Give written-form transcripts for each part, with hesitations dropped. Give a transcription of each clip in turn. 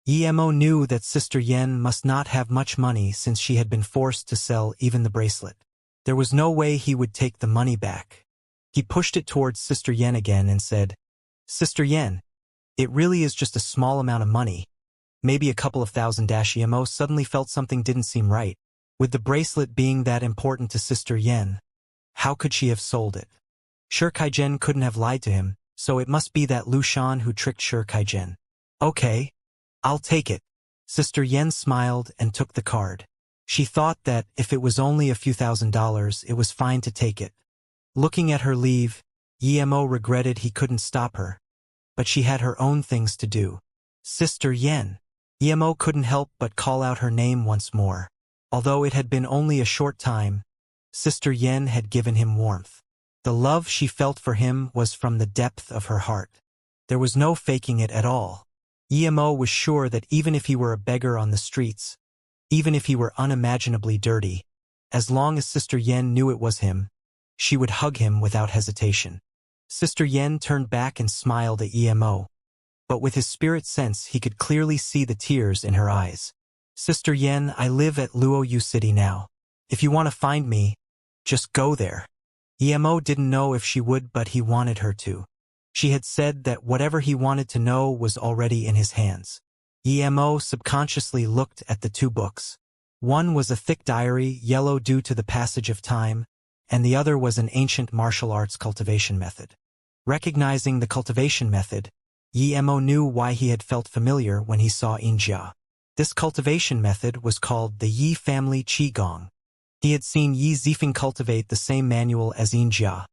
Emo knew that Sister Yen must not have much money since she had been forced to sell even the bracelet. There was no way he would take the money back. He pushed it towards Sister Yen again and said, "Sister Yen, it really is just a small amount of money. Maybe a couple of thousand." Emo suddenly felt something didn't seem right. With the bracelet being that important to Sister Yen, how could she have sold it? Shi Kaijian couldn't have lied to him, so it must be that Lu Shan who tricked Shi Kaijian. "Okay, I'll take it." Sister Yen smiled and took the card. She thought that if it was only a few $1,000s, it was fine to take it. Looking at her leave, Emo regretted he couldn't stop her. But she had her own things to do. Sister Yen. Emo couldn't help but call out her name once more. Although it had been only a short time, Sister Yen had given him warmth. The love she felt for him was from the depth of her heart. There was no faking it at all. Emo was sure that even if he were a beggar on the streets, even if he were unimaginably dirty, as long as Sister Yen knew it was him, she would hug him without hesitation. Sister Yen turned back and smiled at Emo. But with his spirit sense he could clearly see the tears in her eyes. "Sister Yen, I live at Luoyu City now. If you want to find me, just go there." Emo didn't know if she would, but he wanted her to. She had said that whatever he wanted to know was already in his hands. Emo subconsciously looked at the two books. One was a thick diary, yellow due to the passage of time, and the other was an ancient martial arts cultivation method. Recognizing the cultivation method, Emo knew why he had felt familiar when he saw Xianxia. This cultivation method was called the Yi family Qigong. He had seen Yi Zifeng cultivate the same manual as Xianxia,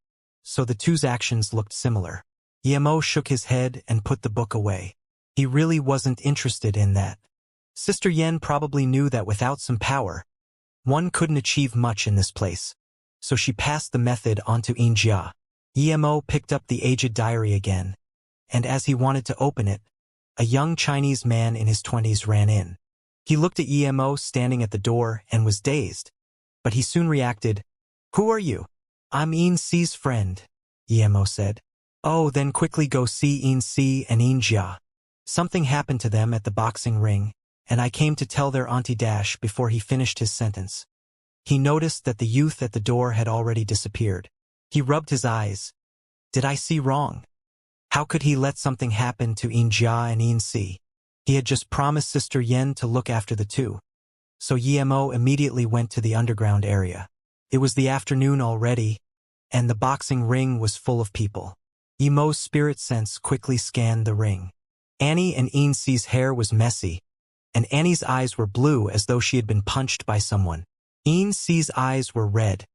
so the two's actions looked similar. Emo shook his head and put the book away. He really wasn't interested in that. Sister Yen probably knew that without some power, one couldn't achieve much in this place, so she passed the method on to Xianxia. Emo picked up the aged diary again, and as he wanted to open it, a young Chinese man in his 20s ran in. He looked at Emo standing at the door and was dazed, but he soon reacted. "Who are you?" "I'm Xi's friend," Emo said. "Oh, then quickly go see Xi and Xianxia. Something happened to them at the boxing ring, and I came to tell their auntie." Before he finished his sentence, he noticed that the youth at the door had already disappeared. He rubbed his eyes. Did I see wrong? How could he let something happen to Xianxia and Xi? He had just promised Sister Yen to look after the two. So Emo immediately went to the underground area. It was the afternoon already, and the boxing ring was full of people. Emo's spirit sense quickly scanned the ring. Annie and Xi's hair was messy, and Annie's eyes were blue as though she had been punched by someone. Xi's eyes were red,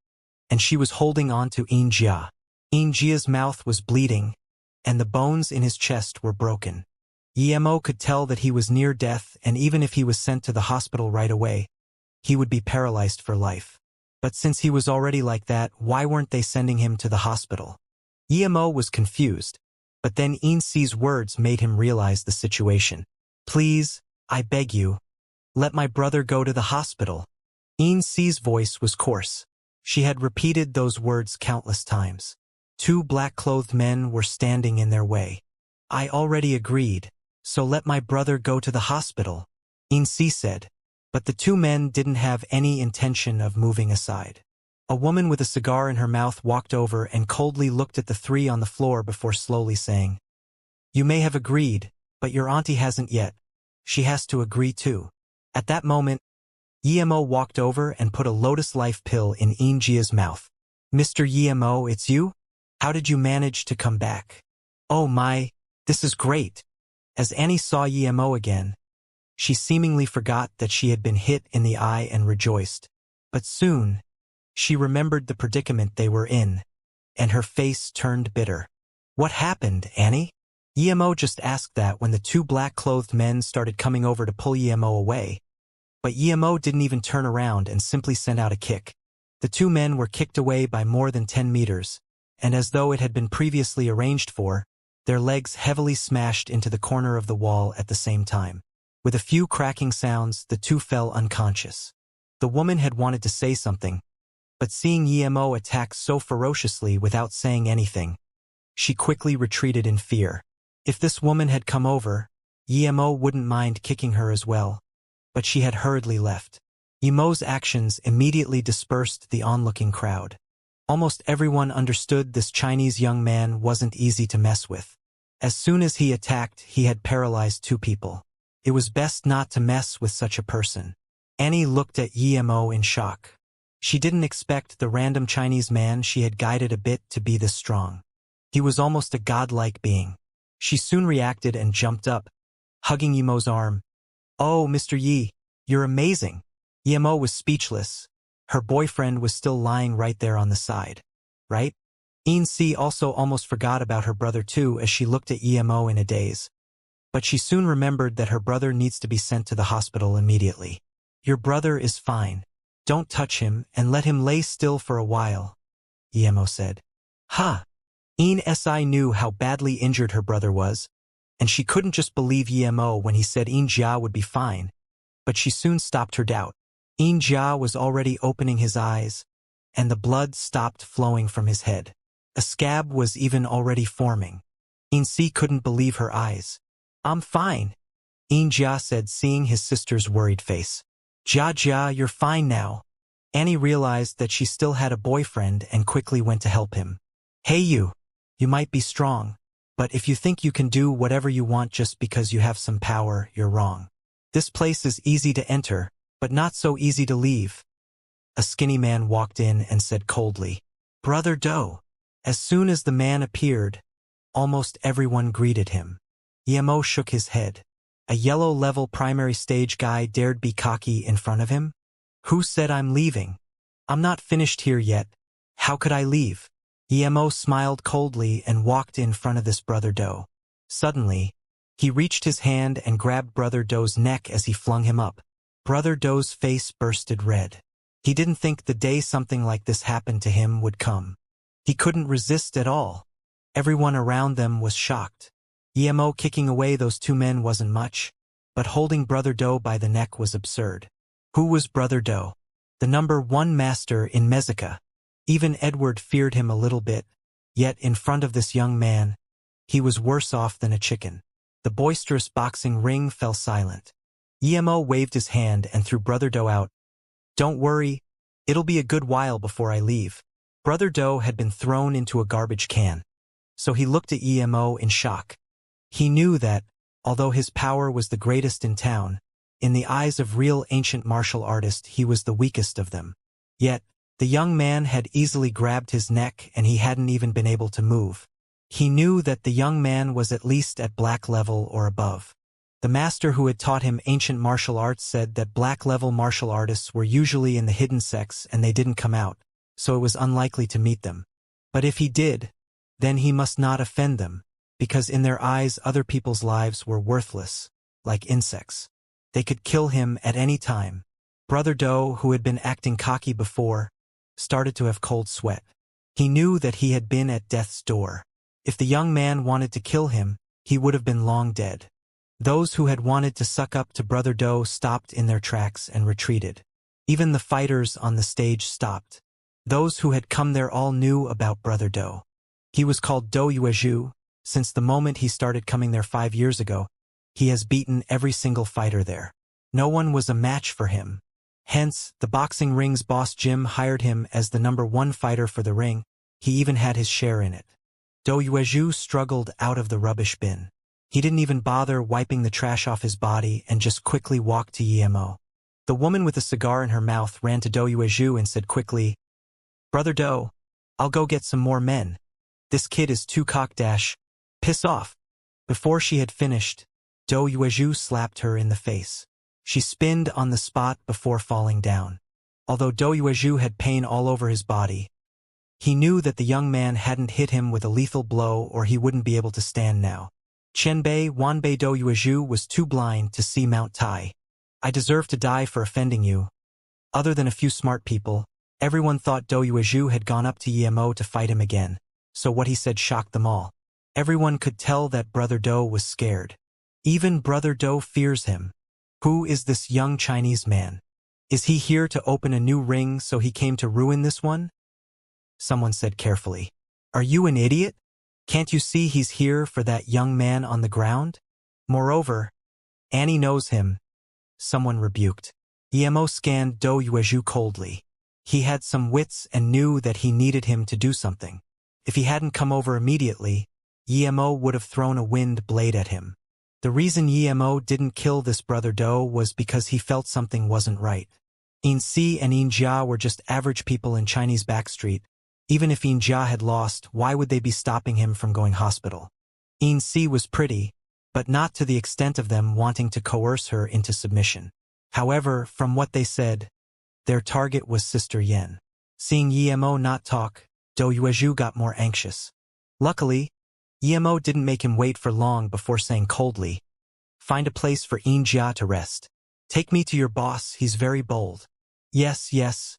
and she was holding on to Xianxia. Xia's mouth was bleeding, and the bones in his chest were broken. Emo could tell that he was near death, and even if he was sent to the hospital right away, he would be paralyzed for life. But since he was already like that, why weren't they sending him to the hospital? Emo was confused, but then Xi's words made him realize the situation. "Please, I beg you, let my brother go to the hospital." Xi's voice was coarse. She had repeated those words countless times. Two black-clothed men were standing in their way. "I already agreed, so let my brother go to the hospital," Xi said. But the two men didn't have any intention of moving aside. A woman with a cigar in her mouth walked over and coldly looked at the three on the floor before slowly saying, "You may have agreed, but your auntie hasn't yet. She has to agree too." At that moment, Emo walked over and put a Lotus Life pill in Xi's mouth. "Mr. Emo, it's you? How did you manage to come back?" "Oh my, this is great." As Annie saw Emo again, she seemingly forgot that she had been hit in the eye and rejoiced. But soon, she remembered the predicament they were in, and her face turned bitter. "What happened, Annie?" Emo just asked that when the two black-clothed men started coming over to pull Emo away. But Emo didn't even turn around and simply sent out a kick. The two men were kicked away by more than 10 meters, and as though it had been previously arranged for, their legs heavily smashed into the corner of the wall at the same time. With a few cracking sounds, the two fell unconscious. The woman had wanted to say something, but seeing Emo attack so ferociously without saying anything, she quickly retreated in fear. If this woman had come over, Yimo wouldn't mind kicking her as well, but she had hurriedly left. Yimo's actions immediately dispersed the onlooking crowd. Almost everyone understood this Chinese young man wasn't easy to mess with. As soon as he attacked, he had paralyzed 2 people. It was best not to mess with such a person. Annie looked at Yimo in shock. She didn't expect the random Chinese man she had guided a bit to be this strong. He was almost a godlike being. She soon reacted and jumped up, hugging Yimo's arm. "Oh, Mr. Yi, you're amazing." Yimo was speechless. Her boyfriend was still lying right there on the side. Right? Xianxia also almost forgot about her brother too as she looked at Yimo in a daze. But she soon remembered that her brother needs to be sent to the hospital immediately. "Your brother is fine. Don't touch him and let him lay still for a while," Yimo said. "Ha!" Xianxia knew how badly injured her brother was, and she couldn't just believe Yimo when he said Xianxia would be fine, but she soon stopped her doubt. Xianxia was already opening his eyes, and the blood stopped flowing from his head. A scab was even already forming. Xianxia couldn't believe her eyes. "I'm fine," Xianxia said, seeing his sister's worried face. "Jia, you're fine now." Annie realized that she still had a boyfriend and quickly went to help him. "Hey you might be strong, but if you think you can do whatever you want just because you have some power, you're wrong. This place is easy to enter, but not so easy to leave." A skinny man walked in and said coldly, "Brother Do." As soon as the man appeared, almost everyone greeted him. Yimo shook his head. A yellow-level primary stage guy dared be cocky in front of him? "Who said I'm leaving? I'm not finished here yet. How could I leave?" Yimo smiled coldly and walked in front of this Brother Do. Suddenly, he reached his hand and grabbed Brother Do's neck as he flung him up. Brother Do's face bursted red. He didn't think the day something like this happened to him would come. He couldn't resist at all. Everyone around them was shocked. Yimo kicking away those 2 men wasn't much, but holding Brother Do by the neck was absurd. Who was Brother Do? The #1 master in Mexica. Even Edward feared him a little bit, yet in front of this young man, he was worse off than a chicken. The boisterous boxing ring fell silent. Yimo waved his hand and threw Brother Do out. "Don't worry, it'll be a good while before I leave." Brother Do had been thrown into a garbage can, so he looked at Yimo in shock. He knew that, although his power was the greatest in town, in the eyes of real ancient martial artists he was the weakest of them. Yet, the young man had easily grabbed his neck and he hadn't even been able to move. He knew that the young man was at least at black level or above. The master who had taught him ancient martial arts said that black-level martial artists were usually in the hidden sects and they didn't come out, so it was unlikely to meet them. But if he did, then he must not offend them, because in their eyes other people's lives were worthless, like insects. They could kill him at any time. Brother Do, who had been acting cocky before, started to have cold sweat. He knew that he had been at death's door. If the young man wanted to kill him, he would have been long dead. Those who had wanted to suck up to Brother Do stopped in their tracks and retreated. Even the fighters on the stage stopped. Those who had come there all knew about Brother Do. He was called Do Yuezhu. Since the moment he started coming there 5 years ago, he has beaten every single fighter there. No one was a match for him. Hence, the boxing ring's boss Jim hired him as the #1 fighter for the ring. He even had his share in it. Do Yuezhu struggled out of the rubbish bin. He didn't even bother wiping the trash off his body and just quickly walked to Yimo. The woman with a cigar in her mouth ran to Do Yuezhu and said quickly, "Brother Do, I'll go get some more men. This kid is too cockdash. Piss off." Before she had finished, Do Yuezhu slapped her in the face. She spinned on the spot before falling down. Although Do Yuezhu had pain all over his body, he knew that the young man hadn't hit him with a lethal blow or he wouldn't be able to stand now. Qianbei Wanbei Do Yuezhu was too blind to see Mount Tai. "I deserve to die for offending you." Other than a few smart people, everyone thought Do Yuezhu had gone up to Yimo to fight him again, so what he said shocked them all. Everyone could tell that Brother Do was scared. Even Brother Do fears him. Who is this young Chinese man? Is he here to open a new ring so he came to ruin this one? Someone said carefully, "Are you an idiot? Can't you see he's here for that young man on the ground? Moreover, Annie knows him, someone rebuked. Emo scanned Dou Yuezhu coldly. He had some wits and knew that he needed him to do something. If he hadn't come over immediately, Emo would have thrown a wind blade at him. The reason Emo didn't kill this brother Dou was because he felt something wasn't right. Yin Si and Yin Jia were just average people in Chinese backstreet. Even if Yin Jia had lost, why would they be stopping him from going hospital? Yin Si was pretty, but not to the extent of them wanting to coerce her into submission. However, from what they said, their target was Sister Yen. Seeing Emo not talk, Dou Yuezhu got more anxious. Luckily, Emo didn't make him wait for long before saying coldly, "Find a place for Yin Jia to rest. Take me to your boss, he's very bold." Yes, yes.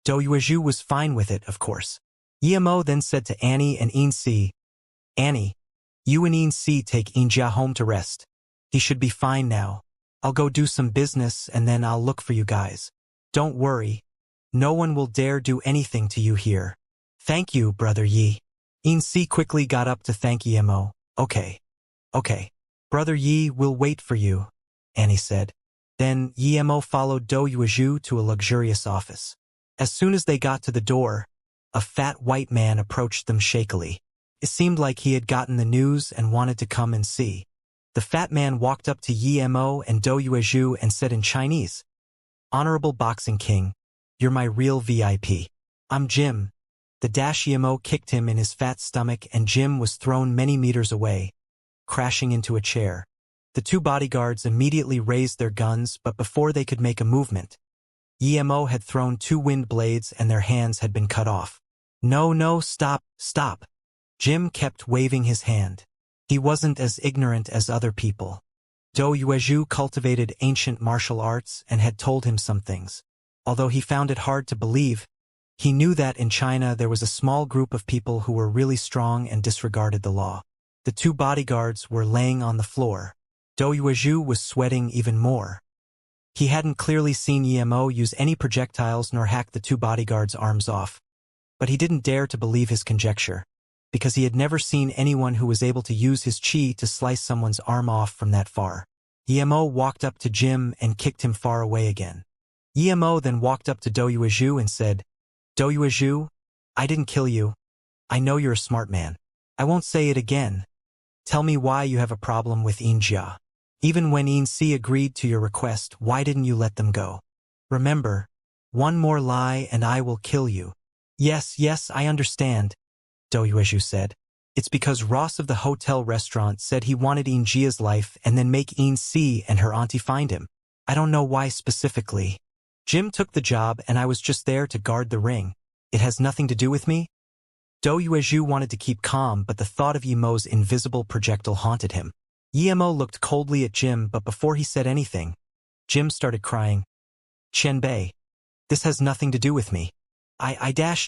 Dou Yuezhu was fine with it, of course. Emo then said to Annie and Yin Si, "Annie, you and Yin Si take Yin Jia home to rest. He should be fine now. I'll go do some business and then I'll look for you guys. Don't worry. No one will dare do anything to you here." "Thank you, Brother Yi." Yin Si quickly got up to thank Emo. Okay. Brother Yi will wait for you," Annie said. Then Emo followed Dou Yuezhu to a luxurious office. As soon as they got to the door, a fat white man approached them shakily. It seemed like he had gotten the news and wanted to come and see. The fat man walked up to Emo and Dou Yuezhu and said in Chinese, "Honorable Boxing King, you're my real VIP. I'm Jim." The Emo kicked him in his fat stomach and Jim was thrown many meters away, crashing into a chair. The two bodyguards immediately raised their guns, but before they could make a movement, Emo had thrown two wind blades and their hands had been cut off. No, stop. Jim kept waving his hand. He wasn't as ignorant as other people. Dou Yuezhu cultivated ancient martial arts and had told him some things. Although he found it hard to believe, he knew that in China there was a small group of people who were really strong and disregarded the law. The two bodyguards were laying on the floor. Dou Yuezhu was sweating even more. He hadn't clearly seen Emo use any projectiles nor hack the two bodyguards' arms off. But he didn't dare to believe his conjecture, because he had never seen anyone who was able to use his chi to slice someone's arm off from that far. Emo walked up to Jim and kicked him far away again. Emo then walked up to Dou Yuezhu and said, "Dou Yuezhu, I didn't kill you. I know you're a smart man. I won't say it again. Tell me why you have a problem with Yin Jia. Even when Yin Si agreed to your request, why didn't you let them go? Remember, one more lie and I will kill you." Yes, I understand," Dou Yuezhu said. "It's because Ross of the hotel restaurant said he wanted Yin Jia's life and then make Yin Si and her auntie find him. I don't know why specifically. Jim took the job and I was just there to guard the ring. It has nothing to do with me." Dou Yuezhu wanted to keep calm, but the thought of Emo's invisible projectile haunted him. Emo looked coldly at Jim, but before he said anything, Jim started crying. "Qianbei, this has nothing to do with me."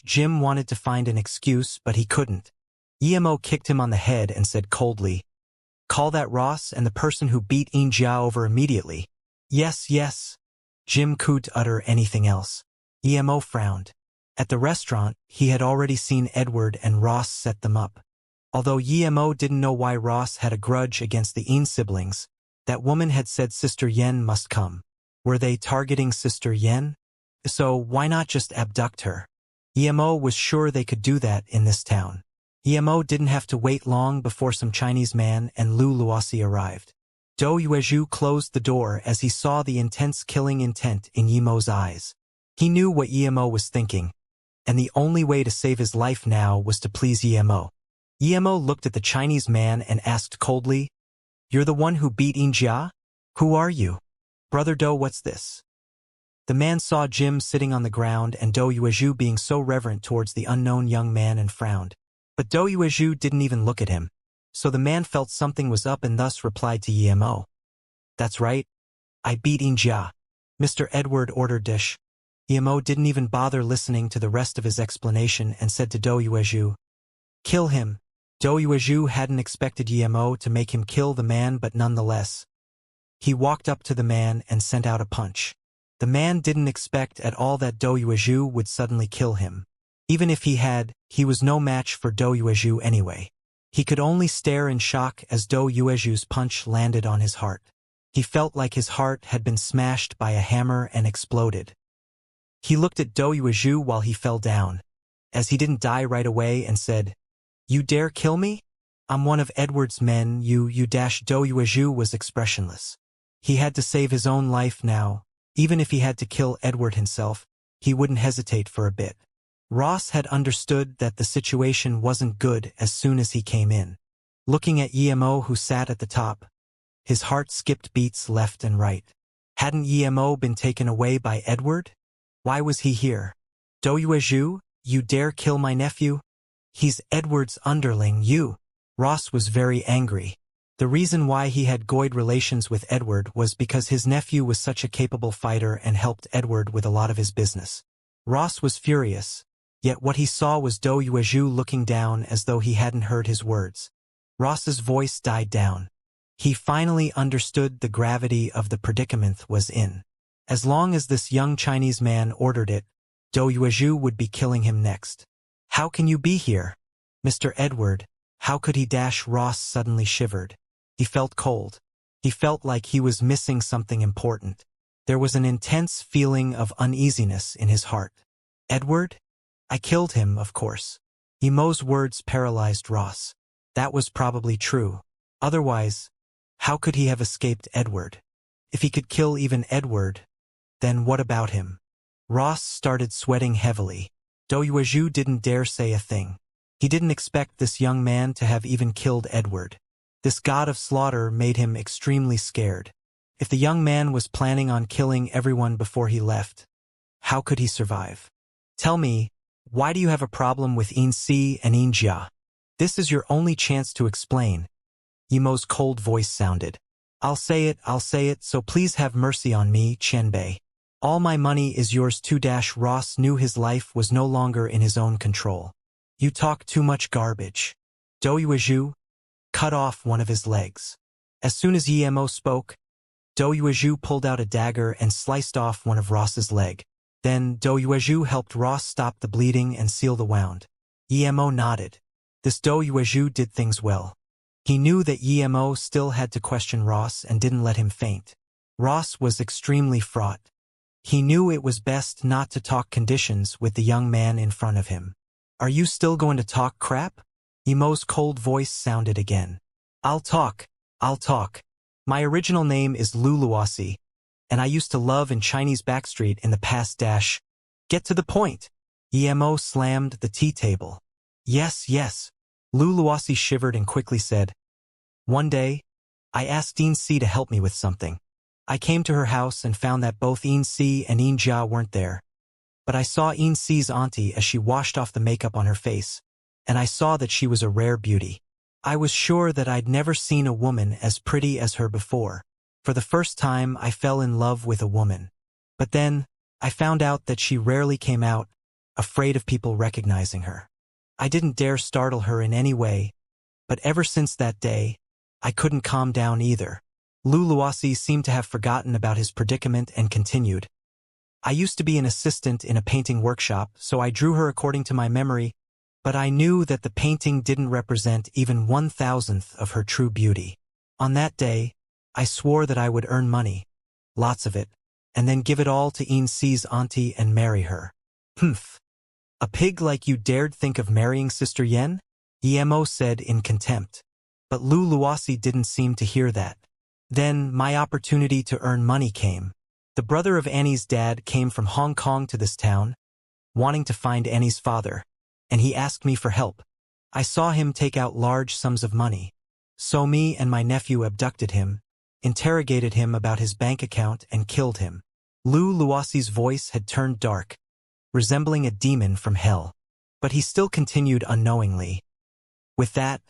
Jim wanted to find an excuse, but he couldn't. Emo kicked him on the head and said coldly, "Call that Ross and the person who beat Yin Jia over immediately." Yes. Jim couldn't utter anything else. Emo frowned. At the restaurant, he had already seen Edward and Ross set them up. Although Emo didn't know why Ross had a grudge against the Yin siblings, that woman had said Sister Yen must come. Were they targeting Sister Yen? So why not just abduct her? Emo was sure they could do that in this town. Emo didn't have to wait long before some Chinese man and Lu Luosi arrived. Dou Yuezhu closed the door as he saw the intense killing intent in Emo's eyes. He knew what Emo was thinking, and the only way to save his life now was to please Emo. Emo looked at the Chinese man and asked coldly, "You're the one who beat Yin Jia? Who are you?" "Brother Dou, what's this?" The man saw Jim sitting on the ground and Dou Yuezhu being so reverent towards the unknown young man and frowned. But Dou Yuezhu didn't even look at him, so the man felt something was up and thus replied to Emo. "That's right. I beat Yin Jia." Mr. Edward ordered dish. Emo didn't even bother listening to the rest of his explanation and said to Dou Yuezhu, "Kill him." Dou Yuezhu hadn't expected Emo to make him kill the man, but nonetheless, he walked up to the man and sent out a punch. The man didn't expect at all that Dou Yuezhu would suddenly kill him. Even if he had, he was no match for Dou Yuezhu anyway. He could only stare in shock as Dou Yuezhu's punch landed on his heart. He felt like his heart had been smashed by a hammer and exploded. He looked at Dou Yuezhu while he fell down, as he didn't die right away, and said, "You dare kill me? I'm one of Edward's men, you Dou Yuezhu was expressionless. He had to save his own life now. Even if he had to kill Edward himself, he wouldn't hesitate for a bit. Ross had understood that the situation wasn't good as soon as he came in. Looking at Emo, who sat at the top, his heart skipped beats left and right. Hadn't Emo been taken away by Edward? Why was he here? Dou Yuezhu, you dare kill my nephew? He's Edward's underling, you. Ross was very angry. The reason why he had goyed relations with Edward was because his nephew was such a capable fighter and helped Edward with a lot of his business. Ross was furious, yet what he saw was Dou Yuezhu looking down as though he hadn't heard his words. Ross's voice died down. He finally understood the gravity of the predicament was in. As long as this young Chinese man ordered it, Dou Yuezhu would be killing him next. "How can you be here? Mr. Edward, how could he?" Ross suddenly shivered. He felt cold. He felt like he was missing something important. There was an intense feeling of uneasiness in his heart. "Edward? I killed him, of course." Emo's words paralyzed Ross. That was probably true. Otherwise, how could he have escaped Edward? If he could kill even Edward, then what about him? Ross started sweating heavily. Dou Yuezhu didn't dare say a thing. He didn't expect this young man to have even killed Edward. This god of slaughter made him extremely scared. If the young man was planning on killing everyone before he left, how could he survive? "Tell me, why do you have a problem with Xianxia and Xianxia? This is your only chance to explain." Emo's cold voice sounded. I'll say it, so please have mercy on me, Qianbei. All my money is yours too." Ross knew his life was no longer in his own control. "You talk too much garbage." Dou Yuezhu cut off one of his legs. As soon as Emo spoke, Dou Yuezhu pulled out a dagger and sliced off one of Ross's leg. Then Dou Yuezhu helped Ross stop the bleeding and seal the wound. Emo nodded. This Dou Yuezhu did things well. He knew that Emo still had to question Ross and didn't let him faint. Ross was extremely fraught. He knew it was best not to talk conditions with the young man in front of him. "Are you still going to talk crap?" Emo's cold voice sounded again. I'll talk. My original name is Luluasi, and I used to love in Chinese backstreet in the past. Get to the point." Emo slammed the tea table. Yes. Luluasi shivered and quickly said, "One day, I asked Xianxia to help me with something. I came to her house and found that both Xianxia and Xianxia weren't there. But I saw Xianxia's auntie as she washed off the makeup on her face, and I saw that she was a rare beauty. I was sure that I'd never seen a woman as pretty as her before. For the first time, I fell in love with a woman. But then, I found out that she rarely came out, afraid of people recognizing her. I didn't dare startle her in any way, but ever since that day, I couldn't calm down either." Luluasi seemed to have forgotten about his predicament and continued. "I used to be an assistant in a painting workshop, so I drew her according to my memory, but I knew that the painting didn't represent even 1,000th of her true beauty. On that day, I swore that I would earn money, lots of it, and then give it all to Xianxia's auntie and marry her." "Humph. A pig like you dared think of marrying Sister Yen?" Emo said in contempt. But Luluasi didn't seem to hear that. "Then my opportunity to earn money came. The brother of Annie's dad came from Hong Kong to this town, wanting to find Annie's father, and he asked me for help. I saw him take out large sums of money. So me and my nephew abducted him, interrogated him about his bank account, and killed him." Luluasi's voice had turned dark, resembling a demon from hell. But he still continued unknowingly. "With that,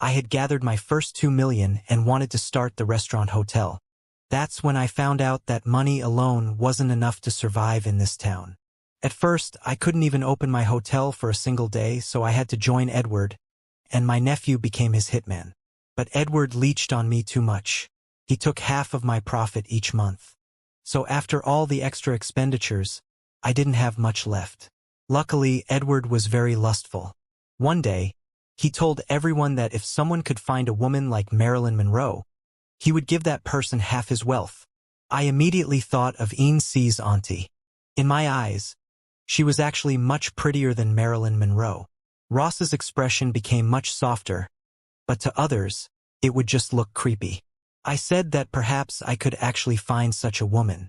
I had gathered my first 2 million and wanted to start the restaurant hotel. That's when I found out that money alone wasn't enough to survive in this town. At first, I couldn't even open my hotel for a single day, so I had to join Edward, and my nephew became his hitman. But Edward leeched on me too much. He took half of my profit each month. So after all the extra expenditures, I didn't have much left. Luckily, Edward was very lustful. One day, he told everyone that if someone could find a woman like Marilyn Monroe, he would give that person half his wealth. I immediately thought of Xianxia's auntie. In my eyes, she was actually much prettier than Marilyn Monroe. Ross's expression became much softer, but to others, it would just look creepy. I said that perhaps I could actually find such a woman.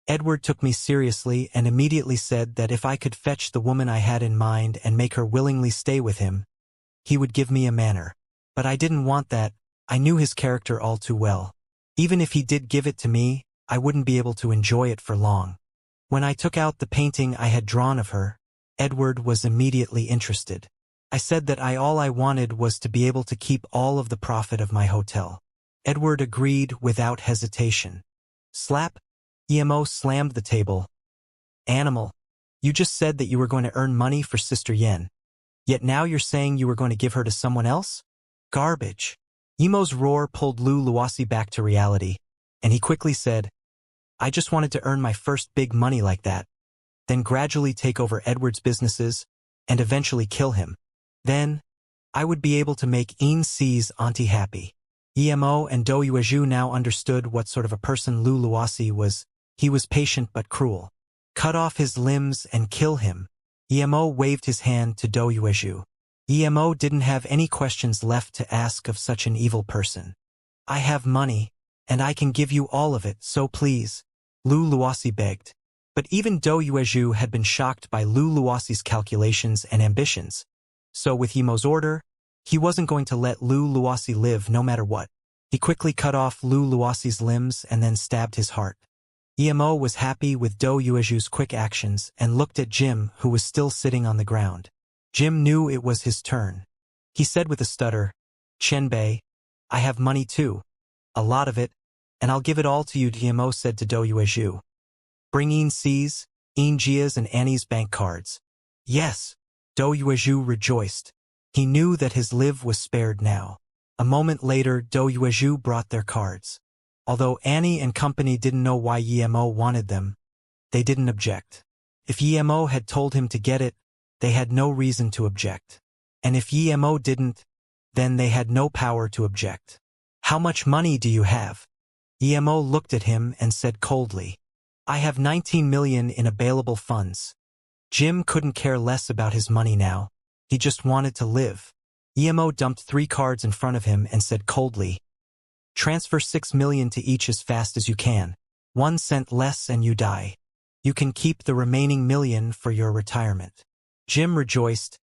Edward took me seriously and immediately said that if I could fetch the woman I had in mind and make her willingly stay with him, he would give me a manor. But I didn't want that. I knew his character all too well. Even if he did give it to me, I wouldn't be able to enjoy it for long. When I took out the painting I had drawn of her, Edward was immediately interested. I said that all I wanted was to be able to keep all of the profit of my hotel. Edward agreed without hesitation. Slap! Emo slammed the table. Animal, you just said that you were going to earn money for Sister Yen. Yet now you're saying you were going to give her to someone else? Garbage. Emo's roar pulled Lu Luosi back to reality, and he quickly said, I just wanted to earn my first big money like that, then gradually take over Edward's businesses, and eventually kill him. Then, I would be able to make Xianxia's auntie happy. Emo and Dou Yuezhu now understood what sort of a person Lu Luosi was. He was patient but cruel. Cut off his limbs and kill him. Emo waved his hand to Dou Yuezhu. Emo didn't have any questions left to ask of such an evil person. I have money, and I can give you all of it, so please, Lu Luosi begged. But even Dou Yuezhu had been shocked by Lu Luosi's calculations and ambitions. So with Emo's order, he wasn't going to let Lu Luosi live no matter what. He quickly cut off Lu Luosi's limbs and then stabbed his heart. Emo was happy with Dou Yuezhu's quick actions and looked at Jim, who was still sitting on the ground. Jim knew it was his turn. He said with a stutter, Qianbei, I have money too. A lot of it, and I'll give it all to you, Emo said to Dou Yuezhu. Bring Xianxia's, Jia's and Annie's bank cards. Yes, Dou Yuezhu rejoiced. He knew that his live was spared now. A moment later, Dou Yuezhu brought their cards. Although Annie and company didn't know why Emo wanted them, they didn't object. If Emo had told him to get it, they had no reason to object. And if Emo didn't, then they had no power to object. How much money do you have? Emo looked at him and said coldly, I have 19 million in available funds. Jim couldn't care less about his money now. He just wanted to live. Emo dumped 3 cards in front of him and said coldly, Transfer 6 million to each as fast as you can. 1 cent less and you die. You can keep the remaining million for your retirement. Jim rejoiced,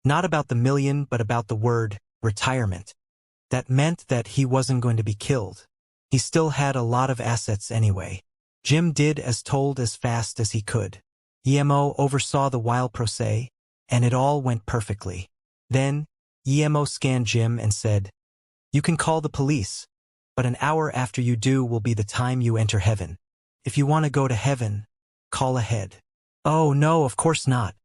not about the million but about the word, retirement. That meant that he wasn't going to be killed. He still had a lot of assets anyway. Jim did as told as fast as he could. Emo oversaw the wild procès, and it all went perfectly. Then, Emo scanned Jim and said, You can call the police, but an hour after you do will be the time you enter heaven. If you want to go to heaven, call ahead. Oh no, of course not.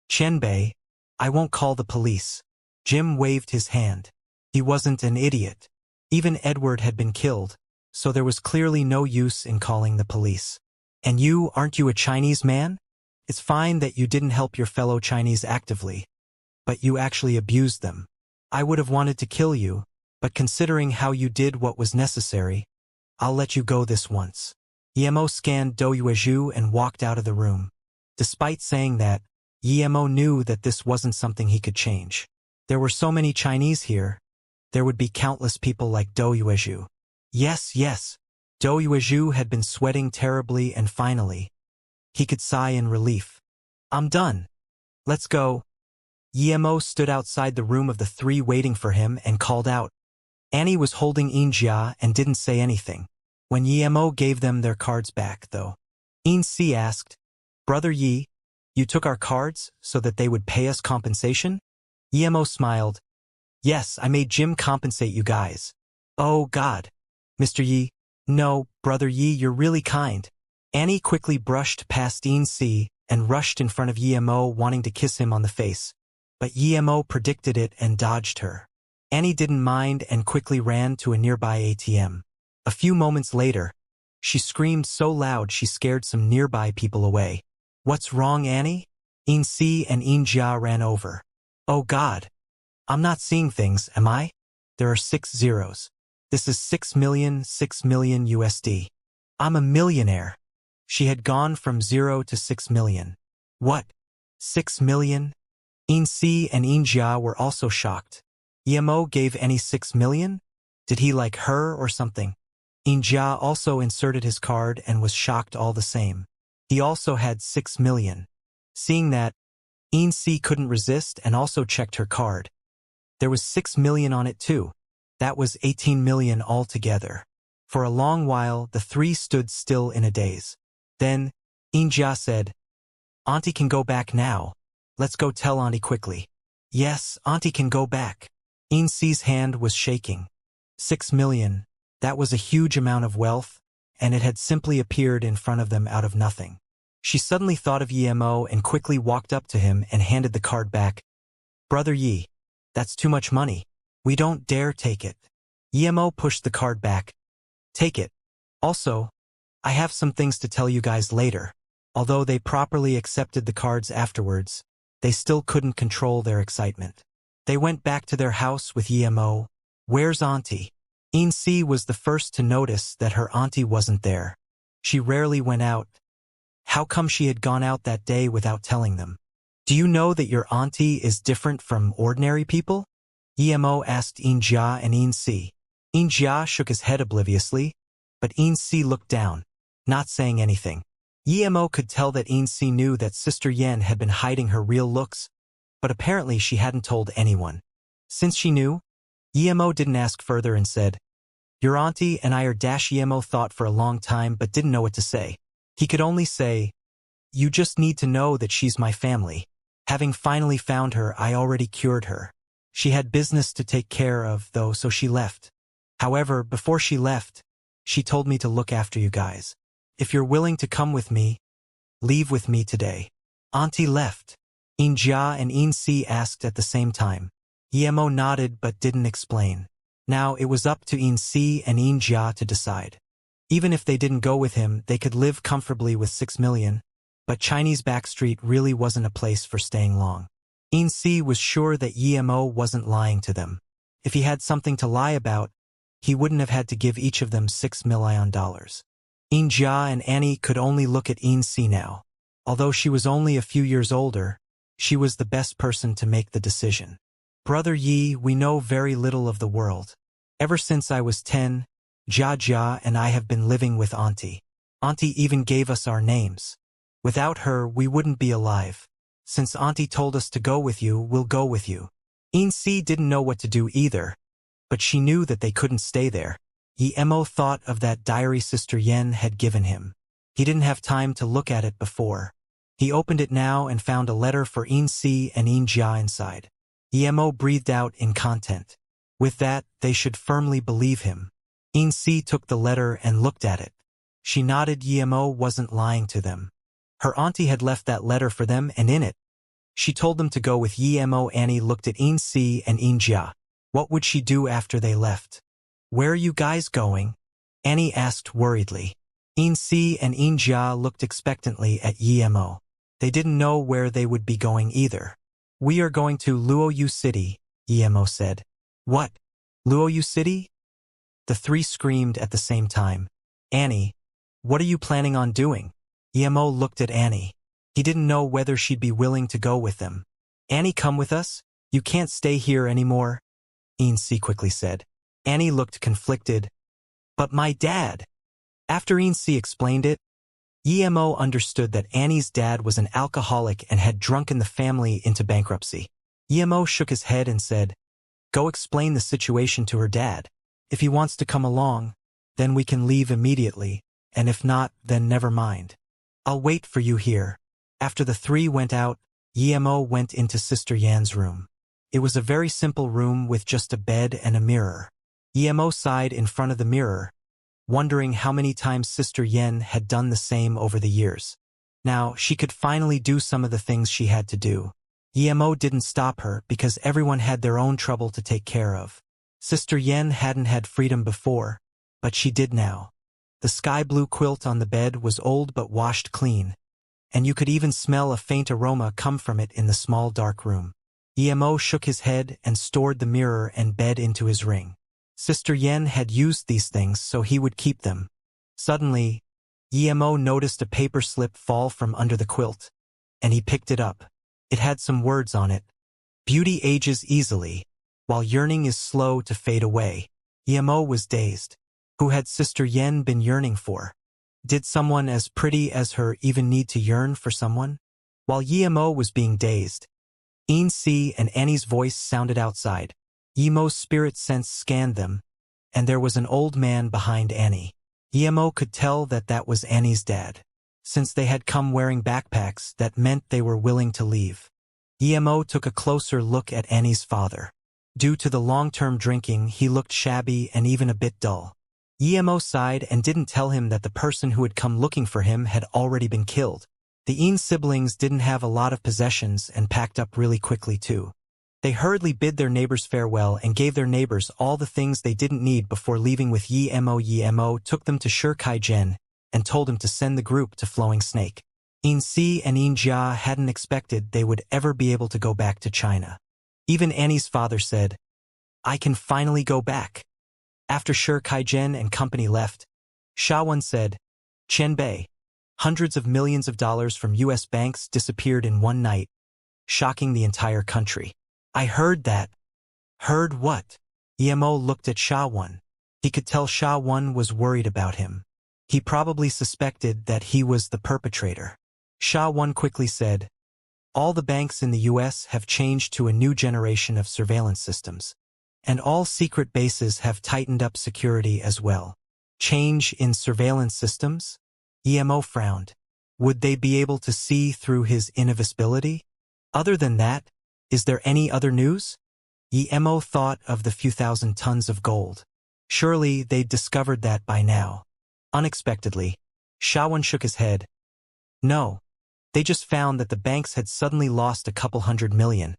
Qianbei, I won't call the police. Jim waved his hand. He wasn't an idiot. Even Edward had been killed, so there was clearly no use in calling the police. And you, aren't you a Chinese man? It's fine that you didn't help your fellow Chinese actively, but you actually abused them. I would have wanted to kill you, but considering how you did what was necessary, I'll let you go this once. Emo scanned Dou Yuezhu and walked out of the room. Despite saying that, Emo knew that this wasn't something he could change. There were so many Chinese here, there would be countless people like Dou Yuezhu. Yes. Dou Yuezhu had been sweating terribly and finally, he could sigh in relief. I'm done. Let's go. Emo stood outside the room of the 3 waiting for him and called out. Annie was holding Xianxia and didn't say anything. When Emo gave them their cards back, though, Xianxia asked, Brother Yi, you took our cards so that they would pay us compensation? Emo smiled. Yes, I made Jim compensate you guys. Oh God. Mr. Yi. No, Brother Yi, you're really kind. Annie quickly brushed past Xianxia and rushed in front of Emo wanting to kiss him on the face. But Emo predicted it and dodged her. Annie didn't mind and quickly ran to a nearby ATM. A few moments later, she screamed so loud she scared some nearby people away. What's wrong, Annie? Xianxia and Xianxia ran over. Oh God. I'm not seeing things, am I? There are 6 zeros. This is 6 million USD. I'm a millionaire. She had gone from 0 to 6 million. What? 6 million? Xianxia and Xianxia were also shocked. Emo gave Annie 6 million? Did he like her or something? Xianxia also inserted his card and was shocked all the same. He also had 6 million. Seeing that, Xianxia couldn't resist and also checked her card. There was 6 million on it too. That was 18 million altogether. For a long while, the three stood still in a daze. Then, Xianxia said, "Auntie can go back now. Let's go tell Auntie quickly." "Yes, Auntie can go back." Xianxia's hand was shaking. 6 million. That was a huge amount of wealth, and it had simply appeared in front of them out of nothing. She suddenly thought of Emo and quickly walked up to him and handed the card back. "Brother Yi, that's too much money. We don't dare take it." Emo pushed the card back. "Take it. Also, I have some things to tell you guys later." Although they properly accepted the cards afterwards, they still couldn't control their excitement. They went back to their house with Emo. "Where's Auntie?" Xianxia was the first to notice that her auntie wasn't there. She rarely went out. How come she had gone out that day without telling them? "Do you know that your auntie is different from ordinary people?" Emo asked Xianxia and Xianxia. Xianxia shook his head obliviously, but Xianxia looked down, not saying anything. Emo could tell that Xianxia knew that Sister Yen had been hiding her real looks, but apparently she hadn't told anyone. Since she knew, Emo didn't ask further and said, "Your auntie and I are dash." Emo thought for a long time but didn't know what to say. He could only say, "You just need to know that she's my family. Having finally found her, I already cured her. She had business to take care of, though, so she left. However, before she left, she told me to look after you guys. If you're willing to come with me, leave with me today." Auntie left. Xianxia and Xianxia asked at the same time. Emo nodded but didn't explain. Now it was up to Xianxia and Xianxia to decide. Even if they didn't go with him, they could live comfortably with 6 million, but Chinese Backstreet really wasn't a place for staying long. Xianxia was sure that Emo wasn't lying to them. If he had something to lie about, he wouldn't have had to give each of them $6 million. Xianxia and Annie could only look at Xianxia now. Although she was only a few years older, she was the best person to make the decision. "Brother Yi, we know very little of the world. Ever since I was 10, Jia and I have been living with Auntie. Auntie even gave us our names. Without her, we wouldn't be alive. Since Auntie told us to go with you, we'll go with you." Xianxia didn't know what to do either, but she knew that they couldn't stay there. Emo thought of that diary Sister Yen had given him. He didn't have time to look at it before. He opened it now and found a letter for Xianxia and Xianxia inside. Emo breathed out in content. With that, they should firmly believe him. Xianxia took the letter and looked at it. She nodded. Emo wasn't lying to them. Her auntie had left that letter for them, and in it, she told them to go with Emo. Annie looked at Xianxia and Xianxia. What would she do after they left? "Where are you guys going?" Annie asked worriedly. Xianxia and Xianxia looked expectantly at Emo. They didn't know where they would be going either. "We are going to Luoyu City," Emo said. "What? Luoyu City?" The three screamed at the same time. "Annie, what are you planning on doing?" Emo looked at Annie. He didn't know whether she'd be willing to go with them. "Annie, come with us? You can't stay here anymore," Xianxia quickly said. Annie looked conflicted. "But my dad." After Xianxia explained it, Emo understood that Annie's dad was an alcoholic and had drunken the family into bankruptcy. Emo shook his head and said, "Go explain the situation to her dad. If he wants to come along, then we can leave immediately, and if not, then never mind. I'll wait for you here." After the three went out, Emo went into Sister Yan's room. It was a very simple room with just a bed and a mirror. Emo sighed in front of the mirror, wondering how many times Sister Yen had done the same over the years. Now, she could finally do some of the things she had to do. Emo didn't stop her because everyone had their own trouble to take care of. Sister Yen hadn't had freedom before, but she did now. The sky blue quilt on the bed was old but washed clean, and you could even smell a faint aroma come from it in the small dark room. Emo shook his head and stored the mirror and bed into his ring. Sister Yen had used these things so he would keep them. Suddenly, Emo noticed a paper slip fall from under the quilt, and he picked it up. It had some words on it. Beauty ages easily, while yearning is slow to fade away. Emo was dazed. Who had Sister Yen been yearning for? Did someone as pretty as her even need to yearn for someone? While Emo was being dazed, Xianxia and Annie's voice sounded outside. Emo's spirit sense scanned them, and there was an old man behind Annie. Emo could tell that that was Annie's dad. Since they had come wearing backpacks, that meant they were willing to leave. Emo took a closer look at Annie's father. Due to the long-term drinking, he looked shabby and even a bit dull. Emo sighed and didn't tell him that the person who had come looking for him had already been killed. The Yin siblings didn't have a lot of possessions and packed up really quickly too. They hurriedly bid their neighbors farewell and gave their neighbors all the things they didn't need before leaving with Emo. Emo took them to Xianxia and told him to send the group to Flowing Snake. Xianxia and Xianxia hadn't expected they would ever be able to go back to China. Even Annie's father said, "I can finally go back." After Xianxia and company left, Xiaowen said, "Qianbei, hundreds of millions of dollars from U.S. banks disappeared in one night, shocking the entire country." "I heard that." "Heard what?" Emo looked at Xiaowen. He could tell Xiaowen was worried about him. He probably suspected that he was the perpetrator. Xiaowen quickly said, "All the banks in the U.S. have changed to a new generation of surveillance systems, and all secret bases have tightened up security as well." Change in surveillance systems? Emo frowned. Would they be able to see through his invisibility? Other than that, is there any other news? Emo thought of the few thousand tons of gold. Surely they'd discovered that by now. Unexpectedly, Xiaowen shook his head. No. They just found that the banks had suddenly lost a couple $100 million,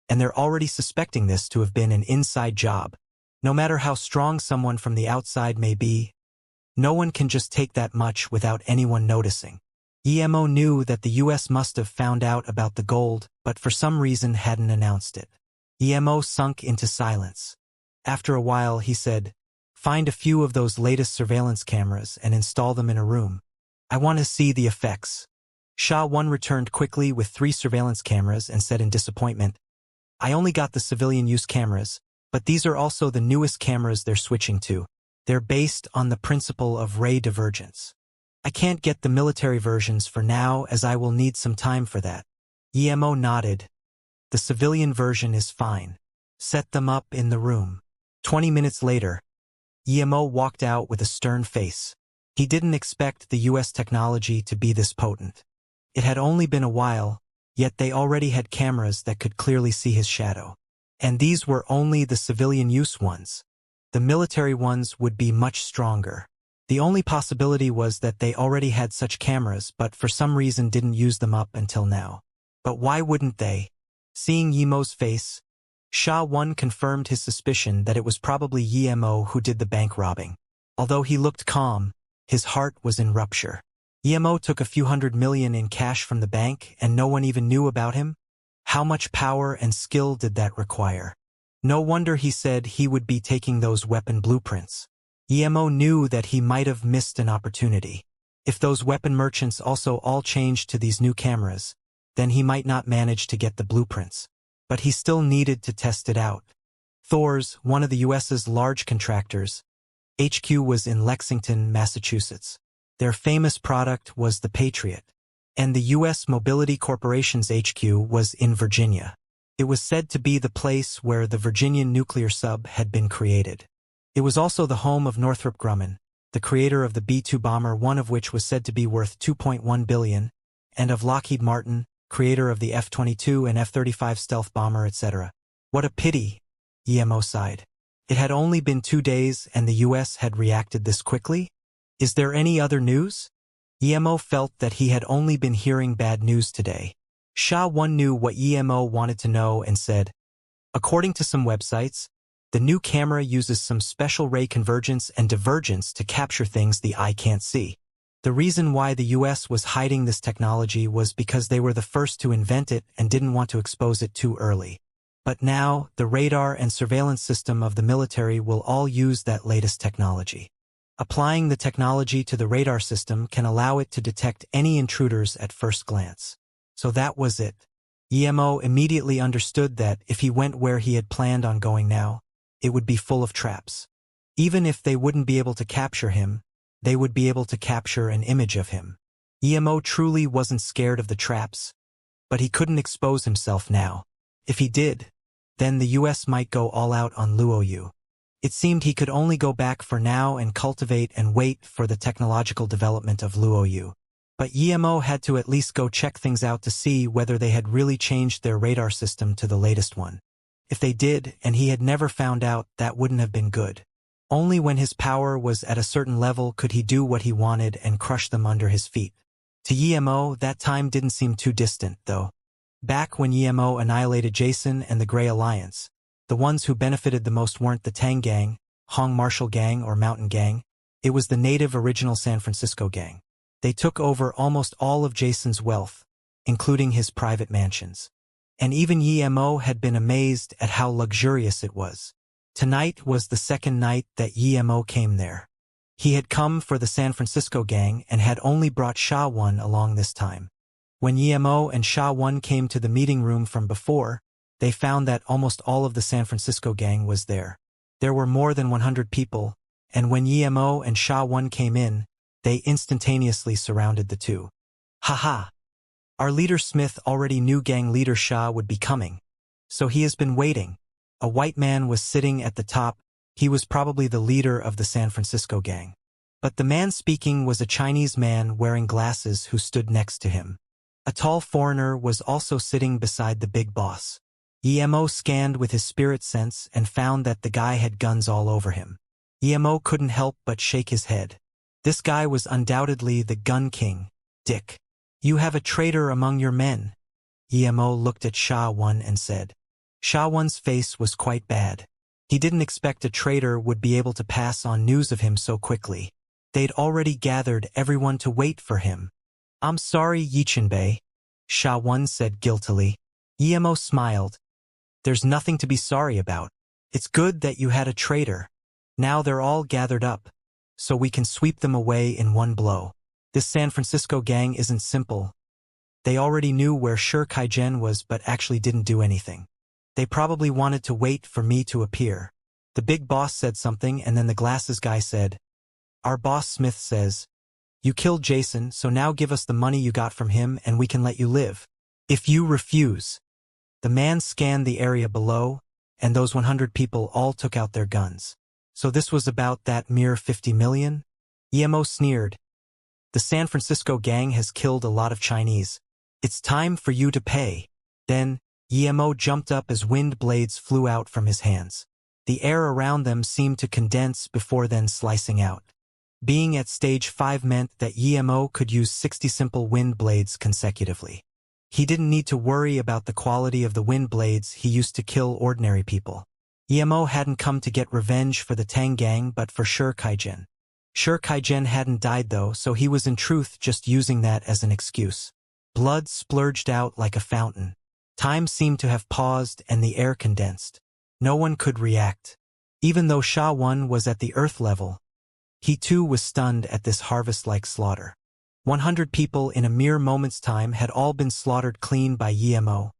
and they're already suspecting this to have been an inside job. No matter how strong someone from the outside may be, no one can just take that much without anyone noticing. Emo knew that the U.S. must have found out about the gold, but for some reason hadn't announced it. Emo sunk into silence. After a while, he said, "Find a few of those latest surveillance cameras and install them in a room. I want to see the effects." Xiaowen returned quickly with 3 surveillance cameras and said in disappointment, "I only got the civilian use cameras, but these are also the newest cameras they're switching to. They're based on the principle of ray divergence. I can't get the military versions for now as I will need some time for that." Emo nodded. "The civilian version is fine. Set them up in the room." 20 minutes later, Emo walked out with a stern face. He didn't expect the U.S. technology to be this potent. It had only been a while, yet they already had cameras that could clearly see his shadow. And these were only the civilian use ones. The military ones would be much stronger. The only possibility was that they already had such cameras but for some reason didn't use them up until now. But why wouldn't they? Seeing Yemo's face, Xiaowen confirmed his suspicion that it was probably Yemo who did the bank robbing. Although he looked calm, his heart was in rupture. Yemo took a few $100 million in cash from the bank and no one even knew about him? How much power and skill did that require? No wonder he said he would be taking those weapon blueprints. Yemo knew that he might have missed an opportunity. If those weapon merchants also all changed to these new cameras, then he might not manage to get the blueprints. But he still needed to test it out. Thor's, one of the U.S.'s large contractors, HQ was in Lexington, Massachusetts. Their famous product was the Patriot. And the U.S. Mobility Corporation's HQ was in Virginia. It was said to be the place where the Virginian nuclear sub had been created. It was also the home of Northrop Grumman, the creator of the B-2 bomber, one of which was said to be worth $2.1 billion, and of Lockheed Martin, creator of the F-22 and F-35 stealth bomber, etc. What a pity, Emo sighed. It had only been 2 days and the U.S. had reacted this quickly? Is there any other news? Emo felt that he had only been hearing bad news today. Xiaowen knew what Emo wanted to know and said, according to some websites, the new camera uses some special ray convergence and divergence to capture things the eye can't see. The reason why the US was hiding this technology was because they were the first to invent it and didn't want to expose it too early. But now, the radar and surveillance system of the military will all use that latest technology. Applying the technology to the radar system can allow it to detect any intruders at first glance. So that was it. Emo immediately understood that if he went where he had planned on going now, it would be full of traps. Even if they wouldn't be able to capture him, they would be able to capture an image of him. Emo truly wasn't scared of the traps, but he couldn't expose himself now. If he did, then the US might go all out on Luoyu. It seemed he could only go back for now and cultivate and wait for the technological development of Luoyu. But Emo had to at least go check things out to see whether they had really changed their radar system to the latest one. If they did, and he had never found out, that wouldn't have been good. Only when his power was at a certain level could he do what he wanted and crush them under his feet. To Emo, that time didn't seem too distant, though. Back when Emo annihilated Jason and the Grey Alliance, the ones who benefited the most weren't the Tang Gang, Hong Marshall Gang, or Mountain Gang. It was the native original San Francisco Gang. They took over almost all of Jason's wealth, including his private mansions. And even Emo had been amazed at how luxurious it was. Tonight was the second night that Emo came there. He had come for the San Francisco Gang and had only brought Sha-Wan along this time. When Emo and Sha-Wan came to the meeting room from before, they found that almost all of the San Francisco Gang was there. There were more than 100 people, and when Emo and Sha-Wan came in, they instantaneously surrounded the two. Haha! Our leader Smith already knew gang leader Sha would be coming, so he has been waiting. A white man was sitting at the top. He was probably the leader of the San Francisco Gang. But the man speaking was a Chinese man wearing glasses who stood next to him. A tall foreigner was also sitting beside the big boss. Emo scanned with his spirit sense and found that the guy had guns all over him. Emo couldn't help but shake his head. This guy was undoubtedly the Gun King, Dick. You have a traitor among your men. Emo looked at Sha-Wan and said. Sha-Wan's face was quite bad. He didn't expect a traitor would be able to pass on news of him so quickly. They'd already gathered everyone to wait for him. I'm sorry, Yichinbei, Sha-Wan said guiltily. Emo smiled. There's nothing to be sorry about. It's good that you had a traitor. Now they're all gathered up, so we can sweep them away in one blow. This San Francisco Gang isn't simple. They already knew where Shi Kaijian was but actually didn't do anything. They probably wanted to wait for me to appear. The big boss said something and then the glasses guy said, Our boss Smith says, You killed Jason, so now give us the money you got from him and we can let you live. If you refuse. The man scanned the area below, and those 100 people all took out their guns. So this was about that mere 50 million? Emo sneered. The San Francisco Gang has killed a lot of Chinese. It's time for you to pay. Then, Emo jumped up as wind blades flew out from his hands. The air around them seemed to condense before then slicing out. Being at stage 5 meant that Emo could use 60 simple wind blades consecutively. He didn't need to worry about the quality of the wind blades he used to kill ordinary people. Emo hadn't come to get revenge for the Tang Gang but for Shi Kaijian. Shi Kaijian hadn't died though, so he was in truth just using that as an excuse. Blood splurged out like a fountain. Time seemed to have paused and the air condensed. No one could react. Even though Sha-Wan was at the earth level, he too was stunned at this harvest-like slaughter. 100 people in a mere moment's time had all been slaughtered clean by Emo,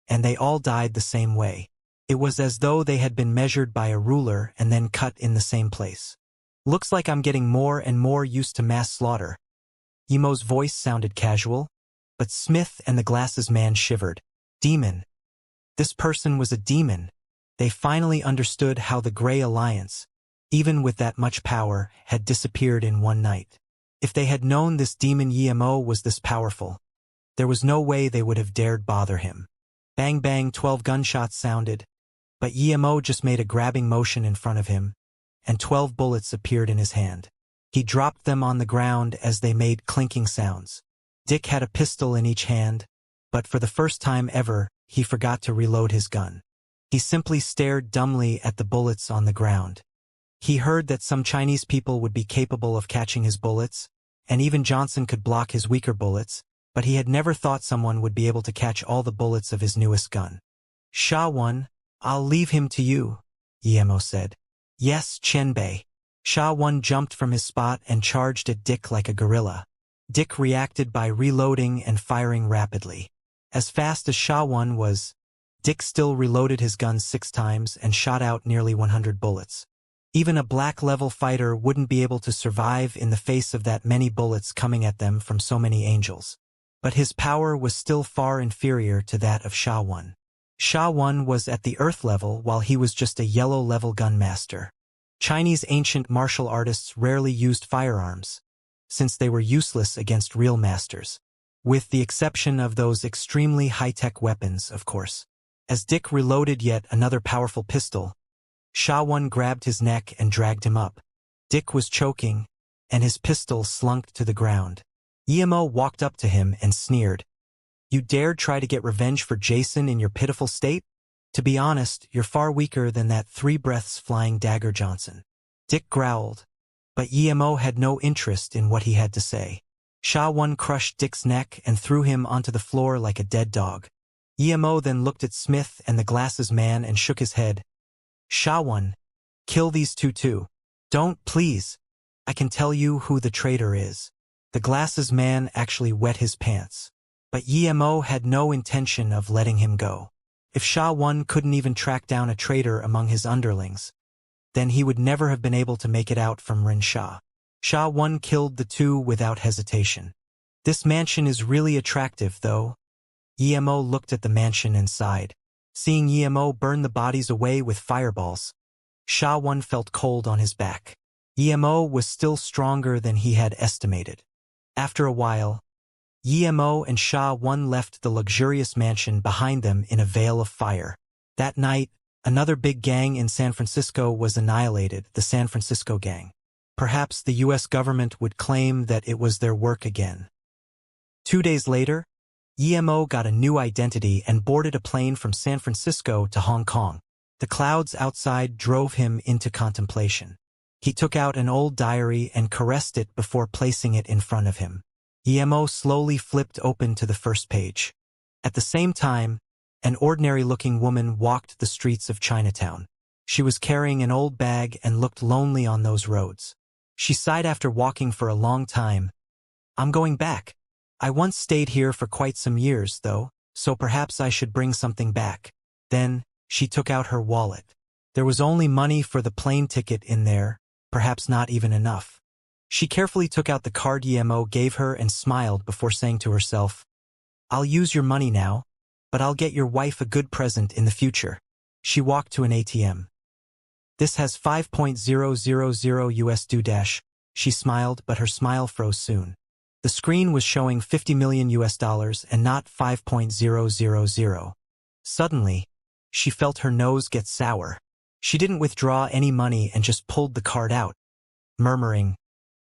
and they all died the same way. It was as though they had been measured by a ruler and then cut in the same place. Looks like I'm getting more and more used to mass slaughter. Emo's voice sounded casual, but Smith and the glasses man shivered. Demon. This person was a demon. They finally understood how the Grey Alliance, even with that much power, had disappeared in one night. If they had known this demon Emo was this powerful, there was no way they would have dared bother him. Bang bang 12 gunshots sounded, but Emo just made a grabbing motion in front of him, and 12 bullets appeared in his hand. He dropped them on the ground as they made clinking sounds. Dick had a pistol in each hand, but for the first time ever, he forgot to reload his gun. He simply stared dumbly at the bullets on the ground. He heard that some Chinese people would be capable of catching his bullets, and even Johnson could block his weaker bullets, but he had never thought someone would be able to catch all the bullets of his newest gun. Sha-Wan, I'll leave him to you, Emo said. Yes, Qianbei. Sha-Wan jumped from his spot and charged at Dick like a gorilla. Dick reacted by reloading and firing rapidly. As fast as Sha-Wan was, Dick still reloaded his gun 6 times and shot out nearly 100 bullets. Even a black-level fighter wouldn't be able to survive in the face of that many bullets coming at them from so many angels. But his power was still far inferior to that of Sha-Wan. Sha-Wan was at the Earth level while he was just a yellow-level gun master. Chinese ancient martial artists rarely used firearms, since they were useless against real masters. With the exception of those extremely high-tech weapons, of course. As Dick reloaded yet another powerful pistol, Sha-Wan grabbed his neck and dragged him up. Dick was choking, and his pistol slunk to the ground. Emo walked up to him and sneered. You dared try to get revenge for Jason in your pitiful state? To be honest, you're far weaker than that 3 breaths flying Dagger Johnson. Dick growled, but Emo had no interest in what he had to say. Sha-Wan crushed Dick's neck and threw him onto the floor like a dead dog. Emo then looked at Smith and the glasses man and shook his head. Sha-Wan, kill these two too. Don't, please. I can tell you who the traitor is. The glasses man actually wet his pants. But Emo had no intention of letting him go. If Sha-Wan couldn't even track down a traitor among his underlings, then he would never have been able to make it out from Rin Sha. Sha-Wan killed the two without hesitation. This mansion is really attractive, though. Emo looked at the mansion and sighed. Seeing Emo burn the bodies away with fireballs, Sha-Wan felt cold on his back. Emo was still stronger than he had estimated. After a while, Emo and Sha-Wan left the luxurious mansion behind them in a veil of fire. That night, another big gang in San Francisco was annihilated, the San Francisco Gang. Perhaps the U.S. government would claim that it was their work again. 2 days later, Emo got a new identity and boarded a plane from San Francisco to Hong Kong. The clouds outside drove him into contemplation. He took out an old diary and caressed it before placing it in front of him. Emo slowly flipped open to the first page. At the same time, an ordinary-looking woman walked the streets of Chinatown. She was carrying an old bag and looked lonely on those roads. She sighed after walking for a long time. I'm going back. I once stayed here for quite some years, though, so perhaps I should bring something back. Then, she took out her wallet. There was only money for the plane ticket in there, perhaps not even enough. She carefully took out the card Emo gave her and smiled before saying to herself, I'll use your money now, but I'll get your wife a good present in the future. She walked to an ATM. This has 5.000 US dash. She smiled, but her smile froze soon. The screen was showing 50 million US dollars and not 5.000. Suddenly, she felt her nose get sour. She didn't withdraw any money and just pulled the card out, murmuring,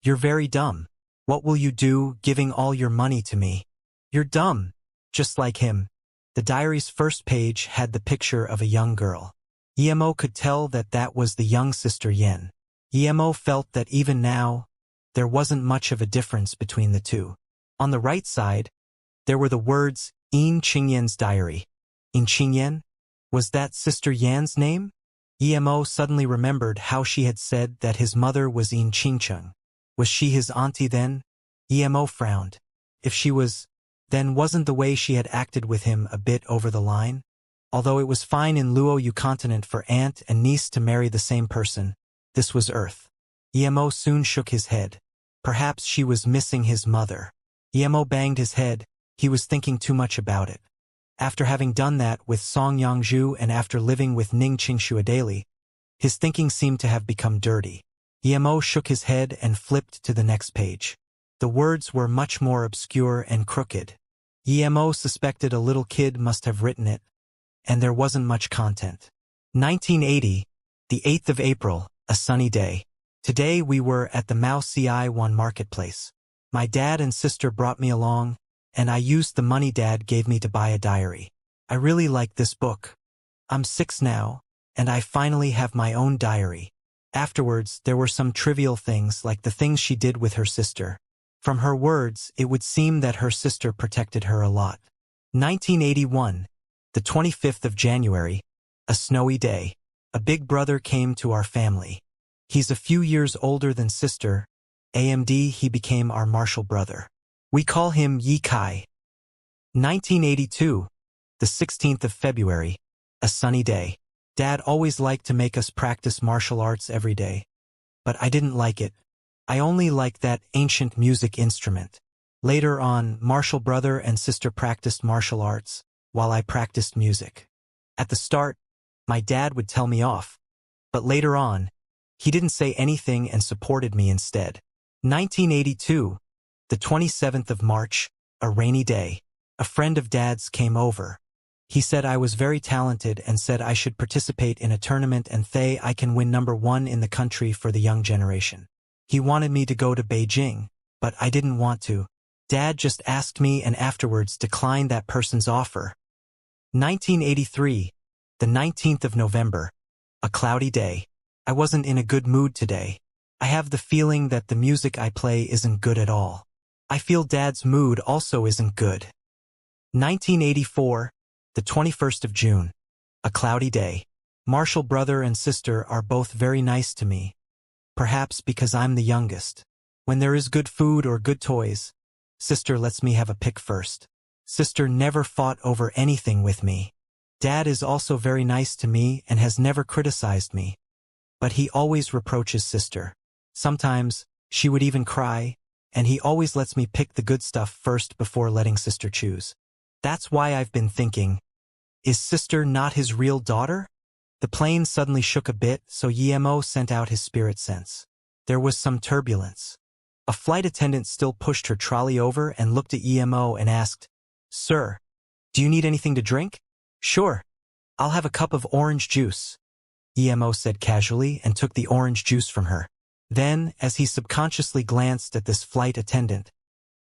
You're very dumb. What will you do giving all your money to me? You're dumb. Just like him. The diary's first page had the picture of a young girl. Emo could tell that that was the young Sister Yen. Emo felt that even now, there wasn't much of a difference between the two. On the right side, there were the words, In Qingyan's diary. In Qingyan? Was that Sister Yan's name? Emo suddenly remembered how she had said that his mother was In Qingcheng. Was she his auntie then? Emo frowned. If she was, then wasn't the way she had acted with him a bit over the line? Although it was fine in Luo Yu continent for aunt and niece to marry the same person, this was Earth. Emo soon shook his head. Perhaps she was missing his mother. Emo banged his head. He was thinking too much about it. After having done that with Song Yangzhu and after living with Ning Qingxue daily, his thinking seemed to have become dirty. Emo shook his head and flipped to the next page. The words were much more obscure and crooked. Emo suspected a little kid must have written it, and there wasn't much content. 1980, the 8th of April, a sunny day. Today we were at the Mao Ci1 marketplace. My dad and sister brought me along, and I used the money Dad gave me to buy a diary. I really like this book. I'm 6 now, and I finally have my own diary. Afterwards, there were some trivial things like the things she did with her sister. From her words, it would seem that her sister protected her a lot. 1981, the 25th of January, a snowy day. A big brother came to our family. He's a few years older than sister. AMD, he became our martial brother. We call him Yi Kai. 1982, the 16th of February, a sunny day. Dad always liked to make us practice martial arts every day. But I didn't like it. I only liked that ancient music instrument. Later on, martial brother and sister practiced martial arts, while I practiced music. At the start, my dad would tell me off. But later on, he didn't say anything and supported me instead. 1982, the 27th of March, a rainy day. A friend of Dad's came over. He said I was very talented and said I should participate in a tournament and I can win #1 in the country for the young generation. He wanted me to go to Beijing, but I didn't want to. Dad just asked me and afterwards declined that person's offer. 1983, the 19th of November, a cloudy day. I wasn't in a good mood today. I have the feeling that the music I play isn't good at all. I feel Dad's mood also isn't good. 1984, the 21st of June, a cloudy day. Martial brother and sister are both very nice to me. Perhaps because I'm the youngest. When there is good food or good toys, sister lets me have a pick first. Sister never fought over anything with me. Dad is also very nice to me and has never criticized me. But he always reproaches sister. Sometimes, she would even cry, and he always lets me pick the good stuff first before letting sister choose. That's why I've been thinking, is sister not his real daughter? The plane suddenly shook a bit, so Yemo sent out his spirit sense. There was some turbulence. A flight attendant still pushed her trolley over and looked at Yemo and asked, "Sir, do you need anything to drink?" "Sure. I'll have a cup of orange juice," Yemo said casually and took the orange juice from her. Then, as he subconsciously glanced at this flight attendant,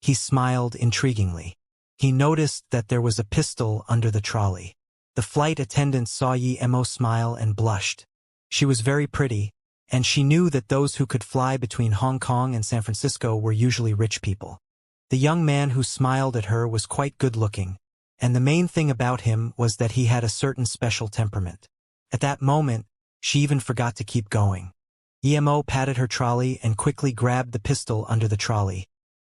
he smiled intriguingly. He noticed that there was a pistol under the trolley. The flight attendant saw Yemo smile and blushed. She was very pretty, and she knew that those who could fly between Hong Kong and San Francisco were usually rich people. The young man who smiled at her was quite good-looking, and the main thing about him was that he had a certain special temperament. At that moment, she even forgot to keep going. Yemo patted her trolley and quickly grabbed the pistol under the trolley,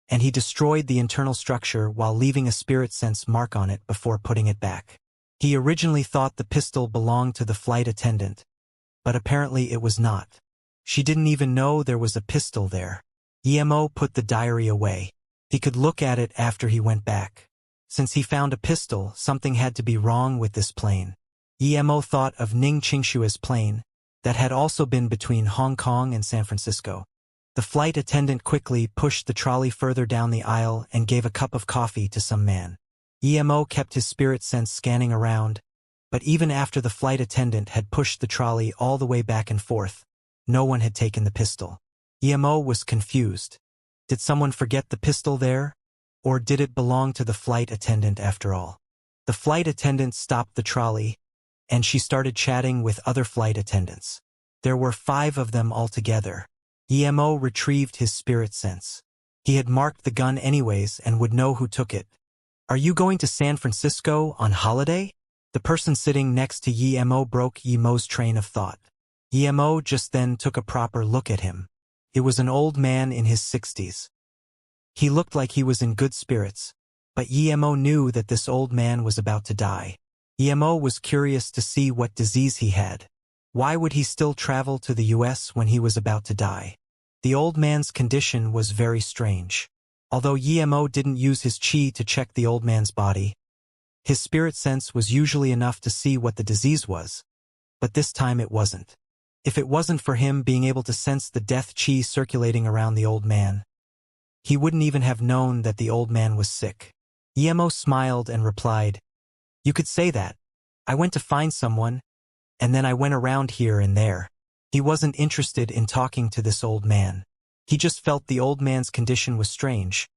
and he destroyed the internal structure while leaving a spirit sense mark on it before putting it back. He originally thought the pistol belonged to the flight attendant, but apparently it was not. She didn't even know there was a pistol there. Yemo put the diary away. He could look at it after he went back. Since he found a pistol, something had to be wrong with this plane. Yemo thought of Ning Qingshua's plane, that had also been between Hong Kong and San Francisco. The flight attendant quickly pushed the trolley further down the aisle and gave a cup of coffee to some man. Yemo kept his spirit sense scanning around, but even after the flight attendant had pushed the trolley all the way back and forth, no one had taken the pistol. Yemo was confused. Did someone forget the pistol there? Or did it belong to the flight attendant after all? The flight attendant stopped the trolley, and she started chatting with other flight attendants. There were 5 of them altogether. Yemo retrieved his spirit sense. He had marked the gun anyways and would know who took it. "Are you going to San Francisco on holiday?" The person sitting next to Yemo broke Yemo's train of thought. Yemo just then took a proper look at him. It was an old man in his 60s. He looked like he was in good spirits, but Yemo knew that this old man was about to die. Yemo was curious to see what disease he had. Why would he still travel to the US when he was about to die? The old man's condition was very strange. Although Yemo didn't use his chi to check the old man's body, his spirit sense was usually enough to see what the disease was. But this time it wasn't. If it wasn't for him being able to sense the death chi circulating around the old man, he wouldn't even have known that the old man was sick. Yemo smiled and replied, "You could say that. I went to find someone, and then I went around here and there." He wasn't interested in talking to this old man. He just felt the old man's condition was strange,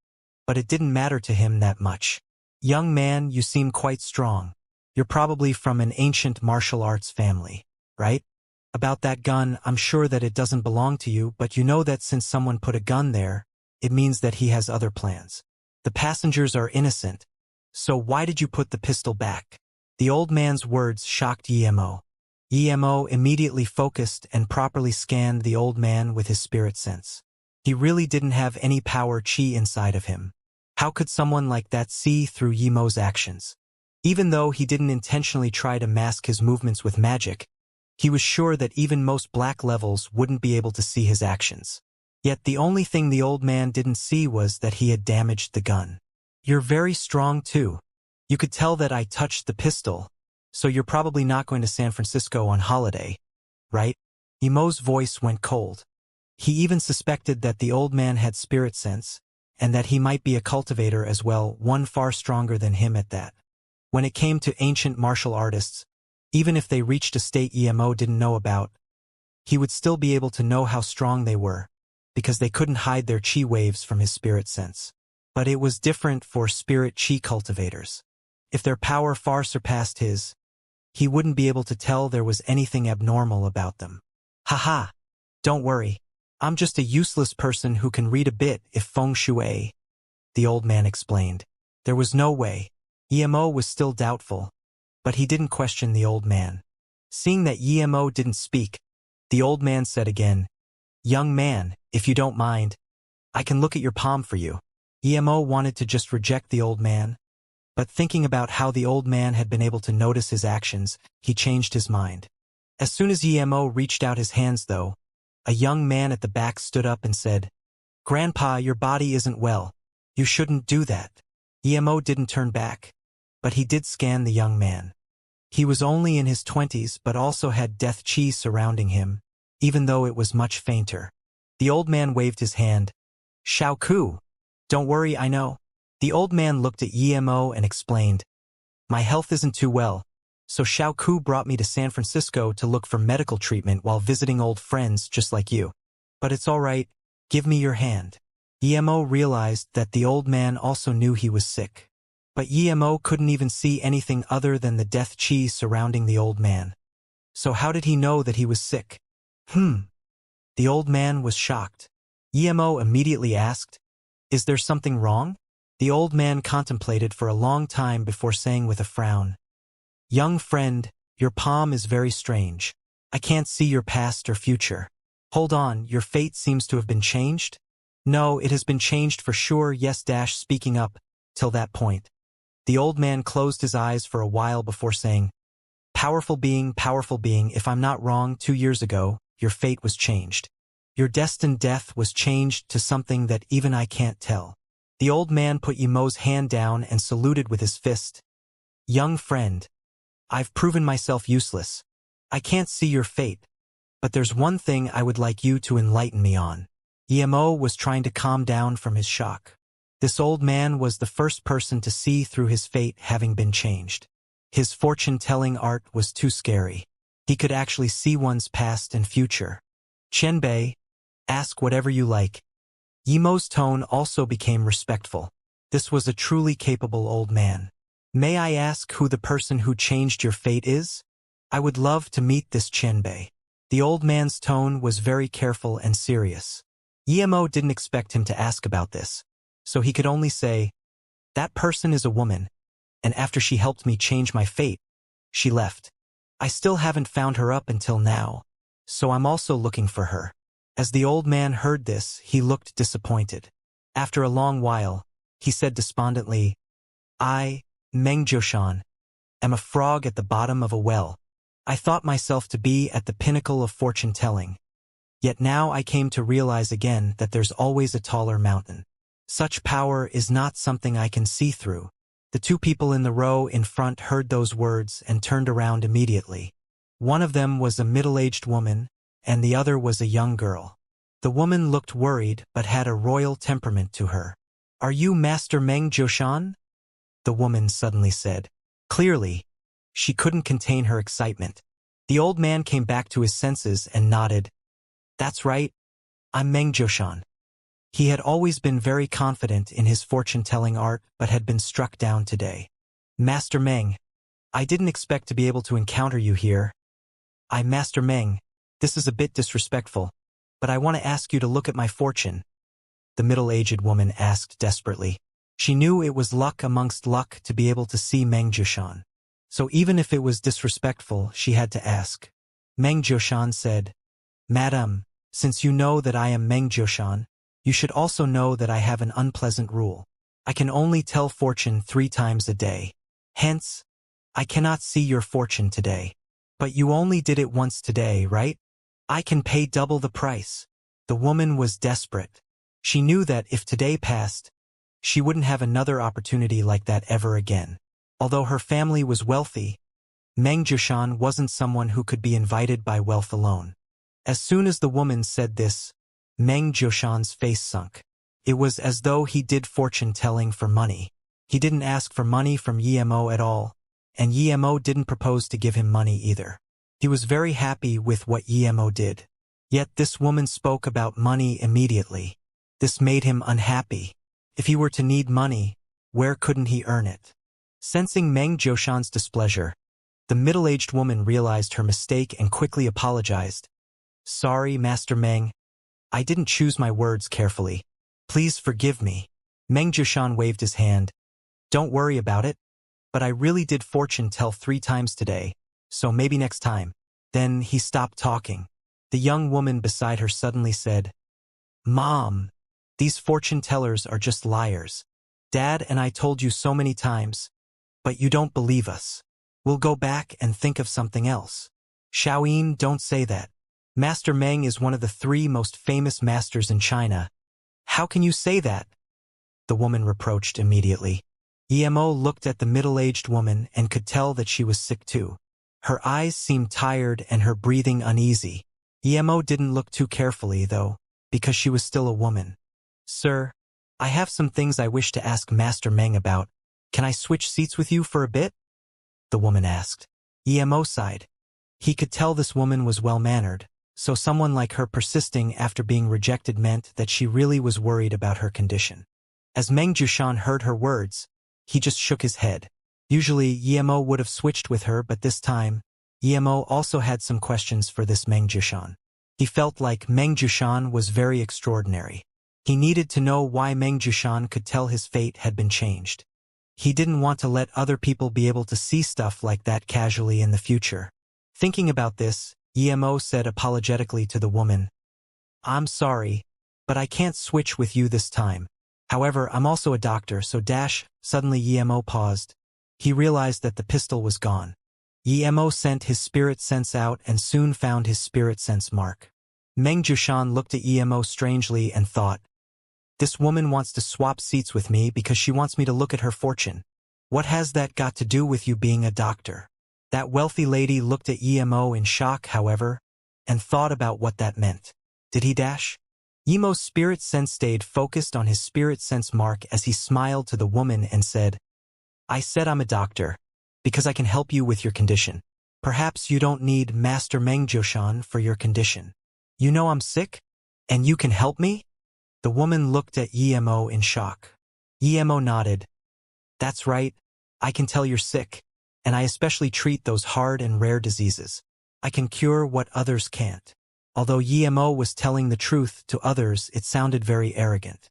but it didn't matter to him that much. "Young man, you seem quite strong. You're probably from an ancient martial arts family, right? About that gun, I'm sure that it doesn't belong to you, but you know that since someone put a gun there, it means that he has other plans. The passengers are innocent, so why did you put the pistol back?" The old man's words shocked Emo. Emo immediately focused and properly scanned the old man with his spirit sense. He really didn't have any power chi inside of him. How could someone like that see through Emo's actions? Even though he didn't intentionally try to mask his movements with magic, he was sure that even most black levels wouldn't be able to see his actions. Yet the only thing the old man didn't see was that he had damaged the gun. You're very strong too. You could tell that I touched the pistol, so you're probably not going to San Francisco on holiday, right? Emo's voice went cold. He even suspected that the old man had spirit sense, and that he might be a cultivator as well, one far stronger than him at that. When it came to ancient martial artists, even if they reached a state Emo didn't know about, he would still be able to know how strong they were, because they couldn't hide their chi waves from his spirit sense. But it was different for spirit chi cultivators. If their power far surpassed his, he wouldn't be able to tell there was anything abnormal about them. Haha, don't worry. I'm just a useless person who can read a bit if feng shui, the old man explained. There was no way. Emo was still doubtful, but he didn't question the old man. Seeing that Emo didn't speak, the old man said again, "Young man, if you don't mind, I can look at your palm for you." Emo wanted to just reject the old man, but thinking about how the old man had been able to notice his actions, he changed his mind. As soon as Emo reached out his hands though, a young man at the back stood up and said, "Grandpa, your body isn't well. You shouldn't do that." Emo didn't turn back, but he did scan the young man. He was only in his 20s but also had death chi surrounding him, even though it was much fainter. The old man waved his hand. "Shao Ku, don't worry, I know." The old man looked at Emo and explained, "My health isn't too well, so Shao Ku brought me to San Francisco to look for medical treatment while visiting old friends just like you. But it's all right, give me your hand." Emo realized that the old man also knew he was sick. But Emo couldn't even see anything other than the death chi surrounding the old man. So how did he know that he was sick? The old man was shocked. Emo immediately asked, "Is there something wrong?" The old man contemplated for a long time before saying with a frown, "Young friend, your palm is very strange. I can't see your past or future. Hold on, your fate seems to have been changed?" "No, it has been changed for sure, yes speaking up, till that point." The old man closed his eyes for a while before saying, powerful being, if I'm not wrong, 2 years ago, your fate was changed. Your destined death was changed to something that even I can't tell." The old man put Emo's hand down and saluted with his fist. "Young friend, I've proven myself useless. I can't see your fate, but there's one thing I would like you to enlighten me on." Emo was trying to calm down from his shock. This old man was the first person to see through his fate having been changed. His fortune-telling art was too scary. He could actually see one's past and future. "Qianbei, ask whatever you like." Emo's tone also became respectful. This was a truly capable old man. "May I ask who the person who changed your fate is? I would love to meet this Qianbei." The old man's tone was very careful and serious. Emo didn't expect him to ask about this, so he could only say, "That person is a woman, and after she helped me change my fate, she left. I still haven't found her up until now, so I'm also looking for her." As the old man heard this, he looked disappointed. After a long while, he said despondently, "I, Meng Jiushan, am a frog at the bottom of a well. I thought myself to be at the pinnacle of fortune-telling. Yet now I came to realize again that there's always a taller mountain. Such power is not something I can see through." The two people in the row in front heard those words and turned around immediately. One of them was a middle-aged woman, and the other was a young girl. The woman looked worried but had a royal temperament to her. "Are you Master Meng Jiushan?" the woman suddenly said. Clearly, she couldn't contain her excitement. The old man came back to his senses and nodded. "That's right, I'm Meng Jiushan." He had always been very confident in his fortune-telling art but had been struck down today. "Master Meng, I didn't expect to be able to encounter you here. Master Meng, this is a bit disrespectful, but I want to ask you to look at my fortune," the middle-aged woman asked desperately. She knew it was luck amongst luck to be able to see Meng Jiushan. So even if it was disrespectful, she had to ask. Meng Jiushan said, Madam, since you know that I am Meng Jiushan, you should also know that I have an unpleasant rule. I can only tell fortune 3 times a day. Hence, I cannot see your fortune today. But you only did it once today, right? I can pay double the price. The woman was desperate. She knew that if today passed, she wouldn't have another opportunity like that ever again. Although her family was wealthy, Meng Jiushan wasn't someone who could be invited by wealth alone. As soon as the woman said this, Meng Jiushan's face sunk. It was as though he did fortune-telling for money. He didn't ask for money from Yemo at all, and Yemo didn't propose to give him money either. He was very happy with what Yemo did. Yet this woman spoke about money immediately. This made him unhappy. If he were to need money, where couldn't he earn it? Sensing Meng Jiushan's displeasure, the middle-aged woman realized her mistake and quickly apologized. Sorry, Master Meng. I didn't choose my words carefully. Please forgive me. Meng Jiushan waved his hand. Don't worry about it. But I really did fortune tell 3 times today, so maybe next time. Then he stopped talking. The young woman beside her suddenly said, Mom, these fortune tellers are just liars. Dad and I told you so many times, but you don't believe us. We'll go back and think of something else. Xiaoyin, don't say that. Master Meng is one of the 3 most famous masters in China. How can you say that? The woman reproached immediately. Yemo looked at the middle-aged woman and could tell that she was sick too. Her eyes seemed tired and her breathing uneasy. Yemo didn't look too carefully, though, because she was still a woman. Sir, I have some things I wish to ask Master Meng about. Can I switch seats with you for a bit? The woman asked. Yemo sighed. He could tell this woman was well-mannered, so someone like her persisting after being rejected meant that she really was worried about her condition. As Meng Jiushan heard her words, he just shook his head. Usually, Yemo would have switched with her, but this time, Yemo also had some questions for this Meng Jiushan. He felt like Meng Jiushan was very extraordinary. He needed to know why Meng Jiushan could tell his fate had been changed. He didn't want to let other people be able to see stuff like that casually in the future. Thinking about this, Yemo said apologetically to the woman, I'm sorry, but I can't switch with you this time. However, I'm also a doctor, so suddenly Yemo paused. He realized that the pistol was gone. Yemo sent his spirit sense out and soon found his spirit sense mark. Meng Jiushan looked at Yemo strangely and thought, this woman wants to swap seats with me because she wants me to look at her fortune. What has that got to do with you being a doctor? That wealthy lady looked at Yemo in shock, however, and thought about what that meant. Did he Yemo's spirit sense stayed focused on his spirit sense mark as he smiled to the woman and said, I said I'm a doctor, because I can help you with your condition. Perhaps you don't need Master Meng Jiushan for your condition. You know I'm sick? And you can help me? The woman looked at Yemo in shock. Yemo nodded. That's right, I can tell you're sick, and I especially treat those hard and rare diseases. I can cure what others can't. Although Yemo was telling the truth to others, it sounded very arrogant.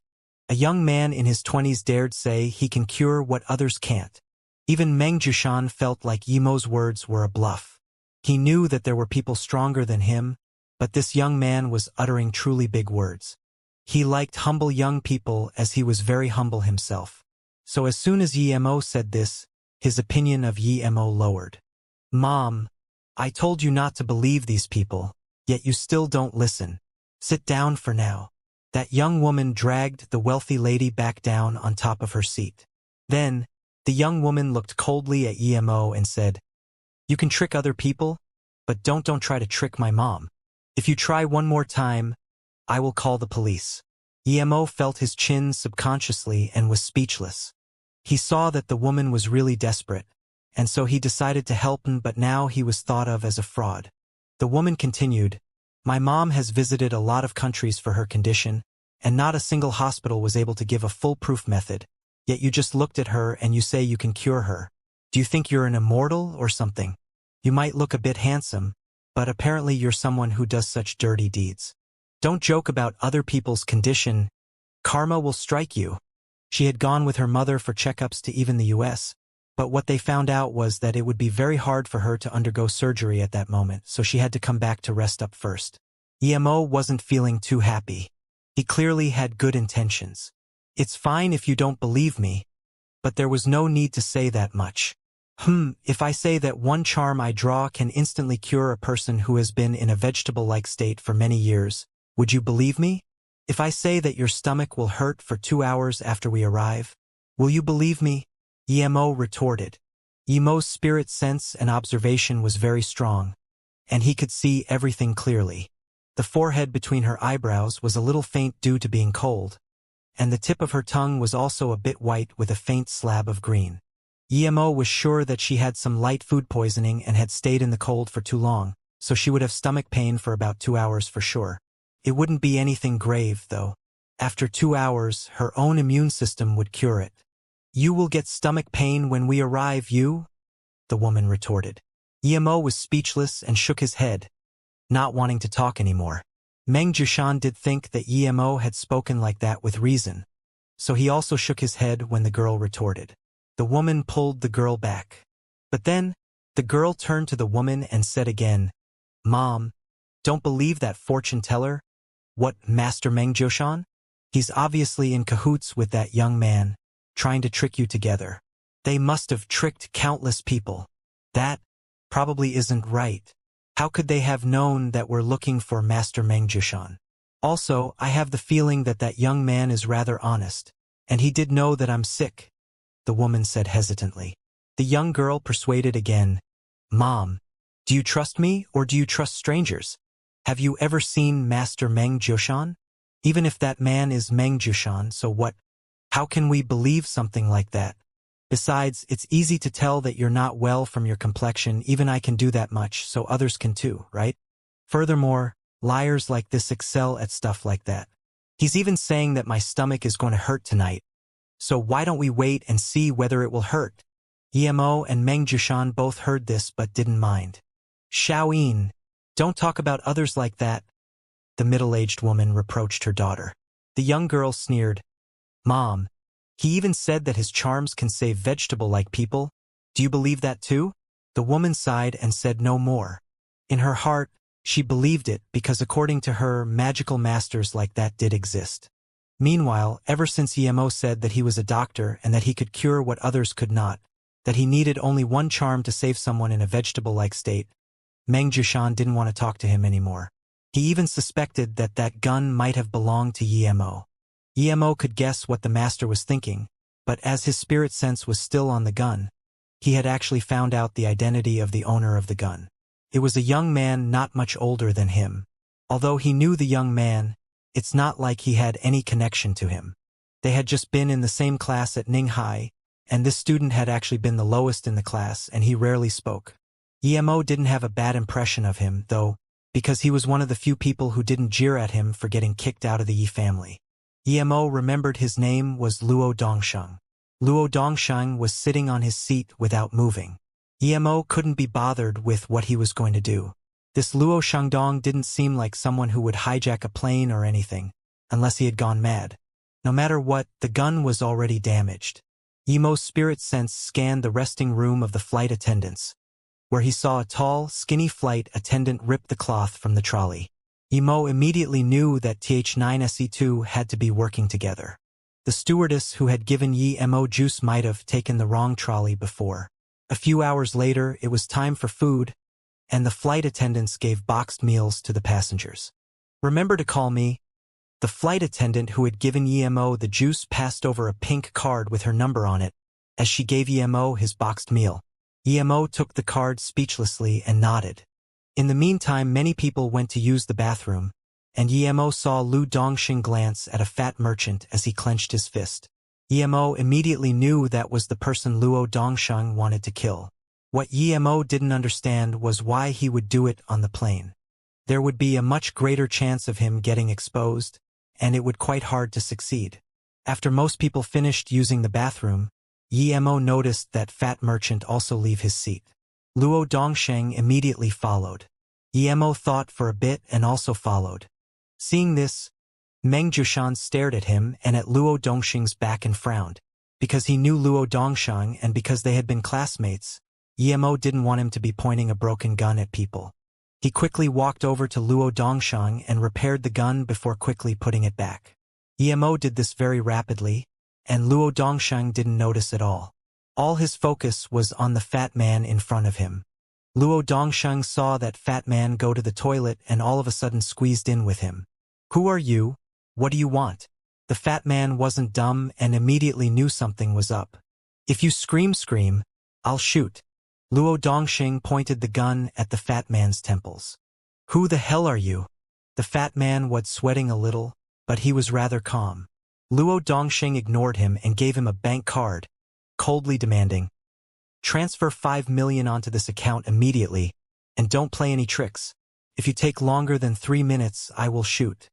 A young man in his 20s dared say he can cure what others can't. Even Meng Jiushan felt like Yemo's words were a bluff. He knew that there were people stronger than him, but this young man was uttering truly big words. He liked humble young people as he was very humble himself. So as soon as Yemo said this, his opinion of Yemo lowered. Mom, I told you not to believe these people, yet you still don't listen. Sit down for now. That young woman dragged the wealthy lady back down on top of her seat. Then, the young woman looked coldly at Yemo and said, You can trick other people, but don't try to trick my mom. If you try one more time, I will call the police. Yemo felt his chin subconsciously and was speechless. He saw that the woman was really desperate, and so he decided to help him, but now he was thought of as a fraud. The woman continued, My mom has visited a lot of countries for her condition, and not a single hospital was able to give a foolproof method, yet you just looked at her and you say you can cure her. Do you think you're an immortal or something? You might look a bit handsome, but apparently you're someone who does such dirty deeds. Don't joke about other people's condition. Karma will strike you. She had gone with her mother for checkups to even the US, But what they found out was that it would be very hard for her to undergo surgery at that moment, so she had to come back to rest up first. Emo wasn't feeling too happy. He clearly had good intentions. It's fine if you don't believe me, but there was no need to say that much. If I say that one charm I draw can instantly cure a person who has been in a vegetable-like state for many years, would you believe me? If I say that your stomach will hurt for 2 hours after we arrive, will you believe me? Emo retorted. Emo's spirit sense and observation was very strong, and he could see everything clearly. The forehead between her eyebrows was a little faint due to being cold, and the tip of her tongue was also a bit white with a faint slab of green. Emo was sure that she had some light food poisoning and had stayed in the cold for too long, so she would have stomach pain for about 2 hours for sure. It wouldn't be anything grave, though. After 2 hours, her own immune system would cure it. You will get stomach pain when we arrive, the woman retorted. Emo was speechless and shook his head, not wanting to talk anymore. Meng Jushan did think that Emo had spoken like that with reason, so he also shook his head when the girl retorted. The woman pulled the girl back. But then, the girl turned to the woman and said again, Mom, don't believe that fortune teller? What, Master Meng Jushan? He's obviously in cahoots with that young man, trying to trick you together. They must have tricked countless people. That probably isn't right. How could they have known that we're looking for Master Meng Jushan? Also, I have the feeling that that young man is rather honest, and he did know that I'm sick, the woman said hesitantly. The young girl persuaded again, Mom, do you trust me or do you trust strangers? Have you ever seen Master Meng Jushan? Even if that man is Meng Jushan, so what? How can we believe something like that? Besides, it's easy to tell that you're not well from your complexion. Even I can do that much, so others can too, right? Furthermore, liars like this excel at stuff like that. He's even saying that my stomach is going to hurt tonight. So why don't we wait and see whether it will hurt? Emo and Meng Jushan both heard this but didn't mind. Xiaoyin, don't talk about others like that, the middle-aged woman reproached her daughter. The young girl sneered, Mom, he even said that his charms can save vegetable-like people. Do you believe that too? The woman sighed and said no more. In her heart, she believed it because according to her, magical masters like that did exist. Meanwhile, ever since Emo said that he was a doctor and that he could cure what others could not, that he needed only one charm to save someone in a vegetable-like state, Meng Jushan didn't want to talk to him anymore. He even suspected that that gun might have belonged to Emo. Emo could guess what the master was thinking, but as his spirit sense was still on the gun, he had actually found out the identity of the owner of the gun. It was a young man not much older than him. Although he knew the young man, it's not like he had any connection to him. They had just been in the same class at Ninghai, and this student had actually been the lowest in the class, and he rarely spoke. Emo didn't have a bad impression of him, though, because he was one of the few people who didn't jeer at him for getting kicked out of the Yi family. Emo remembered his name was Luo Dongsheng. Luo Dongsheng was sitting on his seat without moving. Emo couldn't be bothered with what he was going to do. This Luo Shangdong didn't seem like someone who would hijack a plane or anything, unless he had gone mad. No matter what, the gun was already damaged. Emo's spirit sense scanned the resting room of the flight attendants, where he saw a tall, skinny flight attendant rip the cloth from the trolley. Emo immediately knew that Th9Se2 had to be working together. The stewardess who had given Emo juice might have taken the wrong trolley before. A few hours later, it was time for food, and the flight attendants gave boxed meals to the passengers. Remember to call me. The flight attendant who had given Emo the juice passed over a pink card with her number on it, as she gave Emo his boxed meal. Emo took the card speechlessly and nodded. In the meantime, many people went to use the bathroom, and Emo saw Lu Dongxing glance at a fat merchant as he clenched his fist. Emo immediately knew that was the person Luo Dongsheng wanted to kill. What Emo didn't understand was why he would do it on the plane. There would be a much greater chance of him getting exposed, and it would quite hard to succeed. After most people finished using the bathroom, Emo noticed that fat merchant also leave his seat. Luo Dongsheng immediately followed. Emo thought for a bit and also followed. Seeing this, Meng Jushan stared at him and at Luo Dongsheng's back and frowned. Because he knew Luo Dongsheng and because they had been classmates, Emo didn't want him to be pointing a broken gun at people. He quickly walked over to Luo Dongsheng and repaired the gun before quickly putting it back. Emo did this very rapidly, and Luo Dongsheng didn't notice at all. All his focus was on the fat man in front of him. Luo Dongsheng saw that fat man go to the toilet and all of a sudden squeezed in with him. "Who are you? What do you want?" The fat man wasn't dumb and immediately knew something was up. "If you scream, I'll shoot." Luo Dongsheng pointed the gun at the fat man's temples. "Who the hell are you?" The fat man was sweating a little, but he was rather calm. Luo Dongsheng ignored him and gave him a bank card, coldly demanding, "Transfer 5 million onto this account immediately, and don't play any tricks. If you take longer than 3 minutes, I will shoot.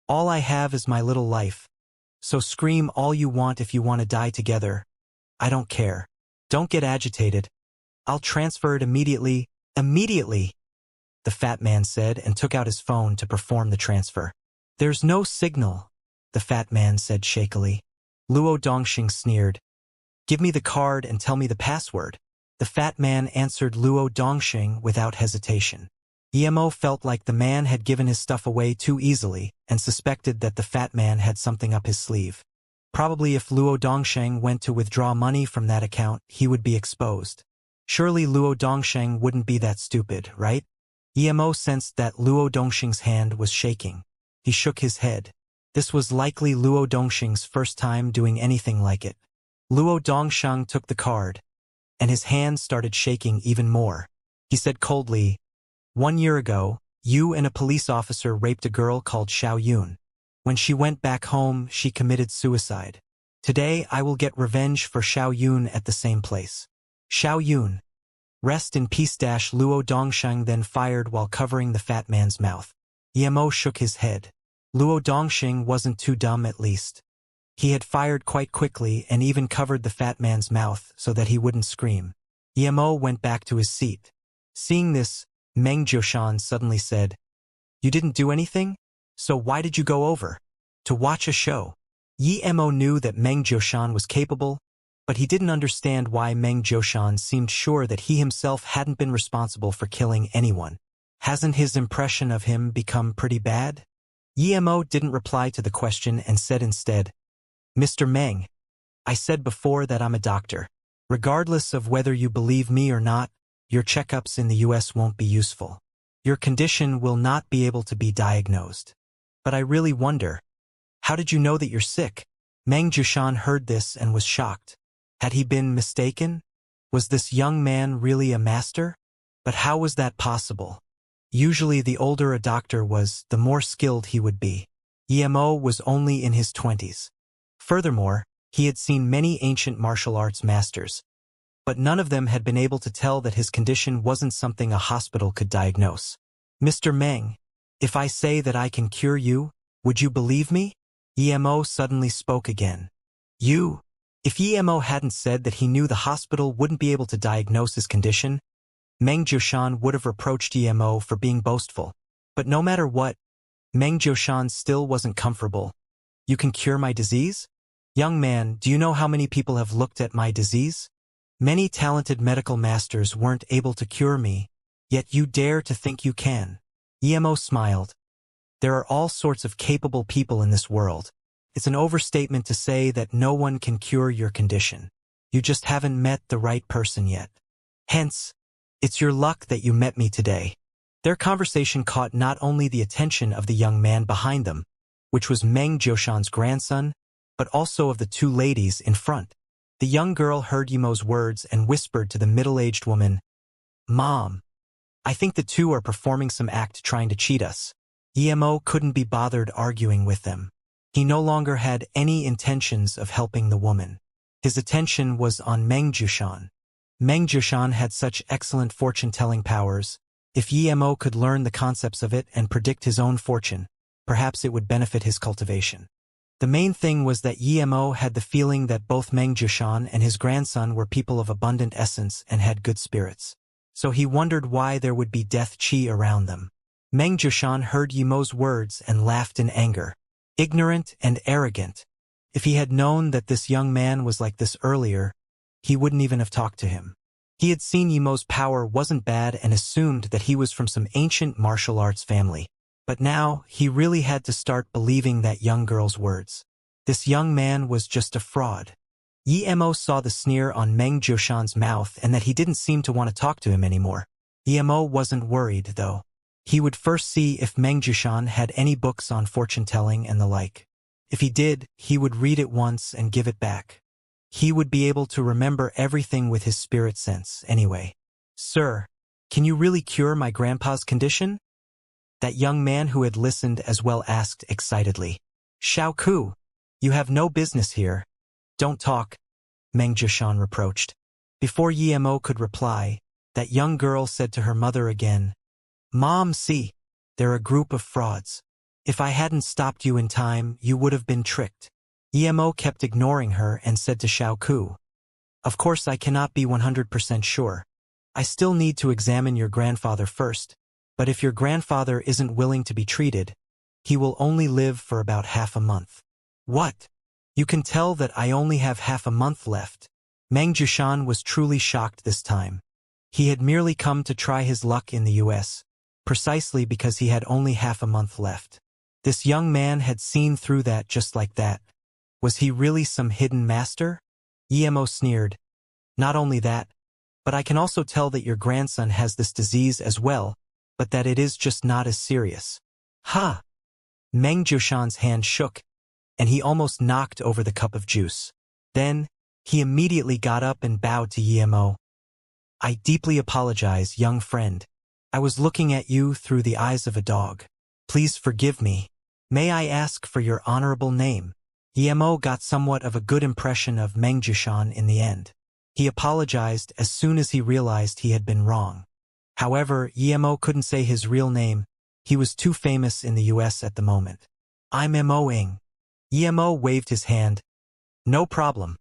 All I have is my little life. So scream all you want if you want to die together. I don't care. Don't get agitated. I'll transfer it immediately." "Immediately," the fat man said and took out his phone to perform the transfer. "There's no signal," the fat man said shakily. Luo Dongsheng sneered. "Give me the card and tell me the password." The fat man answered Luo Dongsheng without hesitation. Emo felt like the man had given his stuff away too easily and suspected that the fat man had something up his sleeve. Probably if Luo Dongsheng went to withdraw money from that account, he would be exposed. Surely Luo Dongsheng wouldn't be that stupid, right? Emo sensed that Luo Dongsheng's hand was shaking. He shook his head. This was likely Luo Dongsheng's first time doing anything like it. Luo Dongsheng took the card, and his hand started shaking even more. He said coldly, "1 year ago, you and a police officer raped a girl called Xiao Yun. When she went back home, she committed suicide. Today, I will get revenge for Xiao Yun at the same place." "Xiao Yun. Rest in peace." Luo Dongsheng then fired while covering the fat man's mouth. Emo shook his head. Luo Dongsheng wasn't too dumb at least. He had fired quite quickly and even covered the fat man's mouth so that he wouldn't scream. Emo went back to his seat. Seeing this, Meng Jiushan suddenly said, "You didn't do anything? So why did you go over?" "To watch a show." Emo knew that Meng Jiushan was capable, but he didn't understand why Meng Jiushan seemed sure that he himself hadn't been responsible for killing anyone. Hasn't his impression of him become pretty bad? Emo didn't reply to the question and said instead, "Mr. Meng, I said before that I'm a doctor. Regardless of whether you believe me or not, your checkups in the US won't be useful. Your condition will not be able to be diagnosed. But I really wonder, how did you know that you're sick?" Meng Jiushan heard this and was shocked. Had he been mistaken? Was this young man really a master? But how was that possible? Usually the older a doctor was, the more skilled he would be. Emo was only in his 20s. Furthermore, he had seen many ancient martial arts masters, but none of them had been able to tell that his condition wasn't something a hospital could diagnose. "Mr. Meng, if I say that I can cure you, would you believe me?" Emo suddenly spoke again. "You?" If Emo hadn't said that he knew the hospital wouldn't be able to diagnose his condition, Meng Jiushan would have reproached Emo for being boastful. But no matter what, Meng Jiushan still wasn't comfortable. "You can cure my disease? Young man, do you know how many people have looked at my disease? Many talented medical masters weren't able to cure me, yet you dare to think you can." Emo smiled. There are all sorts of capable people in this world. It's an overstatement to say that no one can cure your condition. You just haven't met the right person yet. Hence, it's your luck that you met me today. Their conversation caught not only the attention of the young man behind them, which was Meng Jiushan's grandson, but also of the two ladies in front. The young girl heard Emo's words and whispered to the middle-aged woman, "Mom, I think the two are performing some act trying to cheat us." Emo couldn't be bothered arguing with them. He no longer had any intentions of helping the woman. His attention was on Meng Jiushan. Meng Jiushan had such excellent fortune-telling powers. If Emo could learn the concepts of it and predict his own fortune, perhaps it would benefit his cultivation. The main thing was that Emo had the feeling that both Meng Jiushan and his grandson were people of abundant essence and had good spirits. So he wondered why there would be death chi around them. Meng Jiushan heard Emo's words and laughed in anger. Ignorant and arrogant. If he had known that this young man was like this earlier, he wouldn't even have talked to him. He had seen Yemo's power wasn't bad and assumed that he was from some ancient martial arts family. But now, he really had to start believing that young girl's words. This young man was just a fraud. Yemo saw the sneer on Meng Jiushan's mouth and that he didn't seem to want to talk to him anymore. Yemo wasn't worried, though. He would first see if Meng Jiushan had any books on fortune-telling and the like. If he did, he would read it once and give it back. He would be able to remember everything with his spirit sense, anyway. "Sir, can you really cure my grandpa's condition?" That young man who had listened as well asked excitedly. "Xiaoku, you have no business here. Don't talk," Meng Jiushan reproached. Before Yemo could reply, that young girl said to her mother again, "Mom, see, they're a group of frauds. If I hadn't stopped you in time, you would have been tricked." Yemo kept ignoring her and said to Xiaoku, "Of course I cannot be 100% sure. I still need to examine your grandfather first, but if your grandfather isn't willing to be treated, he will only live for about half a month." "What? You can tell that I only have half a month left." Meng Jiushan was truly shocked this time. He had merely come to try his luck in the US, precisely because he had only half a month left. This young man had seen through that just like that. Was he really some hidden master? Yemo sneered. "Not only that, but I can also tell that your grandson has this disease as well, but that it is just not as serious." "Ha!" Meng Jiushan's hand shook, and he almost knocked over the cup of juice. Then, he immediately got up and bowed to Yemo. "I deeply apologize, young friend. I was looking at you through the eyes of a dog. Please forgive me. May I ask for your honorable name?" Yemo got somewhat of a good impression of Meng Jiushan in the end. He apologized as soon as he realized he had been wrong. However, Yemo couldn't say his real name. He was too famous in the US at the moment. "I'm Mo-ing." Yemo waved his hand. "No problem.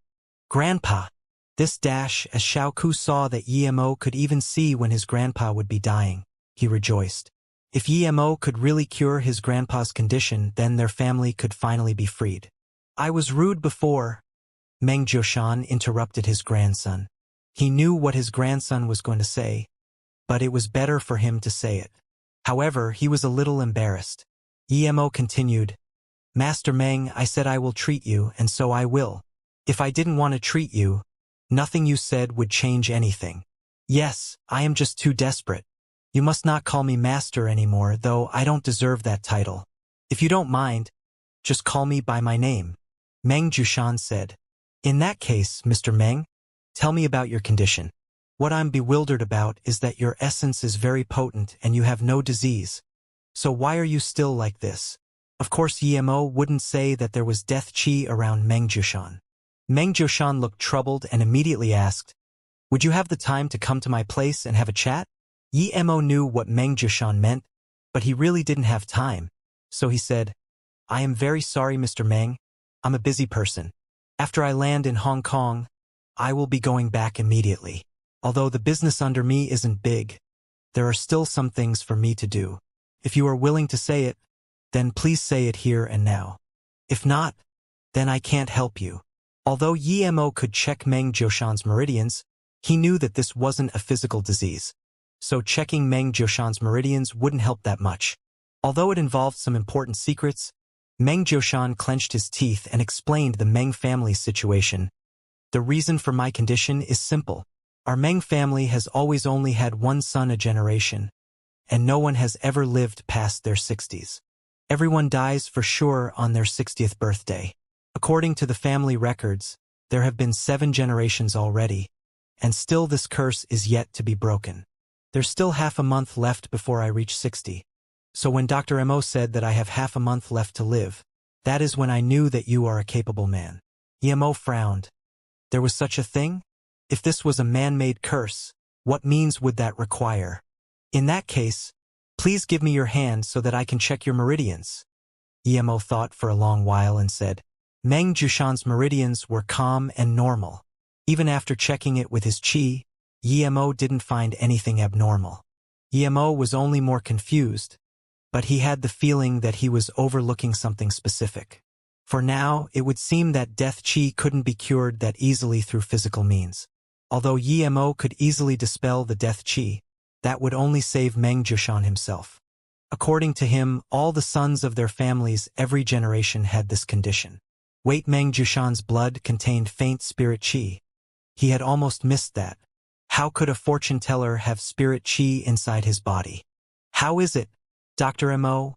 Grandpa." This dash, as Xiaoku saw that Yemo could even see when his grandpa would be dying, he rejoiced. If Yemo could really cure his grandpa's condition, then their family could finally be freed. "I was rude before," Meng Jiushan interrupted his grandson. He knew what his grandson was going to say, but it was better for him to say it. However, he was a little embarrassed. Yemo continued, "Master Meng, I said I will treat you, and so I will. If I didn't want to treat you, nothing you said would change anything. Yes, I am just too desperate. You must not call me master anymore, though I don't deserve that title. If you don't mind, just call me by my name," Meng Jiushan said. "In that case, Mr. Meng, tell me about your condition. What I'm bewildered about is that your essence is very potent and you have no disease. So why are you still like this?" Of course, Yemo wouldn't say that there was death chi around Meng Jiushan. Meng Jiushan looked troubled and immediately asked, "Would you have the time to come to my place and have a chat?" Yemo knew what Meng Jiushan meant, but he really didn't have time. So he said, "I am very sorry, Mr. Meng. I'm a busy person. After I land in Hong Kong, I will be going back immediately. Although the business under me isn't big, there are still some things for me to do. If you are willing to say it, then please say it here and now. If not, then I can't help you." Although Yemo could check Meng Jiushan's meridians, he knew that this wasn't a physical disease. So checking Meng Jiushan's meridians wouldn't help that much. Although it involved some important secrets, Meng Jiushan clenched his teeth and explained the Meng family's situation. "The reason for my condition is simple. Our Meng family has always only had one son a generation, and no one has ever lived past their 60s. Everyone dies for sure on their 60th birthday. According to the family records, there have been 7 generations already, and still this curse is yet to be broken. There's still half a month left before I reach 60. So when Dr. Mo said that I have half a month left to live, that is when I knew that you are a capable man." Yemo frowned. There was such a thing? If this was a man-made curse, what means would that require? In that case, please give me your hand so that I can check your meridians. Yemo thought for a long while and said, Meng Jiushan's meridians were calm and normal. Even after checking it with his chi, Yemo didn't find anything abnormal. Yemo was only more confused, but he had the feeling that he was overlooking something specific. For now, it would seem that death qi couldn't be cured that easily through physical means. Although Mo could easily dispel the death qi, that would only save Meng Jiushan himself. According to him, all the sons of their families every generation had this condition. Meng Jiushan's blood contained faint spirit qi. He had almost missed that. How could a fortune teller have spirit qi inside his body? How is it, Dr. Mo?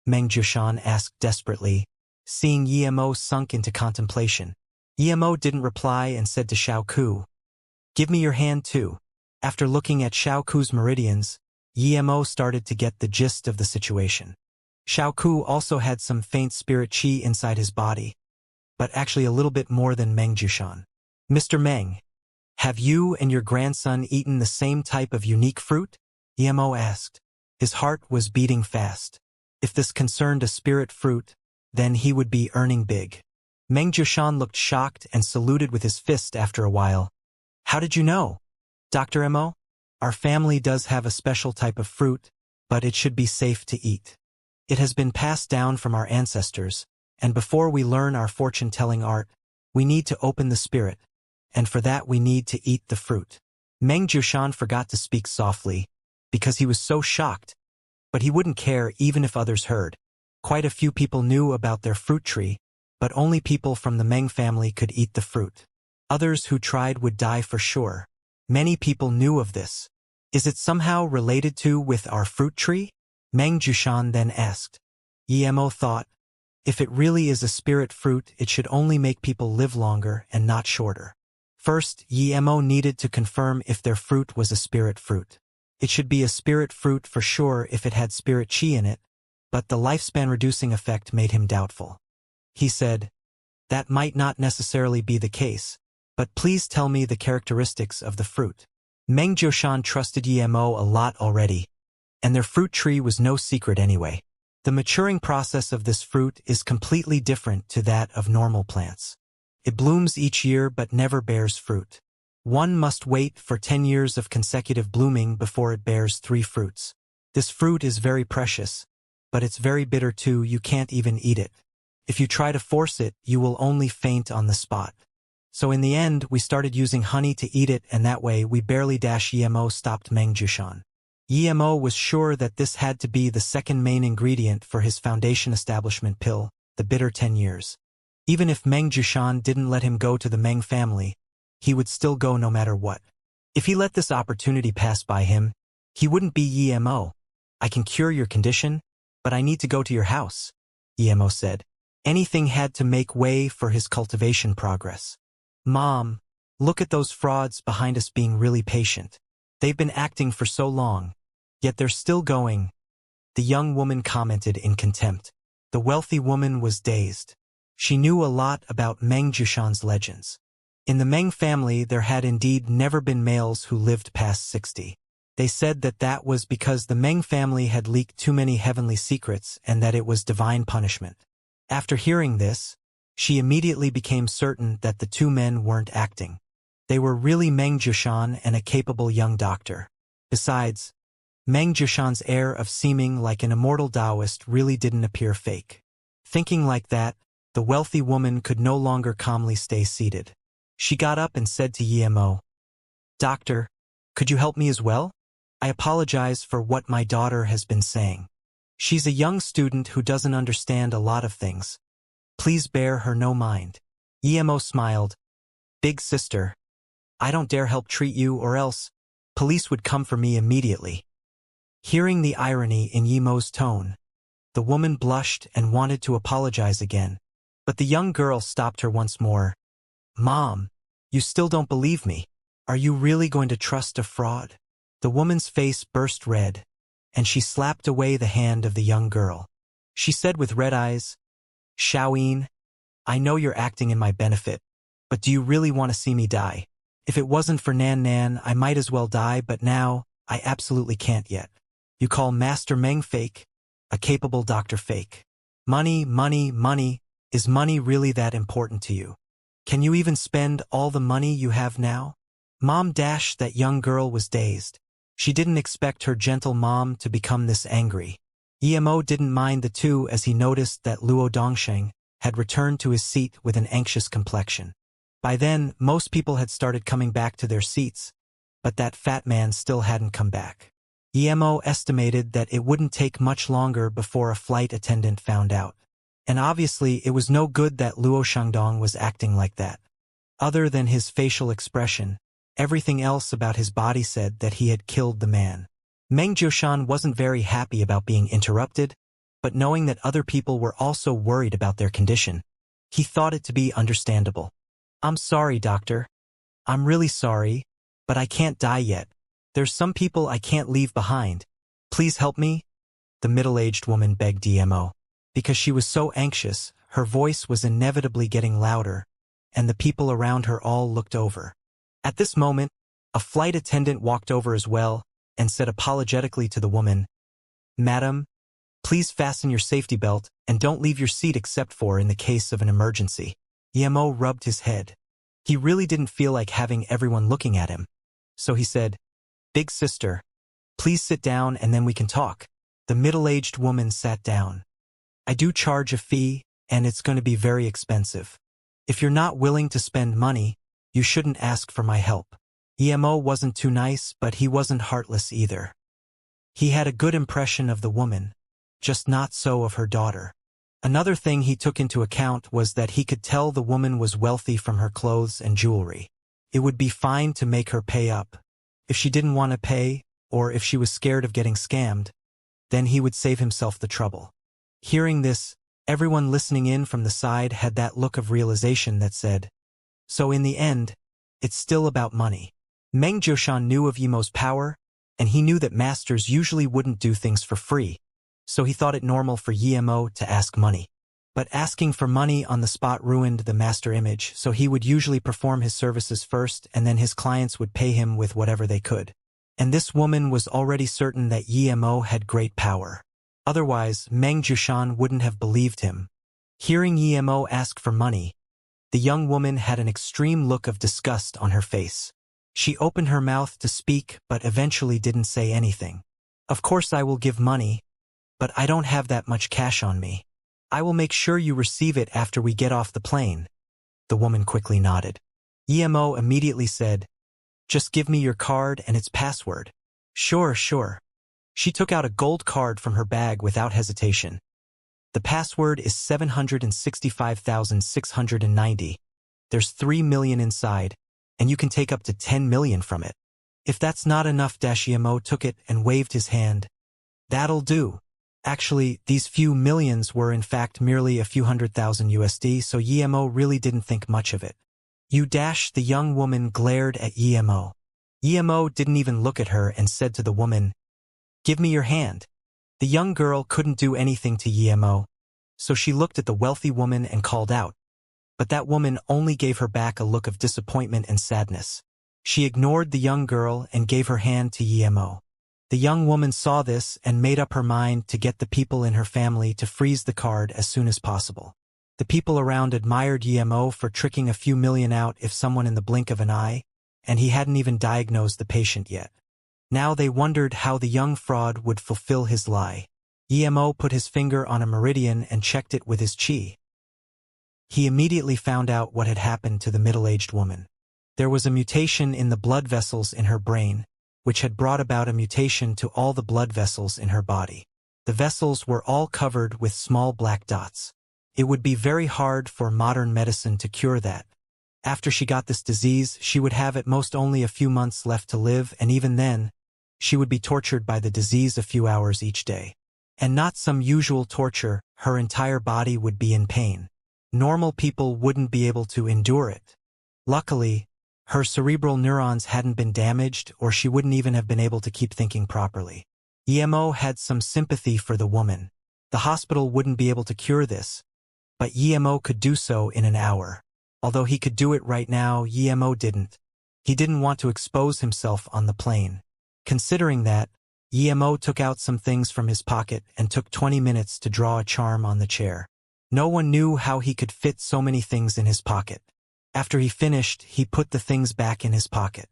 Meng Jiushan asked desperately, seeing Mo sunk into contemplation. Mo didn't reply and said to Xiao Ku, "Give me your hand too." After looking at Xiao Ku's meridians, Mo started to get the gist of the situation. Xiao Ku also had some faint spirit qi inside his body, but actually a little bit more than Meng Jiushan. "Mr. Meng, have you and your grandson eaten the same type of unique fruit?" Mo asked. His heart was beating fast. If this concerned a spirit fruit, then he would be earning big. Meng Jiushan looked shocked and saluted with his fist after a while. "How did you know, Dr. Mo? Our family does have a special type of fruit, but it should be safe to eat. It has been passed down from our ancestors, and before we learn our fortune-telling art, we need to open the spirit, and for that we need to eat the fruit." Meng Jiushan forgot to speak softly, because he was so shocked, but he wouldn't care even if others heard. Quite a few people knew about their fruit tree, but only people from the Meng family could eat the fruit. Others who tried would die for sure. Many people knew of this. "Is it somehow related to with our fruit tree?" Meng Jiushan then asked. Mo thought, if it really is a spirit fruit, it should only make people live longer and not shorter. First, Mo needed to confirm if their fruit was a spirit fruit. It should be a spirit fruit for sure if it had spirit qi in it, but the lifespan-reducing effect made him doubtful. He said, "That might not necessarily be the case, but please tell me the characteristics of the fruit." Meng Jiushan trusted Mo a lot already, and their fruit tree was no secret anyway. The maturing process of this fruit is completely different to that of normal plants. It blooms each year but never bears fruit. One must wait for 10 years of consecutive blooming before it bears 3 fruits. This fruit is very precious, but it's very bitter too. You can't even eat it. If you try to force it, you will only faint on the spot. So in the end, we started using honey to eat it, and that way we barely Mo stopped Meng Jiushan. Mo was sure that this had to be the second main ingredient for his foundation establishment pill, the bitter 10 years. Even if Meng Jiushan didn't let him go to the Meng family, he would still go no matter what. If he let this opportunity pass by him, he wouldn't be Mo. "I can cure your condition, but I need to go to your house," Mo said. Anything had to make way for his cultivation progress. "Mom, look at those frauds behind us being really patient. They've been acting for so long, yet they're still going," the young woman commented in contempt. The wealthy woman was dazed. She knew a lot about Meng Jiushan's legends. In the Meng family there had indeed never been males who lived past 60. They said that that was because the Meng family had leaked too many heavenly secrets and that it was divine punishment. After hearing this, she immediately became certain that the 2 men weren't acting. They were really Meng Jiushan and a capable young doctor. Besides, Meng Jiushan's air of seeming like an immortal Taoist really didn't appear fake. Thinking like that, the wealthy woman could no longer calmly stay seated. She got up and said to Mo, "Doctor, could you help me as well? I apologize for what my daughter has been saying. She's a young student who doesn't understand a lot of things. Please bear her no mind." Mo smiled. "Big sister, I don't dare help treat you or else police would come for me immediately." Hearing the irony in Mo's tone, the woman blushed and wanted to apologize again, but the young girl stopped her once more. "Mom, you still don't believe me. Are you really going to trust a fraud?" The woman's face burst red, and she slapped away the hand of the young girl. She said with red eyes, "Xiaoyin, I know you're acting in my benefit, but do you really want to see me die? If it wasn't for Nan Nan, I might as well die, but now, I absolutely can't yet. You call Master Meng fake, a capable doctor fake. Money, money, money. Is money really that important to you? Can you even spend all the money you have now?" Mom dash, that young girl was dazed. She didn't expect her gentle mom to become this angry. Mo didn't mind the two as he noticed that Luo Dongsheng, had returned to his seat with an anxious complexion. By then, most people had started coming back to their seats, but that fat man still hadn't come back. Emo estimated that it wouldn't take much longer before a flight attendant found out. And obviously, it was no good that Luo Shangdong was acting like that. Other than his facial expression, everything else about his body said that he had killed the man. Meng Jiushan wasn't very happy about being interrupted, but knowing that other people were also worried about their condition, he thought it to be understandable. "I'm sorry, doctor. I'm really sorry, but I can't die yet. There's some people I can't leave behind. Please help me," the middle-aged woman begged Emo. Because she was so anxious, her voice was inevitably getting louder, and the people around her all looked over. At this moment, a flight attendant walked over as well and said apologetically to the woman, "Madam, please fasten your safety belt and don't leave your seat except for in the case of an emergency." Emo rubbed his head. He really didn't feel like having everyone looking at him. So he said, "Big sister, please sit down and then we can talk." The middle-aged woman sat down. "I do charge a fee, and it's going to be very expensive. If you're not willing to spend money, you shouldn't ask for my help." Emo wasn't too nice, but he wasn't heartless either. He had a good impression of the woman, just not so of her daughter. Another thing he took into account was that he could tell the woman was wealthy from her clothes and jewelry. It would be fine to make her pay up. If she didn't want to pay, or if she was scared of getting scammed, then he would save himself the trouble. Hearing this, everyone listening in from the side had that look of realization that said, "So in the end, it's still about money." Meng Jiushan knew of Emo's power, and he knew that masters usually wouldn't do things for free, so he thought it normal for Emo to ask money. But asking for money on the spot ruined the master image, so he would usually perform his services first and then his clients would pay him with whatever they could. And this woman was already certain that Emo had great power. Otherwise, Meng Jiushan wouldn't have believed him. Hearing Emo ask for money, the young woman had an extreme look of disgust on her face. She opened her mouth to speak but eventually didn't say anything. "Of course I will give money, but I don't have that much cash on me. I will make sure you receive it after we get off the plane." The woman quickly nodded. Emo immediately said, "Just give me your card and its password." Sure. She took out a gold card from her bag without hesitation. "The password is 765,690. There's 3 million inside, and you can take up to 10 million from it. If that's not enough," Emo took it and waved his hand. "That'll do." Actually, these few millions were in fact merely a few $100,000 USD, so Emo really didn't think much of it. The young woman glared at Emo. Emo didn't even look at her and said to the woman, "Give me your hand." The young girl couldn't do anything to Emo, so she looked at the wealthy woman and called out. But that woman only gave her back a look of disappointment and sadness. She ignored the young girl and gave her hand to Emo. The young woman saw this and made up her mind to get the people in her family to freeze the card as soon as possible. The people around admired Emo for tricking a few million out if someone in the blink of an eye, and he hadn't even diagnosed the patient yet. Now they wondered how the young fraud would fulfill his lie. Emo put his finger on a meridian and checked it with his chi. He immediately found out what had happened to the middle-aged woman. There was a mutation in the blood vessels in her brain, which had brought about a mutation to all the blood vessels in her body. The vessels were all covered with small black dots. It would be very hard for modern medicine to cure that. After she got this disease, she would have at most only a few months left to live, and even then, she would be tortured by the disease a few hours each day. And not some usual torture, her entire body would be in pain. Normal people wouldn't be able to endure it. Luckily, her cerebral neurons hadn't been damaged, or she wouldn't even have been able to keep thinking properly. Emo had some sympathy for the woman. The hospital wouldn't be able to cure this, but Emo could do so in an hour. Although he could do it right now, Emo didn't. He didn't want to expose himself on the plane. Considering that, Emo took out some things from his pocket and took 20 minutes to draw a charm on the chair. No one knew how he could fit so many things in his pocket. After he finished, he put the things back in his pocket.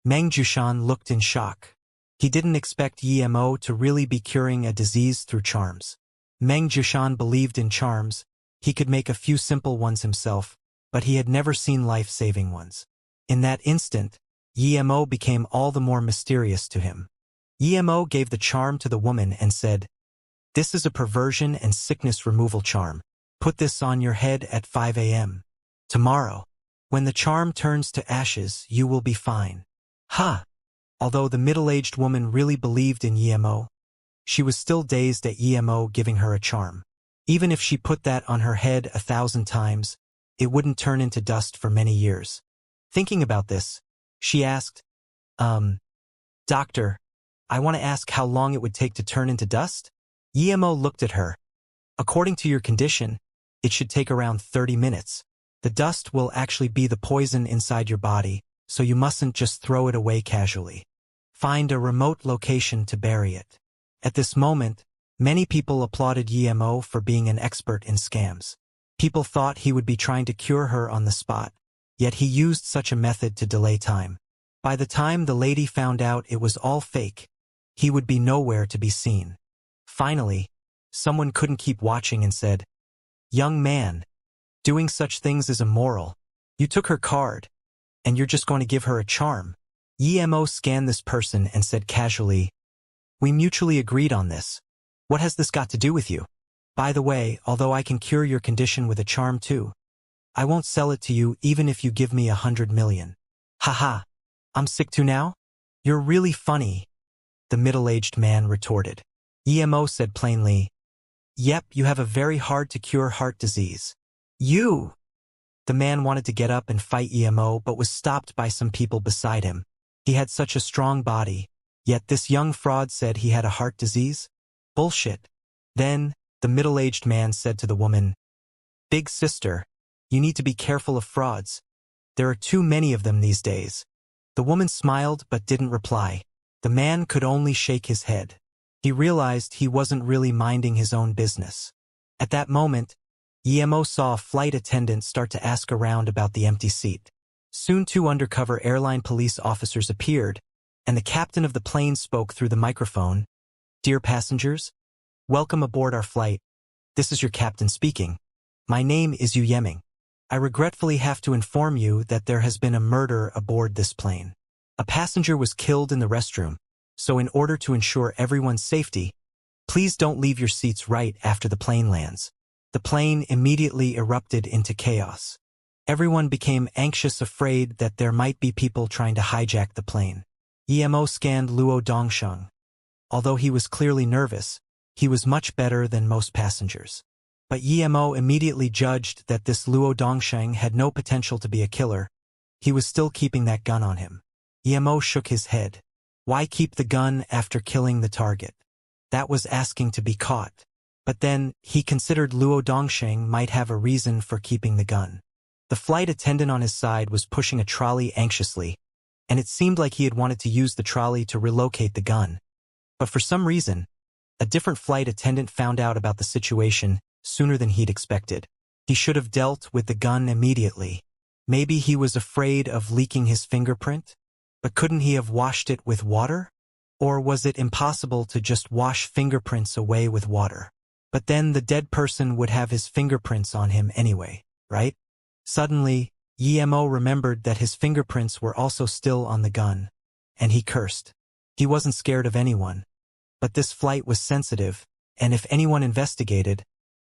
Meng Jiushan looked in shock. He didn't expect Emo to really be curing a disease through charms. Meng Jiushan believed in charms, He could make a few simple ones himself, but he had never seen life-saving ones. In that instant, Emo became all the more mysterious to him. Emo gave the charm to the woman and said, "This is a perversion and sickness removal charm. Put this on your head at 5 a.m. tomorrow. When the charm turns to ashes, you will be fine." Ha! Although the middle-aged woman really believed in Emo, she was still dazed at Emo giving her a charm. Even if she put that on her head 1,000 times, it wouldn't turn into dust for many years. Thinking about this, she asked, "Doctor, I want to ask how long it would take to turn into dust?" Emo looked at her. "According to your condition, it should take around 30 minutes. The dust will actually be the poison inside your body, so you mustn't just throw it away casually. Find a remote location to bury it." At this moment, many people applauded Emo for being an expert in scams. People thought he would be trying to cure her on the spot, yet he used such a method to delay time. By the time the lady found out it was all fake, he would be nowhere to be seen. Finally, someone couldn't keep watching and said, "Young man, doing such things is immoral. You took her card, and you're just going to give her a charm." Emo scanned this person and said casually, "We mutually agreed on this. What has this got to do with you? By the way, although I can cure your condition with a charm too, I won't sell it to you even if you give me 100 million. Haha, I'm sick too now? You're really funny," the middle-aged man retorted. Emo said plainly, "Yep, you have a very hard-to-cure heart disease. You!" The man wanted to get up and fight Emo but was stopped by some people beside him. He had such a strong body, yet this young fraud said he had a heart disease? Bullshit. Then, the middle-aged man said to the woman, "Big sister, you need to be careful of frauds. There are too many of them these days." The woman smiled but didn't reply. The man could only shake his head. He realized he wasn't really minding his own business. At that moment, Emo saw a flight attendant start to ask around about the empty seat. Soon 2 undercover airline police officers appeared, and the captain of the plane spoke through the microphone. "Dear passengers, welcome aboard our flight. This is your captain speaking. My name is Yu Yeming. I regretfully have to inform you that there has been a murder aboard this plane. A passenger was killed in the restroom, so in order to ensure everyone's safety, please don't leave your seats right after the plane lands." The plane immediately erupted into chaos. Everyone became anxious, afraid that there might be people trying to hijack the plane. Emo scanned Luo Dongsheng. Although he was clearly nervous, he was much better than most passengers. But Emo immediately judged that this Luo Dongsheng had no potential to be a killer. He was still keeping that gun on him. Emo shook his head. Why keep the gun after killing the target? That was asking to be caught. But then, he considered Luo Dongsheng might have a reason for keeping the gun. The flight attendant on his side was pushing a trolley anxiously, and it seemed like he had wanted to use the trolley to relocate the gun. But for some reason, a different flight attendant found out about the situation sooner than he'd expected. He should have dealt with the gun immediately. Maybe he was afraid of leaking his fingerprint? But couldn't he have washed it with water? Or was it impossible to just wash fingerprints away with water? But then the dead person would have his fingerprints on him anyway, right? Suddenly, Emo remembered that his fingerprints were also still on the gun, and he cursed. He wasn't scared of anyone. But this flight was sensitive, and if anyone investigated,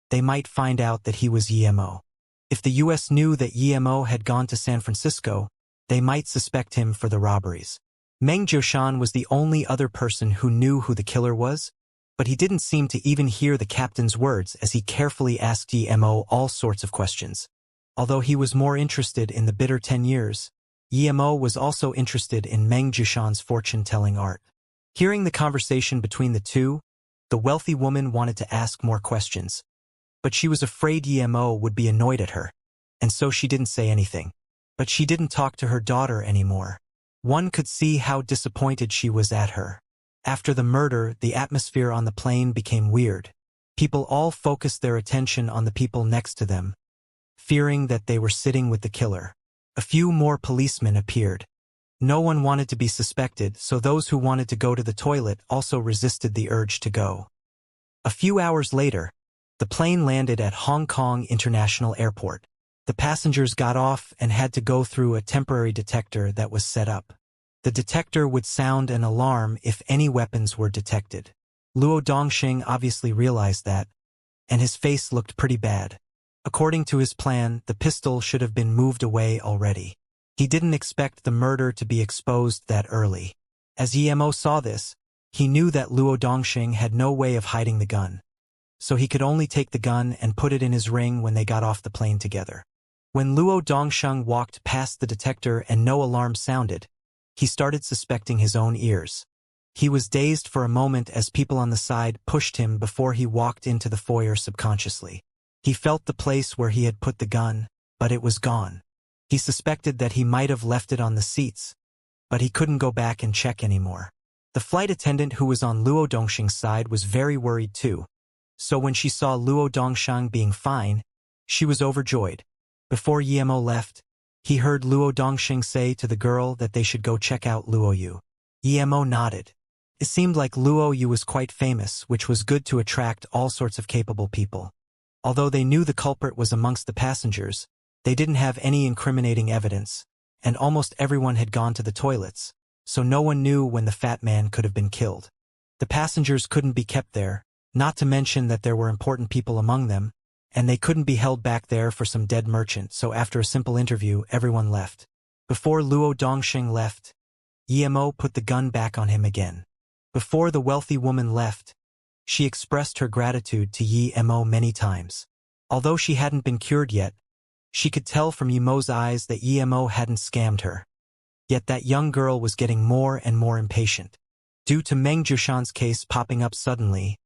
they might find out that he was Emo. If the US knew that Emo had gone to San Francisco, they might suspect him for the robberies. Meng Jiushan was the only other person who knew who the killer was, but he didn't seem to even hear the captain's words as he carefully asked Emo all sorts of questions. Although he was more interested in the bitter 10 years, Emo was also interested in Meng Jiushan's fortune-telling art. Hearing the conversation between the two, the wealthy woman wanted to ask more questions. But she was afraid Emo would be annoyed at her, and so she didn't say anything. But she didn't talk to her daughter anymore. One could see how disappointed she was at her. After the murder, the atmosphere on the plane became weird. People all focused their attention on the people next to them, fearing that they were sitting with the killer. A few more policemen appeared. No one wanted to be suspected, so those who wanted to go to the toilet also resisted the urge to go. A few hours later, The plane landed at Hong Kong International Airport. The passengers got off and had to go through a temporary detector that was set up. The detector would sound an alarm if any weapons were detected. Luo Dongxing obviously realized that, and his face looked pretty bad. According to his plan, the pistol should have been moved away already. He didn't expect the murder to be exposed that early. As Emo saw this, he knew that Luo Dongxing had no way of hiding the gun. So he could only take the gun and put it in his ring when they got off the plane together. When Luo Dongxing walked past the detector and no alarm sounded, he started suspecting his own ears. He was dazed for a moment as people on the side pushed him before he walked into the foyer subconsciously. He felt the place where he had put the gun, but it was gone. He suspected that he might have left it on the seats, but he couldn't go back and check anymore. The flight attendant who was on Luo Dongxing's side was very worried too. So when she saw Luo Dongxing being fine, she was overjoyed. Before Yemo left, he heard Luo Dongxing say to the girl that they should go check out Luo Yu. Yemo nodded. It seemed like Luo Yu was quite famous, which was good to attract all sorts of capable people. Although they knew the culprit was amongst the passengers, they didn't have any incriminating evidence, and almost everyone had gone to the toilets, so no one knew when the fat man could have been killed. The passengers couldn't be kept there, not to mention that there were important people among them, and they couldn't be held back there for some dead merchant, so after a simple interview, everyone left. Before Luo Dongxing left, Yemo put the gun back on him again. Before the wealthy woman left, she expressed her gratitude to Yemo many times. Although she hadn't been cured yet, she could tell from Yemo's eyes that Yemo hadn't scammed her. Yet that young girl was getting more and more impatient. Due to Meng Jushan's case popping up suddenly,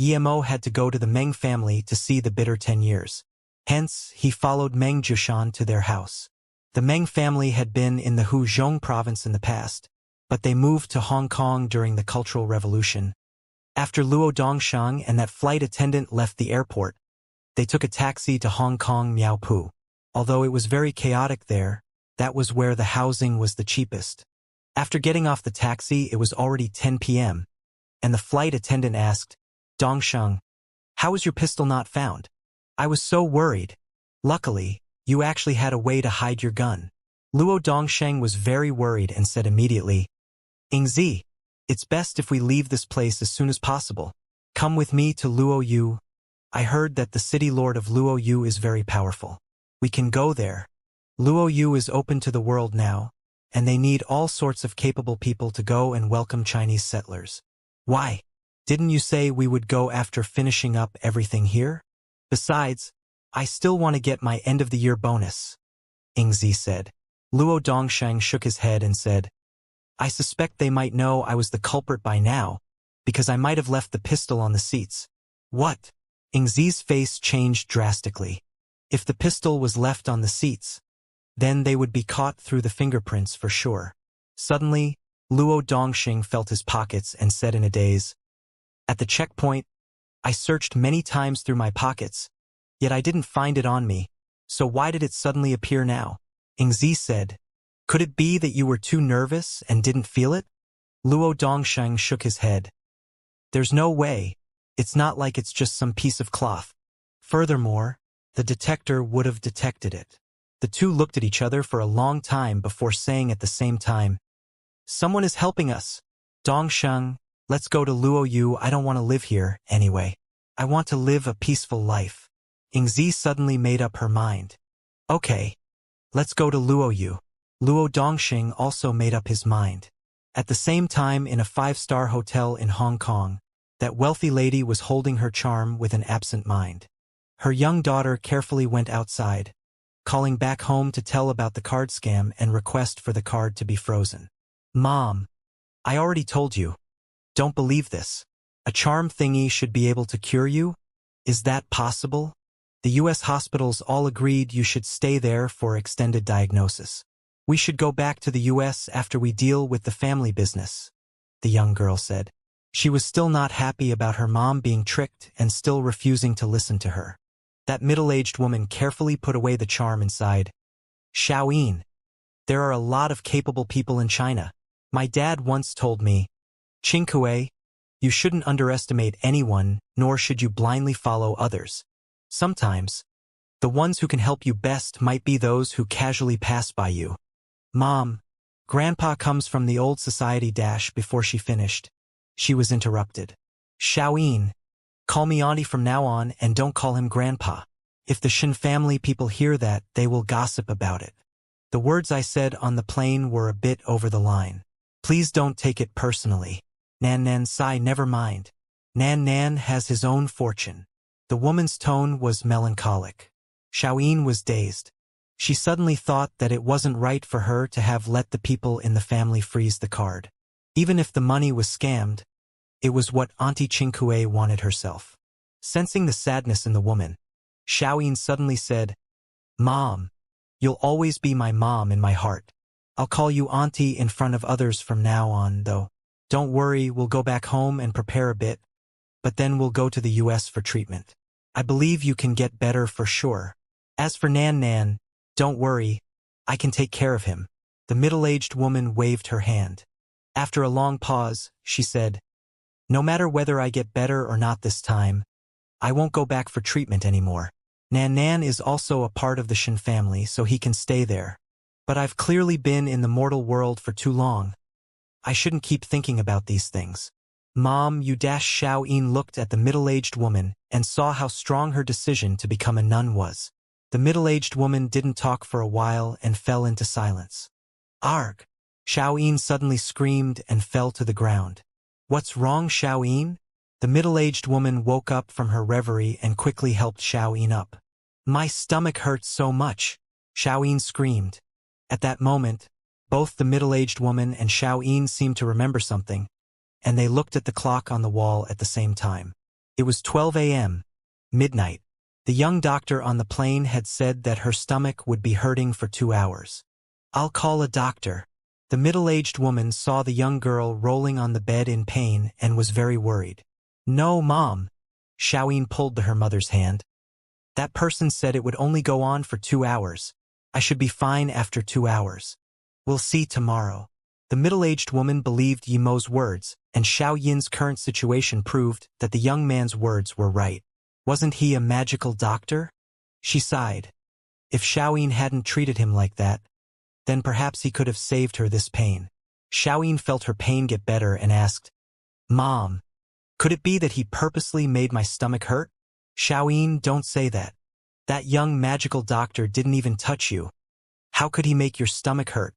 Yemo had to go to the Meng family to see the bitter 10 years. Hence, he followed Meng Jushan to their house. The Meng family had been in the Huzhong province in the past, but they moved to Hong Kong during the Cultural Revolution. After Luo Dongxing and that flight attendant left the airport, they took a taxi to Hong Kong Miaopu. Although it was very chaotic there, that was where the housing was the cheapest. After getting off the taxi, it was already 10 p.m., and the flight attendant asked, "Dongxing, how was your pistol not found? I was so worried. Luckily, you actually had a way to hide your gun." Luo Dongxing was very worried and said immediately, "Ingzi, it's best if we leave this place as soon as possible. Come with me to Luo Yu. I heard that the city lord of Luo Yu is very powerful. We can go there. Luo Yu is open to the world now, and they need all sorts of capable people to go and welcome Chinese settlers." "Why? Didn't you say we would go after finishing up everything here? Besides, I still want to get my end-of-the-year bonus," Ingzi said. Luo Dongxing shook his head and said, "I suspect they might know I was the culprit by now, because I might have left the pistol on the seats." "What?" Ingzi's face changed drastically. If the pistol was left on the seats, then they would be caught through the fingerprints for sure. Suddenly, Luo Dongxing felt his pockets and said in a daze, "At the checkpoint, I searched many times through my pockets, yet I didn't find it on me, so why did it suddenly appear now?" Ingzi said, "Could it be that you were too nervous and didn't feel it?" Luo Dongxing shook his head. "There's no way. It's not like it's just some piece of cloth. Furthermore, the detector would have detected it." The two looked at each other for a long time before saying at the same time, "Someone is helping us. Dongxing, let's go to Luo Yu. I don't want to live here, anyway. I want to live a peaceful life." Ingzi suddenly made up her mind. "Okay, let's go to Luo Yu." Luo Dongxing also made up his mind. At the same time, in a 5-star hotel in Hong Kong, that wealthy lady was holding her charm with an absent mind. Her young daughter carefully went outside, calling back home to tell about the card scam and request for the card to be frozen. "Mom, I already told you. Don't believe this. A charm thingy should be able to cure you? Is that possible? The US hospitals all agreed you should stay there for extended diagnosis. We should go back to the US after we deal with the family business," the young girl said. She was still not happy about her mom being tricked and still refusing to listen to her. That middle-aged woman carefully put away the charm inside. "Xiaoyin, there are a lot of capable people in China. My dad once told me, Qingkue, You shouldn't underestimate anyone, nor should you blindly follow others. Sometimes, the ones who can help you best might be those who casually pass by you. Mom, Grandpa comes from the old society dash before she finished. She was interrupted. Xiaoyin, call me auntie from now on and don't call him Grandpa. If the Shen family people hear that, they will gossip about it. The words I said on the plane were a bit over the line. Please don't take it personally. Nan sigh, never mind. Nan has his own fortune. The woman's tone was melancholic. Xiaoyin was dazed. She suddenly thought that it wasn't right for her to have let the people in the family freeze the card. Even if the money was scammed, it was what Auntie Qingkue wanted herself. Sensing the sadness in the woman, Xiaoyin suddenly said, Mom, you'll always be my mom in my heart. I'll call you Auntie in front of others from now on, though. Don't worry, we'll go back home and prepare a bit, but then we'll go to the US for treatment. I believe you can get better for sure. As for Nan, don't worry, I can take care of him. The middle-aged woman waved her hand. After a long pause, she said, No matter whether I get better or not this time, I won't go back for treatment anymore. Nan is also a part of the Shen family, so he can stay there. But I've clearly been in the mortal world for too long. I shouldn't keep thinking about these things. Mom, you Xiaoyin looked at the middle-aged woman and saw how strong her decision to become a nun was. The middle-aged woman didn't talk for a while and fell into silence. Arg! Xiaoyin suddenly screamed and fell to the ground. What's wrong, Xiaoyin? The middle-aged woman woke up from her reverie and quickly helped Xiaoyin up. My stomach hurts so much, Xiaoyin screamed. At that moment, both the middle-aged woman and Xiaoyin seemed to remember something, and they looked at the clock on the wall at the same time. It was 12 a.m., midnight. The young doctor on the plane had said that her stomach would be hurting for 2 hours. I'll call a doctor. The middle-aged woman saw the young girl rolling on the bed in pain and was very worried. No, Mom. Xiaoyin pulled her mother's hand. That person said it would only go on for 2 hours. I should be fine after 2 hours. We'll see tomorrow. The middle-aged woman believed Yimo's words, and Xiaoyin's current situation proved that the young man's words were right. Wasn't he a magical doctor? She sighed. If Xiaoyin hadn't treated him like that, then perhaps he could have saved her this pain. Xiaoyin felt her pain get better and asked, Mom, could it be that he purposely made my stomach hurt? Xiaoyin, don't say that. That young magical doctor didn't even touch you. How could he make your stomach hurt?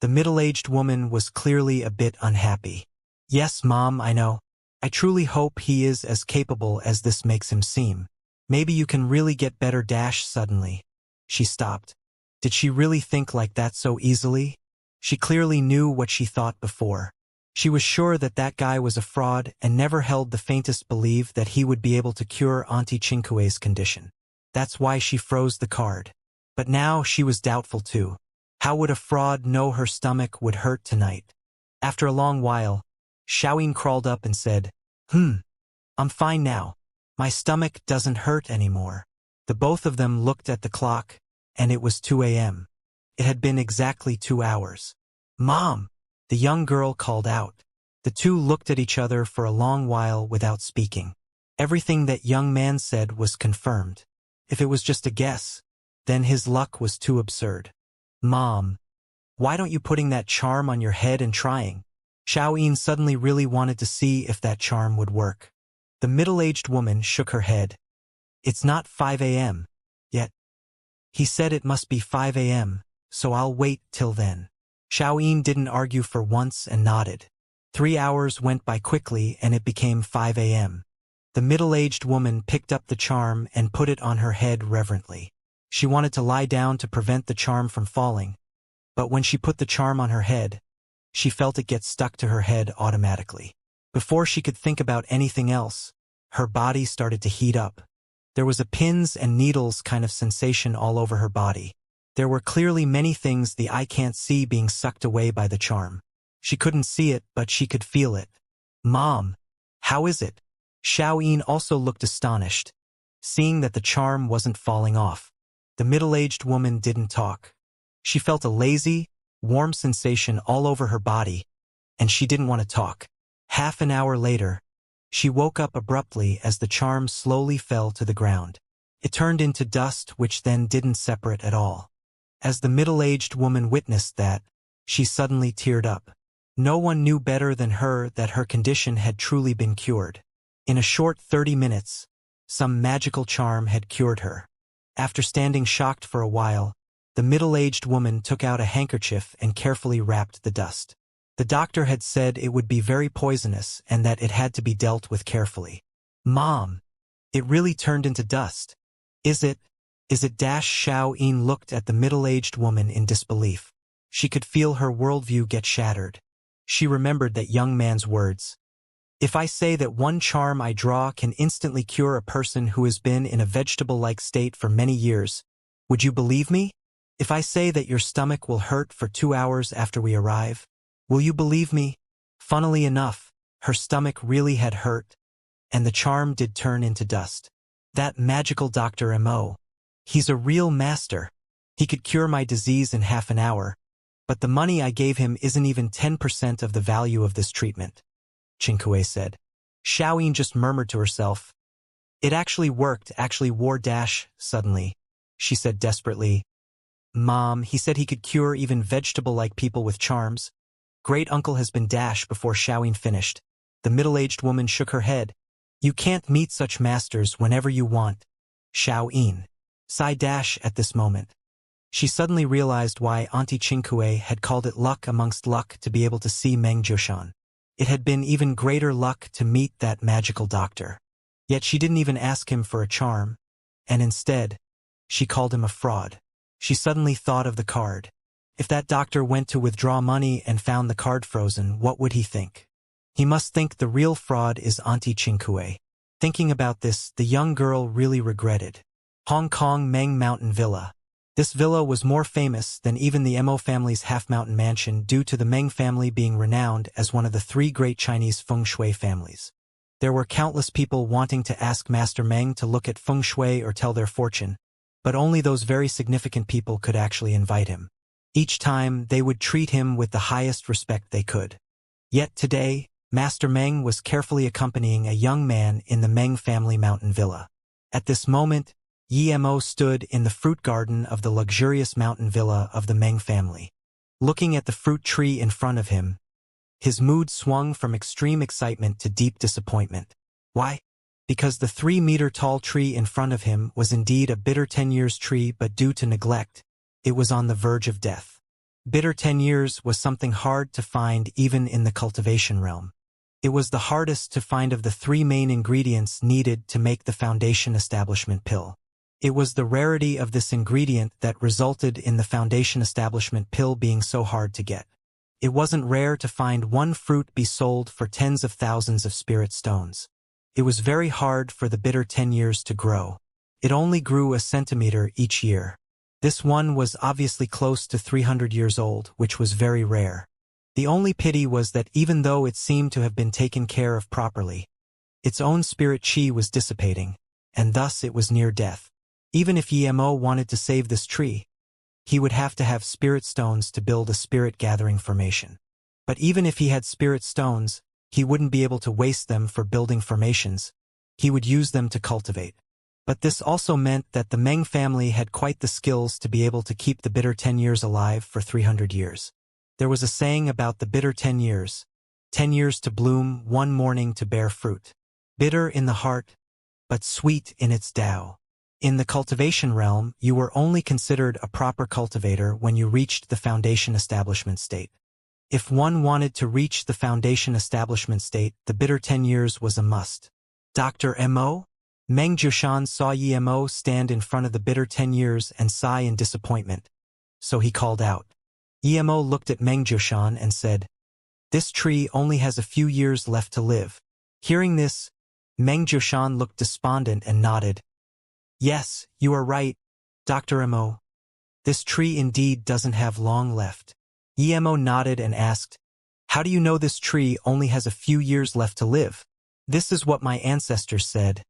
The middle-aged woman was clearly a bit unhappy. Yes, Mom, I know. I truly hope he is as capable as this makes him seem. Maybe you can really get better. Suddenly. She stopped. Did she really think like that so easily? She clearly knew what she thought before. She was sure that that guy was a fraud and never held the faintest belief that he would be able to cure Auntie Qingkue's condition. That's why she froze the card. But now she was doubtful too. How would a fraud know her stomach would hurt tonight? After a long while, Xiaoyin crawled up and said, I'm fine now. My stomach doesn't hurt anymore. The both of them looked at the clock, and it was 2 a.m. It had been exactly 2 hours. Mom! The young girl called out. The two looked at each other for a long while without speaking. Everything that young man said was confirmed. If it was just a guess, then his luck was too absurd. Mom, why don't you putting that charm on your head and trying? Xiaoyin suddenly really wanted to see if that charm would work. The middle-aged woman shook her head. It's not 5 a.m. yet. He said it must be 5 a.m., so I'll wait till then. Xiaoyin didn't argue for once and nodded. 3 hours went by quickly and it became 5 a.m. The middle-aged woman picked up the charm and put it on her head reverently. She wanted to lie down to prevent the charm from falling, but when she put the charm on her head, she felt it get stuck to her head automatically. Before she could think about anything else, her body started to heat up. There was a pins and needles kind of sensation all over her body. There were clearly many things the eye can't see being sucked away by the charm. She couldn't see it, but she could feel it. Mom, how is it? Xiaoyin also looked astonished, seeing that the charm wasn't falling off. The middle-aged woman didn't talk. She felt a lazy, warm sensation all over her body, and she didn't want to talk. Half an hour later, She woke up abruptly as the charm slowly fell to the ground. It turned into dust, which then didn't separate at all. As the middle-aged woman witnessed that, she suddenly teared up. No one knew better than her that her condition had truly been cured. In a short 30 minutes, some magical charm had cured her. After standing shocked for a while, the middle-aged woman took out a handkerchief and carefully wrapped the dust. The doctor had said it would be very poisonous and that it had to be dealt with carefully. "Mom, it really turned into dust. Is it? Xiao looked at the middle-aged woman in disbelief. She could feel her worldview get shattered. She remembered that young man's words. "If I say that one charm I draw can instantly cure a person who has been in a vegetable-like state for many years, would you believe me? If I say that your stomach will hurt for 2 hours after we arrive, will you believe me?" Funnily enough, her stomach really had hurt, and the charm did turn into dust. That magical Dr. Mo. He's a real master. He could cure my disease in half an hour, but the money I gave him isn't even 10% of the value of this treatment, Xianxia said. Xiaoyin just murmured to herself. It actually worked, suddenly. She said desperately. "Mom, he said he could cure even vegetable-like people with charms." Great uncle has been before Xiaoyin finished. The middle-aged woman shook her head. "You can't meet such masters whenever you want, Xiaoyin." Sigh at this moment. She suddenly realized why Auntie Xianxia had called it luck amongst luck to be able to see Meng Jiushan. It had been even greater luck to meet that magical doctor. Yet she didn't even ask him for a charm, and instead, she called him a fraud. She suddenly thought of the card. If that doctor went to withdraw money and found the card frozen, what would he think? He must think the real fraud is Auntie Xianxia. Thinking about this, the young girl really regretted. Hong Kong Meng Mountain Villa. This villa was more famous than even the Mo family's half-mountain mansion due to the Meng family being renowned as one of the 3 great Chinese feng shui families. There were countless people wanting to ask Master Meng to look at feng shui or tell their fortune, but only those very significant people could actually invite him. Each time, they would treat him with the highest respect they could. Yet today, Master Meng was carefully accompanying a young man in the Meng family mountain villa. At this moment, Mo stood in the fruit garden of the luxurious mountain villa of the Meng family. Looking at the fruit tree in front of him, his mood swung from extreme excitement to deep disappointment. Why? Because the 3-meter-tall tree in front of him was indeed a bitter 10 years tree, but due to neglect, it was on the verge of death. Bitter 10 years was something hard to find even in the cultivation realm. It was the hardest to find of the 3 main ingredients needed to make the foundation establishment pill. It was the rarity of this ingredient that resulted in the foundation establishment pill being so hard to get. It wasn't rare to find one fruit be sold for tens of thousands of spirit stones. It was very hard for the bitter 10 years to grow. It only grew a centimeter each year. This one was obviously close to 300 years old, which was very rare. The only pity was that even though it seemed to have been taken care of properly, its own spirit chi was dissipating, and thus it was near death. Even if Mo wanted to save this tree, he would have to have spirit stones to build a spirit-gathering formation. But even if he had spirit stones, he wouldn't be able to waste them for building formations. He would use them to cultivate. But this also meant that the Meng family had quite the skills to be able to keep the bitter 10 years alive for 300 years. There was a saying about the bitter 10 years. 10 years to bloom, 1 morning to bear fruit. Bitter in the heart, but sweet in its Tao. In the cultivation realm, you were only considered a proper cultivator when you reached the foundation establishment state. If one wanted to reach the foundation establishment state, the bitter 10 years was a must. Dr. Mo? Meng Jiushan saw Mo stand in front of the bitter 10 years and sigh in disappointment. So he called out. Mo looked at Meng Jiushan and said, "This tree only has a few years left to live." Hearing this, Meng Jiushan looked despondent and nodded. "Yes, you are right, Dr. Mo. This tree indeed doesn't have long left." Mo nodded and asked, "How do you know this tree only has a few years left to live?" "This is what my ancestors said.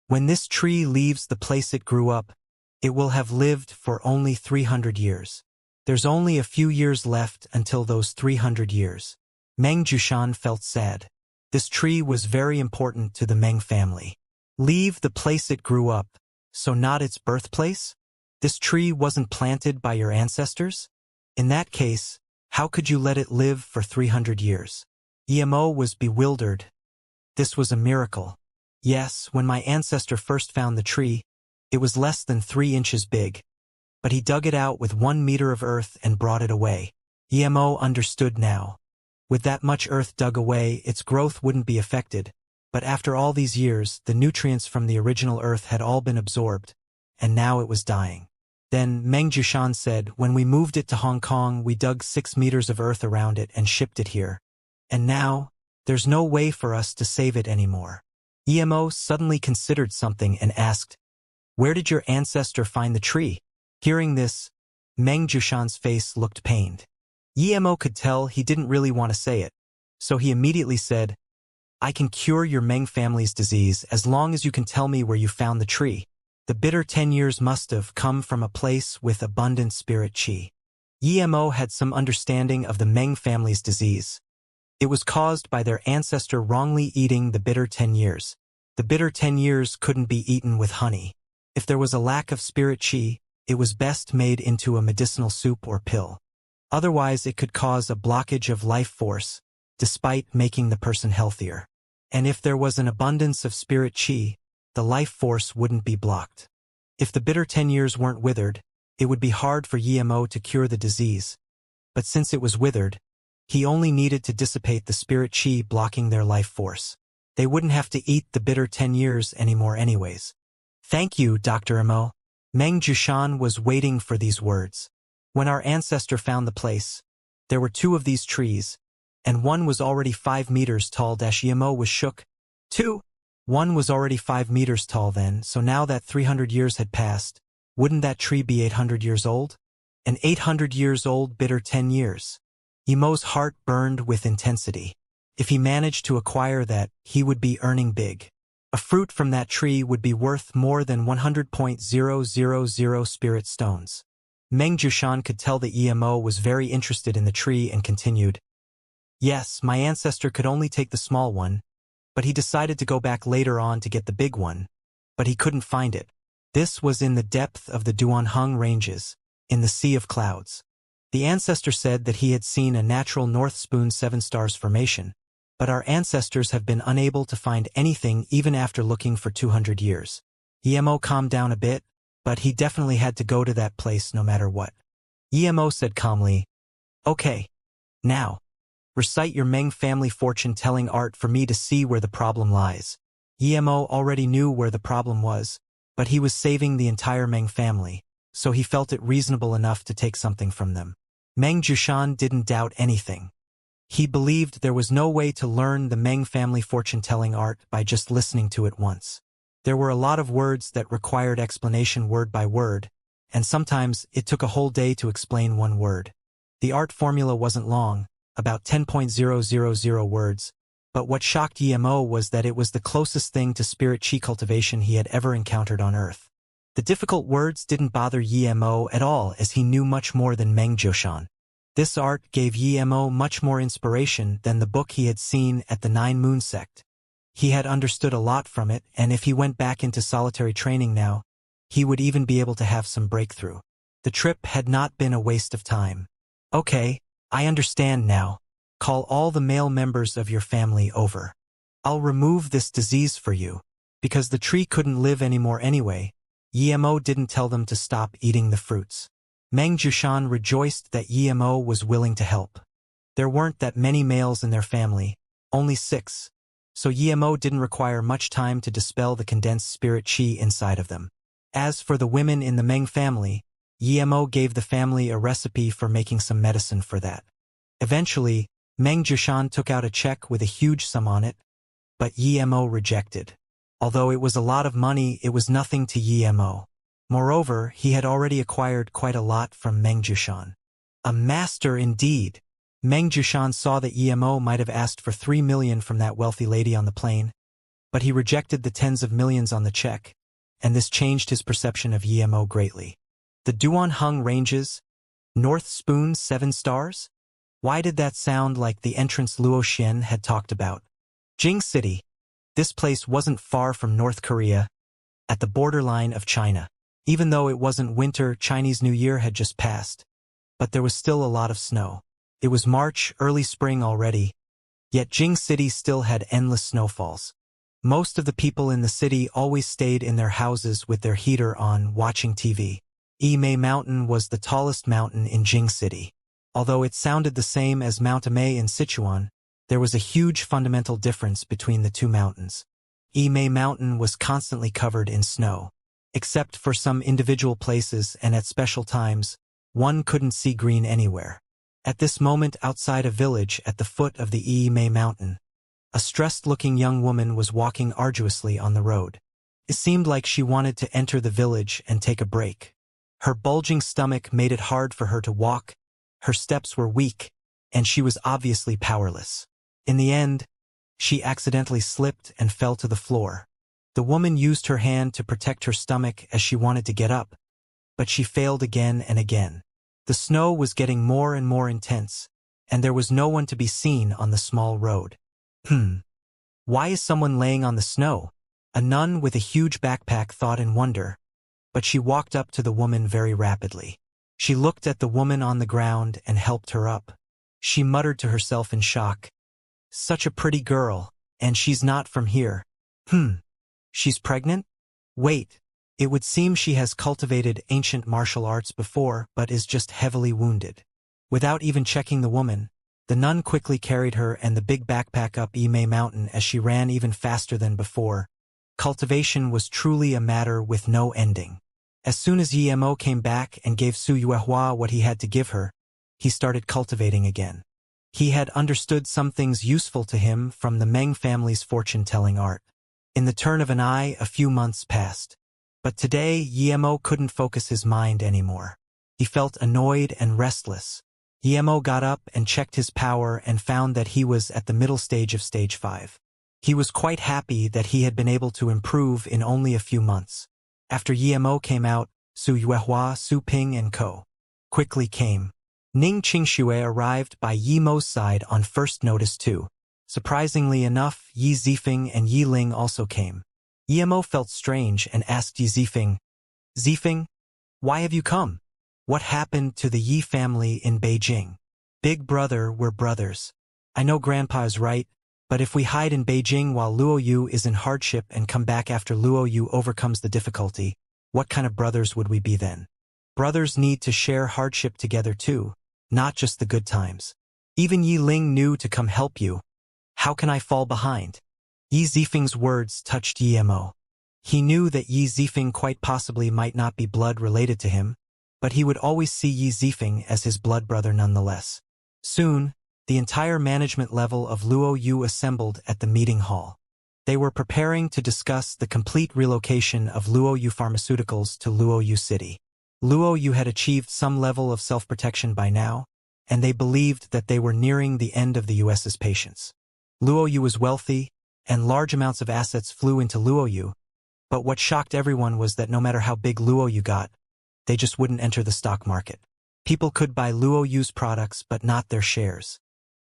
When this tree leaves the place it grew up, it will have lived for only 300 years. There's only a few years left until those 300 years. Meng Jiushan felt sad. This tree was very important to the Meng family. Leave the place it grew up, so not its birthplace? This tree wasn't planted by your ancestors? In that case, how could you let it live for 300 years? Emo was bewildered. This was a miracle. Yes, when my ancestor first found the tree, it was less than 3 inches big. But he dug it out with 1 meter of earth and brought it away. Emo understood now. With that much earth dug away, its growth wouldn't be affected. But after all these years, the nutrients from the original earth had all been absorbed, and now it was dying. Then Meng Jushan said, when we moved it to Hong Kong, we dug 6 meters of earth around it and shipped it here. And now, there's no way for us to save it anymore. Emo suddenly considered something and asked, where did your ancestor find the tree? Hearing this, Meng Jushan's face looked pained. Emo could tell he didn't really want to say it, so he immediately said, I can cure your Meng family's disease as long as you can tell me where you found the tree. The bitter 10 years must have come from a place with abundant spirit qi. Emo had some understanding of the Meng family's disease. It was caused by their ancestor wrongly eating the bitter 10 years. The bitter 10 years couldn't be eaten with honey. If there was a lack of spirit qi, it was best made into a medicinal soup or pill. Otherwise, it could cause a blockage of life force, despite making the person healthier. And if there was an abundance of spirit qi, the life force wouldn't be blocked. If the bitter 10 years weren't withered, it would be hard for Emo to cure the disease. But since it was withered, he only needed to dissipate the spirit qi blocking their life force. They wouldn't have to eat the bitter 10 years anymore anyways. Thank you, Dr. Emo. Meng Jushan was waiting for these words. When our ancestor found the place, there were 2 of these trees, and one was already 5 meters tall. Emo was shook. 2. One was already 5 meters tall then, so now that 300 years had passed, wouldn't that tree be 800 years old? An 800 years old bitter 10 years. Emo's heart burned with intensity. If he managed to acquire that, he would be earning big. A fruit from that tree would be worth more than 100,000 spirit stones. Meng Jushan could tell that Emo was very interested in the tree and continued, yes, my ancestor could only take the small one, but he decided to go back later on to get the big one, but he couldn't find it. This was in the depth of the Duanheng Ranges, in the Sea of Clouds. The ancestor said that he had seen a natural North Spoon 7 stars formation, but our ancestors have been unable to find anything even after looking for 200 years. Emo calmed down a bit, but he definitely had to go to that place no matter what. Emo said calmly, okay, now, recite your Meng family fortune-telling art for me to see where the problem lies. Emo already knew where the problem was, but he was saving the entire Meng family, so he felt it reasonable enough to take something from them. Meng Jushan didn't doubt anything. He believed there was no way to learn the Meng family fortune-telling art by just listening to it once. There were a lot of words that required explanation word by word, and sometimes it took a whole day to explain one word. The art formula wasn't long, about 10,000 words, but what shocked Emo was that it was the closest thing to spirit qi cultivation he had ever encountered on Earth. The difficult words didn't bother Emo at all, as he knew much more than Meng Jushan. This art gave Emo much more inspiration than the book he had seen at the 9 Moon Sect. He had understood a lot from it, and if he went back into solitary training now, he would even be able to have some breakthrough. The trip had not been a waste of time. Okay, I understand now. Call all the male members of your family over. I'll remove this disease for you. Because the tree couldn't live anymore anyway, Emo didn't tell them to stop eating the fruits. Meng Jushan rejoiced that Emo was willing to help. There weren't that many males in their family, only 6. So Emo didn't require much time to dispel the condensed spirit qi inside of them. As for the women in the Meng family, Emo gave the family a recipe for making some medicine for that. Eventually, Meng Jushan took out a check with a huge sum on it, but Emo rejected. Although it was a lot of money, it was nothing to Emo. Moreover, he had already acquired quite a lot from Meng Jushan. A master indeed! Meng Jushan saw that Emo might have asked for 3 million from that wealthy lady on the plane, but he rejected the tens of millions on the check, and this changed his perception of Emo greatly. The Duanheng Ranges? North Spoon 7 stars? Why did that sound like the entrance Luo Xian had talked about? Jing City. This place wasn't far from North Korea, at the borderline of China. Even though it wasn't winter, Chinese New Year had just passed, but there was still a lot of snow. It was March, early spring already, yet Jing City still had endless snowfalls. Most of the people in the city always stayed in their houses with their heater on, watching TV. Yimei Mountain was the tallest mountain in Jing City. Although it sounded the same as Mount Imei in Sichuan, there was a huge fundamental difference between the two mountains. Yimei Mountain was constantly covered in snow. Except for some individual places and at special times, one couldn't see green anywhere. At this moment, outside a village at the foot of the Yimei Mountain, a stressed-looking young woman was walking arduously on the road. It seemed like she wanted to enter the village and take a break. Her bulging stomach made it hard for her to walk, her steps were weak, and she was obviously powerless. In the end, she accidentally slipped and fell to the floor. The woman used her hand to protect her stomach as she wanted to get up, but she failed again and again. The snow was getting more and more intense, and there was no one to be seen on the small road. Why is someone laying on the snow? A nun with a huge backpack thought in wonder, but she walked up to the woman very rapidly. She looked at the woman on the ground and helped her up. She muttered to herself in shock, "Such a pretty girl, and she's not from here. She's pregnant? Wait, it would seem she has cultivated ancient martial arts before but is just heavily wounded." Without even checking the woman, the nun quickly carried her and the big backpack up Yimei Mountain as she ran even faster than before. Cultivation was truly a matter with no ending. As soon as Yimo came back and gave Su Yuehua what he had to give her, he started cultivating again. He had understood some things useful to him from the Meng family's fortune-telling art. In the turn of an eye, a few months passed. But today, Yimo couldn't focus his mind anymore. He felt annoyed and restless. Yimo got up and checked his power and found that he was at the middle stage of Stage 5. He was quite happy that he had been able to improve in only a few months. After Yimo came out, Su Yuehua, Su Ping and Co. quickly came. Ning Qingxue arrived by Yimo's side on first notice too. Surprisingly enough, Yi Zifeng and Yi Ling also came. Yimo felt strange and asked Yi Zifeng, "Zifeng, why have you come? What happened to the Yi family in Beijing? Big brother, we're brothers. I know Grandpa is right, but if we hide in Beijing while Luo Yu is in hardship and come back after Luo Yu overcomes the difficulty, what kind of brothers would we be then? Brothers need to share hardship together too, not just the good times. Even Yi Ling knew to come help you. How can I fall behind?" Yi Zifeng's words touched Yimo. He knew that Yi Zifeng quite possibly might not be blood related to him, but he would always see Yi Zifeng as his blood brother nonetheless. Soon, the entire management level of Luo Yu assembled at the meeting hall. They were preparing to discuss the complete relocation of Luo Yu Pharmaceuticals to Luo Yu City. Luo Yu had achieved some level of self-protection by now, and they believed that they were nearing the end of the US's patience. Luo Yu was wealthy, and large amounts of assets flew into Luo Yu, but what shocked everyone was that no matter how big Luo Yu got, they just wouldn't enter the stock market. People could buy Luo Yu's products but not their shares.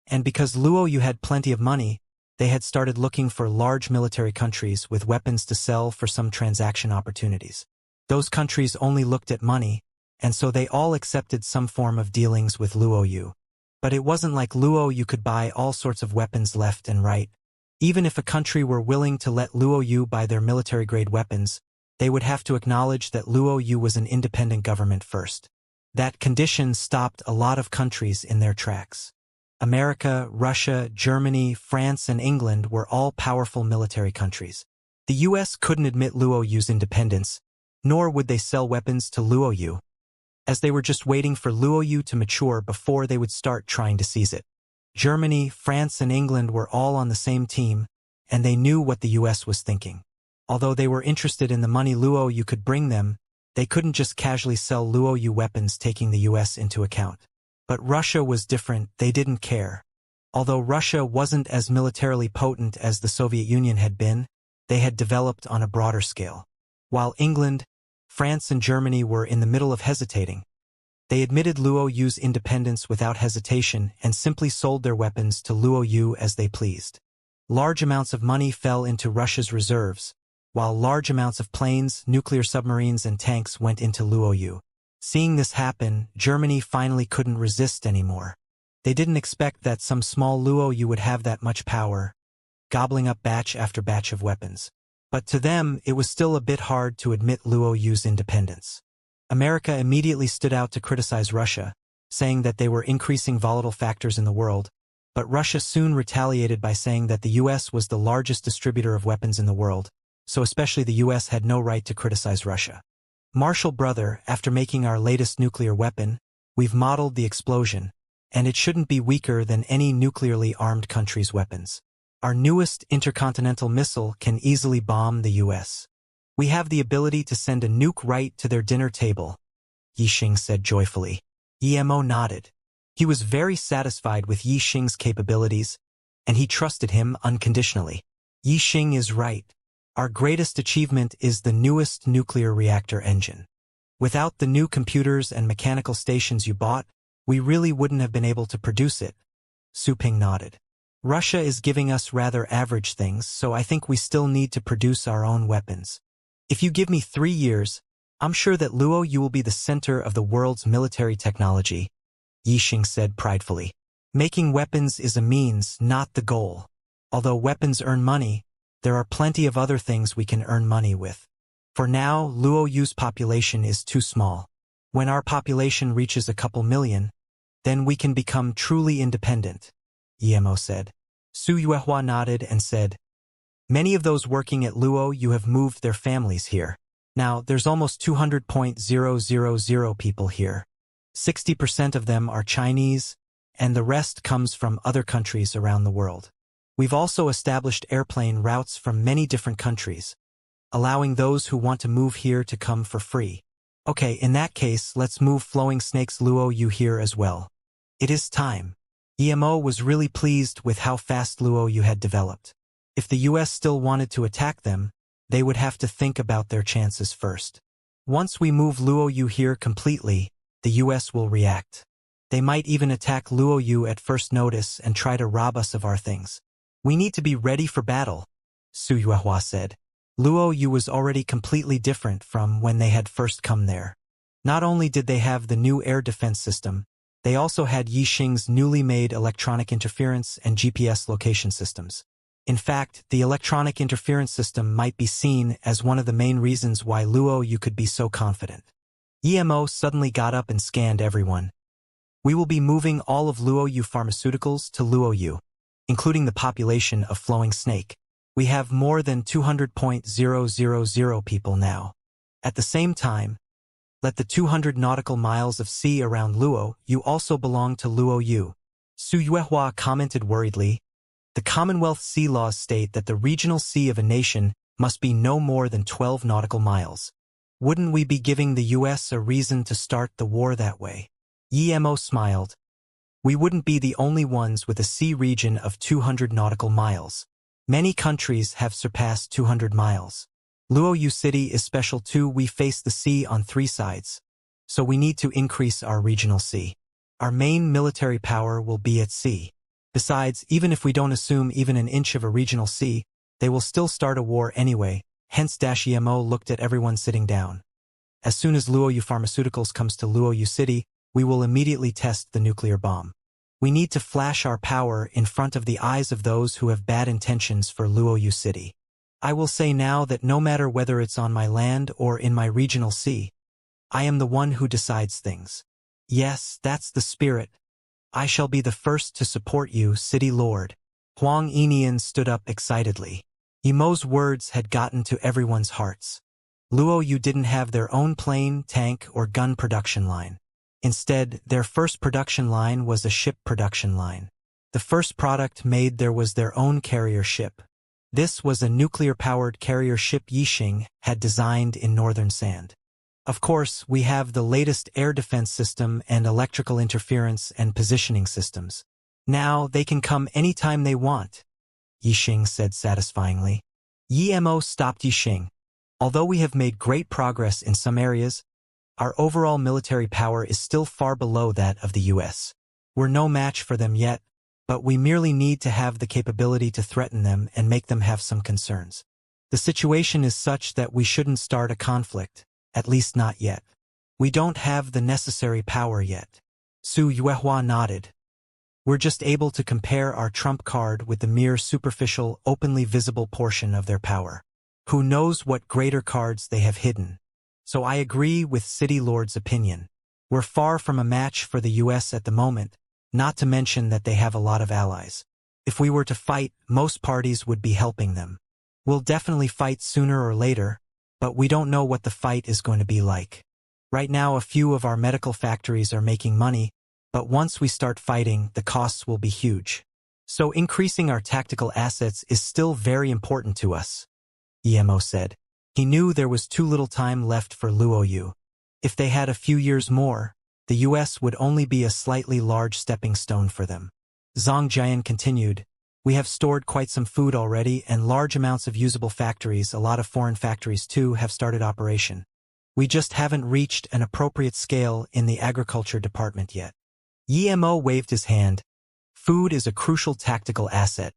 And because Luo Yu had plenty of money, they had started looking for large military countries with weapons to sell for some transaction opportunities. Those countries only looked at money, and so they all accepted some form of dealings with Luo Yu. But it wasn't like Luo Yu could buy all sorts of weapons left and right. Even if a country were willing to let Luo Yu buy their military-grade weapons, they would have to acknowledge that Luo Yu was an independent government first. That condition stopped a lot of countries in their tracks. America, Russia, Germany, France, and England were all powerful military countries. The US couldn't admit Luo Yu's independence, nor would they sell weapons to Luo Yu, as they were just waiting for Luo Yu to mature before they would start trying to seize it. Germany, France, and England were all on the same team, and they knew what the US was thinking. Although they were interested in the money Luo Yu could bring them, they couldn't just casually sell Luo Yu weapons taking the US into account. But Russia was different, they didn't care. Although Russia wasn't as militarily potent as the Soviet Union had been, they had developed on a broader scale. While England, France, and Germany were in the middle of hesitating, they admitted Luo Yu's independence without hesitation and simply sold their weapons to Luo Yu as they pleased. Large amounts of money fell into Russia's reserves, while large amounts of planes, nuclear submarines, and tanks went into Luoyu. Seeing this happen, Germany finally couldn't resist anymore. They didn't expect that some small Luoyu would have that much power, gobbling up batch after batch of weapons. But to them, it was still a bit hard to admit Luoyu's independence. America immediately stood out to criticize Russia, saying that they were increasing volatile factors in the world, but Russia soon retaliated by saying that the US was the largest distributor of weapons in the world, so especially the US had no right to criticize Russia. Marshall brother, after making our latest nuclear weapon, we've modeled the explosion, and it shouldn't be weaker than any nuclearly armed country's weapons. Our newest intercontinental missile can easily bomb the US. We have the ability to send a nuke right to their dinner table, Yixing said joyfully. Emo nodded. He was very satisfied with Yixing's capabilities, and he trusted him unconditionally. Yixing is right. Our greatest achievement is the newest nuclear reactor engine. Without the new computers and mechanical stations you bought, we really wouldn't have been able to produce it. Su Ping nodded. Russia is giving us rather average things, so I think we still need to produce our own weapons. If you give me 3 years, I'm sure that Luoyu will be the center of the world's military technology, Yixing said pridefully. Making weapons is a means, not the goal. Although weapons earn money, there are plenty of other things we can earn money with. For now, Luoyu's population is too small. When our population reaches a couple million, then we can become truly independent, Emo said. Su Yuehua nodded and said, many of those working at Luoyu have moved their families here. Now, there's almost 200,000 people here. 60% of them are Chinese, and the rest comes from other countries around the world. We've also established airplane routes from many different countries, allowing those who want to move here to come for free. Okay, in that case, let's move Flowing Snake's Luoyu here as well. It is time. Emo was really pleased with how fast Luoyu had developed. If the US still wanted to attack them, they would have to think about their chances first. Once we move Luoyu here completely, the US will react. They might even attack Luoyu at first notice and try to rob us of our things. We need to be ready for battle, Su Yuehua said. Luoyu was already completely different from when they had first come there. Not only did they have the new air defense system, they also had Yixing's newly made electronic interference and GPS location systems. In fact, the electronic interference system might be seen as one of the main reasons why Luoyu could be so confident. Emo suddenly got up and scanned everyone. We will be moving all of Luoyu pharmaceuticals to Luoyu, including the population of Flowing Snake. We have more than 200,000 people now. At the same time, let the 200 nautical miles of sea around Luoyu also belong to Luoyu. Su Yuehua commented worriedly. The Commonwealth sea laws state that the regional sea of a nation must be no more than 12 nautical miles. Wouldn't we be giving the US a reason to start the war that way? Emo smiled. We wouldn't be the only ones with a sea region of 200 nautical miles. Many countries have surpassed 200 miles. Luoyu City is special too. We face the sea on 3 sides. So we need to increase our regional sea. Our main military power will be at sea. Besides, even if we don't assume even an inch of a regional sea, they will still start a war anyway, hence Emo looked at everyone sitting down. As soon as Luoyu Pharmaceuticals comes to Luoyu City, we will immediately test the nuclear bomb. We need to flash our power in front of the eyes of those who have bad intentions for Luoyu City. I will say now that no matter whether it's on my land or in my regional sea, I am the one who decides things. Yes, that's the spirit. I shall be the first to support you, City Lord. Huang Enian stood up excitedly. Emo's words had gotten to everyone's hearts. Luoyu didn't have their own plane, tank, or gun production line. Instead, their first production line was a ship production line. The first product made there was their own carrier ship. This was a nuclear-powered carrier ship Yixing had designed in northern sand. Of course, we have the latest air defense system and electrical interference and positioning systems. Now they can come anytime they want, Yixing said satisfyingly. Emo stopped Yixing. Although we have made great progress in some areas, our overall military power is still far below that of the US. We're no match for them yet, but we merely need to have the capability to threaten them and make them have some concerns. The situation is such that we shouldn't start a conflict, at least not yet. We don't have the necessary power yet. Su Yuehua nodded. We're just able to compare our trump card with the mere superficial, openly visible portion of their power. Who knows what greater cards they have hidden? So I agree with City Lord's opinion. We're far from a match for the US at the moment, not to mention that they have a lot of allies. If we were to fight, most parties would be helping them. We'll definitely fight sooner or later, but we don't know what the fight is going to be like. Right now a few of our medical factories are making money, but once we start fighting, the costs will be huge. So increasing our tactical assets is still very important to us, Emo said. He knew there was too little time left for Luoyu. If they had a few years more, the US would only be a slightly large stepping stone for them. Zhang Jian continued, we have stored quite some food already and large amounts of usable factories, a lot of foreign factories too, have started operation. We just haven't reached an appropriate scale in the agriculture department yet. Emo waved his hand. Food is a crucial tactical asset.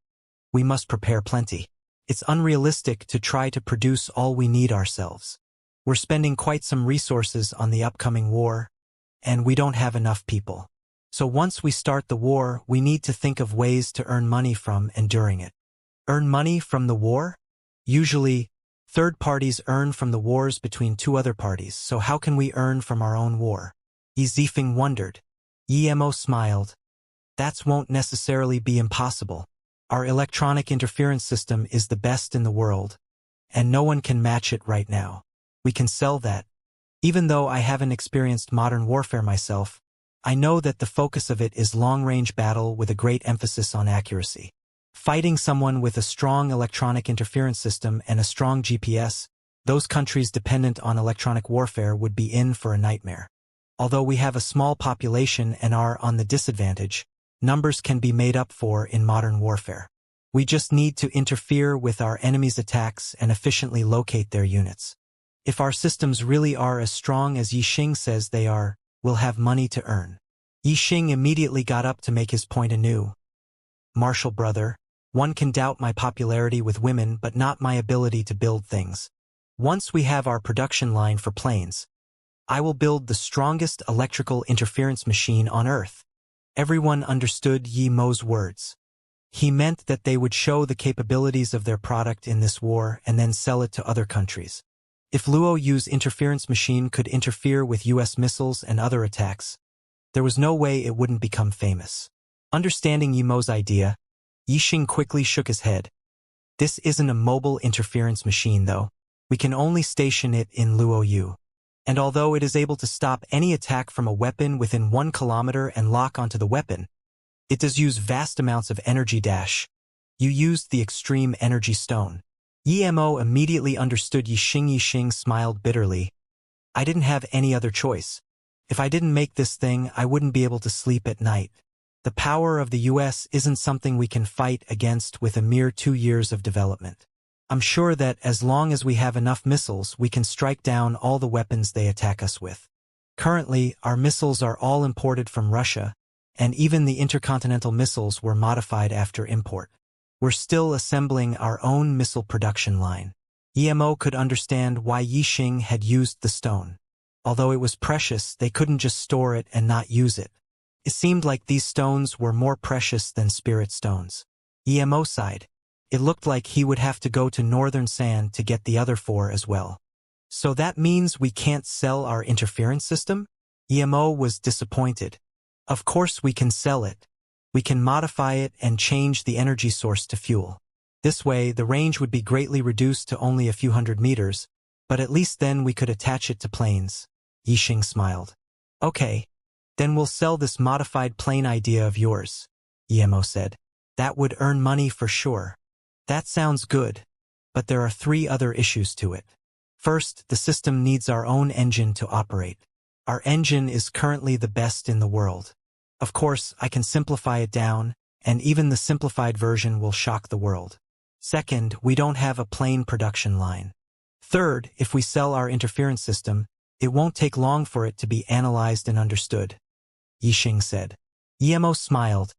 We must prepare plenty. It's unrealistic to try to produce all we need ourselves. We're spending quite some resources on the upcoming war, and we don't have enough people. So once we start the war, we need to think of ways to earn money from and during it. Earn money from the war? Usually, third parties earn from the wars between two other parties, so how can we earn from our own war? Yi Zifeng wondered. Emo smiled. That won't necessarily be impossible. Our electronic interference system is the best in the world, and no one can match it right now. We can sell that. Even though I haven't experienced modern warfare myself, I know that the focus of it is long-range battle with a great emphasis on accuracy. Fighting someone with a strong electronic interference system and a strong GPS, those countries dependent on electronic warfare would be in for a nightmare. Although we have a small population and are on the disadvantage, numbers can be made up for in modern warfare. We just need to interfere with our enemies' attacks and efficiently locate their units. If our systems really are as strong as Yixing says they are, we'll have money to earn. Yixing immediately got up to make his point anew. Marshal brother, one can doubt my popularity with women but not my ability to build things. Once we have our production line for planes, I will build the strongest electrical interference machine on Earth. Everyone understood Yi Mo's words. He meant that they would show the capabilities of their product in this war and then sell it to other countries. If Luoyu's interference machine could interfere with US missiles and other attacks, there was no way it wouldn't become famous. Understanding Yi Mo's idea, Yixing quickly shook his head. This isn't a mobile interference machine though. We can only station it in Luoyu. And although it is able to stop any attack from a weapon within 1 kilometer and lock onto the weapon, it does use vast amounts of energy. You used the extreme energy stone. Emo immediately understood Yixing. Yixing smiled bitterly. I didn't have any other choice. If I didn't make this thing, I wouldn't be able to sleep at night. The power of the US isn't something we can fight against with a mere 2 years of development. I'm sure that as long as we have enough missiles, we can strike down all the weapons they attack us with. Currently, our missiles are all imported from Russia, and even the intercontinental missiles were modified after import. We're still assembling our own missile production line. Emo could understand why Yixing had used the stone. Although it was precious, they couldn't just store it and not use it. It seemed like these stones were more precious than spirit stones. Emo sighed. It looked like he would have to go to Northern Sand to get the other 4 as well. So that means we can't sell our interference system? Emo was disappointed. Of course we can sell it. We can modify it and change the energy source to fuel. This way, the range would be greatly reduced to only a few hundred meters, but at least then we could attach it to planes. Yixing smiled. Okay, then we'll sell this modified plane idea of yours, Emo said. That would earn money for sure. That sounds good, but there are 3 other issues to it. First, the system needs our own engine to operate. Our engine is currently the best in the world. Of course, I can simplify it down, and even the simplified version will shock the world. Second, we don't have a plane production line. Third, if we sell our interference system, it won't take long for it to be analyzed and understood, Yixing said. Emo smiled.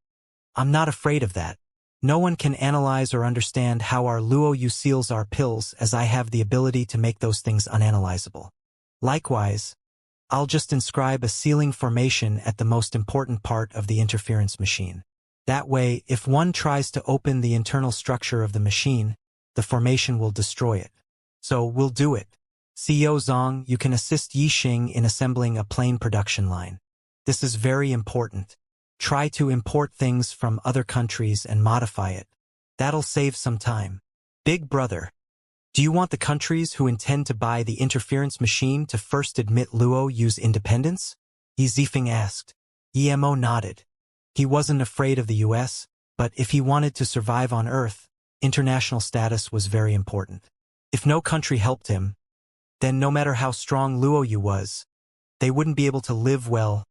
I'm not afraid of that. No one can analyze or understand how our Luo Yu seals our pills, as I have the ability to make those things unanalyzable. Likewise, I'll just inscribe a sealing formation at the most important part of the interference machine. That way, if one tries to open the internal structure of the machine, the formation will destroy it. So we'll do it. CEO Zhang, you can assist Yixing in assembling a plane production line. This is very important. Try to import things from other countries and modify it. That'll save some time. Big brother, do you want the countries who intend to buy the interference machine to first admit Luo Yu's independence? Yi Zifeng asked. EMO nodded. He wasn't afraid of the US, but if he wanted to survive on Earth, international status was very important. If no country helped him, then no matter how strong Luo Yu was, they wouldn't be able to live well.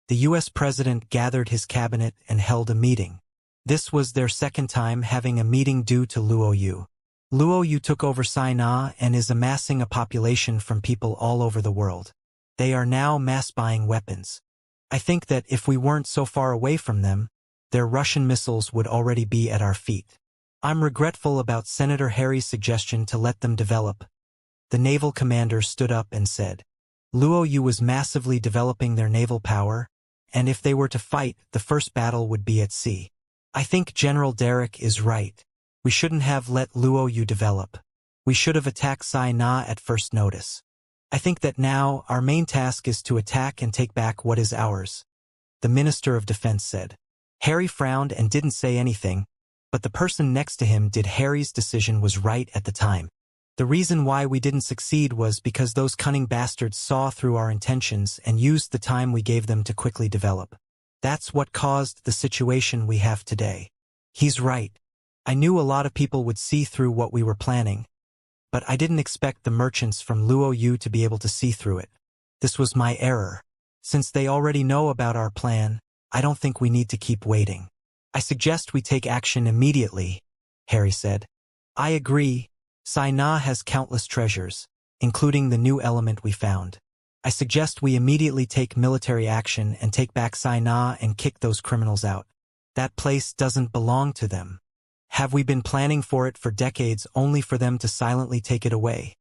The US president gathered his cabinet and held a meeting. This was their second time having a meeting due to Luo Yu. Luo Yu took over Sina and is amassing a population from people all over the world. They are now mass buying weapons. I think that if we weren't so far away from them, their Russian missiles would already be at our feet. I'm regretful about Senator Harry's suggestion to let them develop. The naval commander stood up and said, Luo Yu was massively developing their naval power, and if they were to fight, the first battle would be at sea. I think General Derek is right. We shouldn't have let Luo Yu develop. We should have attacked Sina at first notice. I think that now our main task is to attack and take back what is ours, the Minister of Defense said. Harry frowned and didn't say anything, but the person next to him did. Harry's decision was right at the time. The reason why we didn't succeed was because those cunning bastards saw through our intentions and used the time we gave them to quickly develop. That's what caused the situation we have today. He's right. I knew a lot of people would see through what we were planning, but I didn't expect the merchants from Luo Yu to be able to see through it. This was my error. Since they already know about our plan, I don't think we need to keep waiting. I suggest we take action immediately, Harry said. I agree. Sina has countless treasures, including the new element we found. I suggest we immediately take military action and take back Sina and kick those criminals out. That place doesn't belong to them. Have we been planning for it for decades only for them to silently take it away?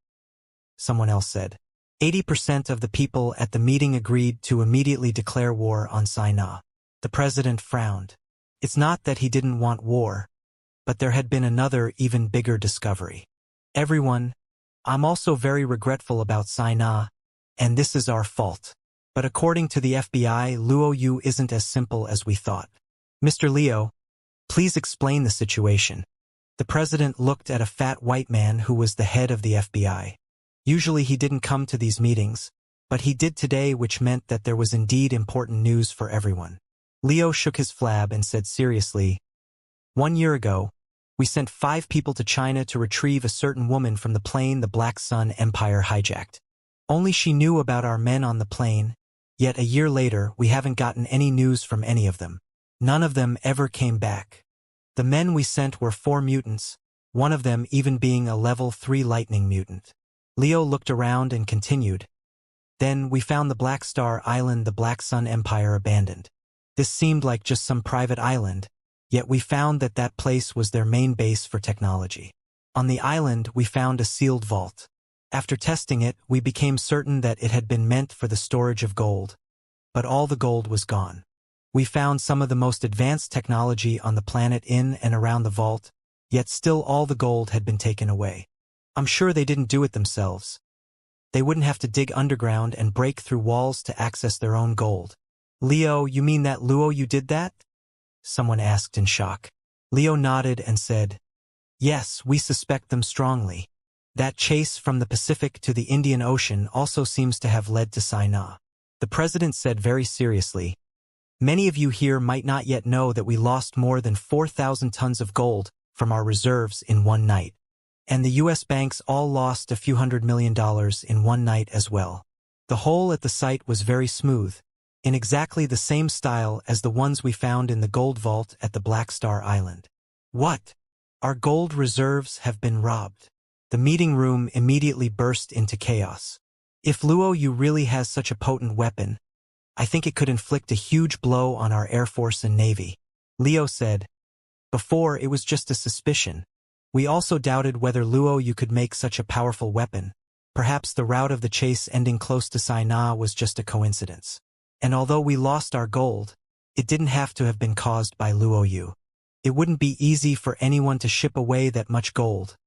Someone else said. 80% of the people at the meeting agreed to immediately declare war on Sina. The president frowned. It's not that he didn't want war, but there had been another, even bigger discovery. Everyone, I'm also very regretful about Sina, and this is our fault. But according to the FBI, Luo Yu isn't as simple as we thought. Mr. Leo, please explain the situation. The president looked at a fat white man who was the head of the FBI. Usually he didn't come to these meetings, but he did today, which meant that there was indeed important news for everyone. Leo shook his flab and said seriously, 1 year ago, we sent 5 people to China to retrieve a certain woman from the plane the Black Sun Empire hijacked. Only she knew about our men on the plane, yet a year later we haven't gotten any news from any of them. None of them ever came back. The men we sent were 4 mutants, one of them even being a level 3 lightning mutant. Leo looked around and continued. Then we found the Black Star Island the Black Sun Empire abandoned. This seemed like just some private island, yet we found that that place was their main base for technology. On the island we found a sealed vault. After testing it, we became certain that it had been meant for the storage of gold. But all the gold was gone. We found some of the most advanced technology on the planet in and around the vault, yet still all the gold had been taken away. I'm sure they didn't do it themselves. They wouldn't have to dig underground and break through walls to access their own gold. Leo, you mean that Luo Yu did that? Someone asked in shock. Leo nodded and said, yes, we suspect them strongly. That chase from the Pacific to the Indian Ocean also seems to have led to Sina. The president said very seriously, many of you here might not yet know that we lost more than 4,000 tons of gold from our reserves in one night. And the U.S. banks all lost a few $100 million in one night as well. The hole at the site was very smooth, in exactly the same style as the ones we found in the gold vault at the Black Star Island. What? Our gold reserves have been robbed. The meeting room immediately burst into chaos. If Luo Yu really has such a potent weapon, I think it could inflict a huge blow on our Air Force and Navy. Leo said. Before, it was just a suspicion. We also doubted whether Luo Yu could make such a powerful weapon. Perhaps the route of the chase ending close to Sai-Na was just a coincidence. And although we lost our gold, it didn't have to have been caused by Luo Yu. It wouldn't be easy for anyone to ship away that much gold,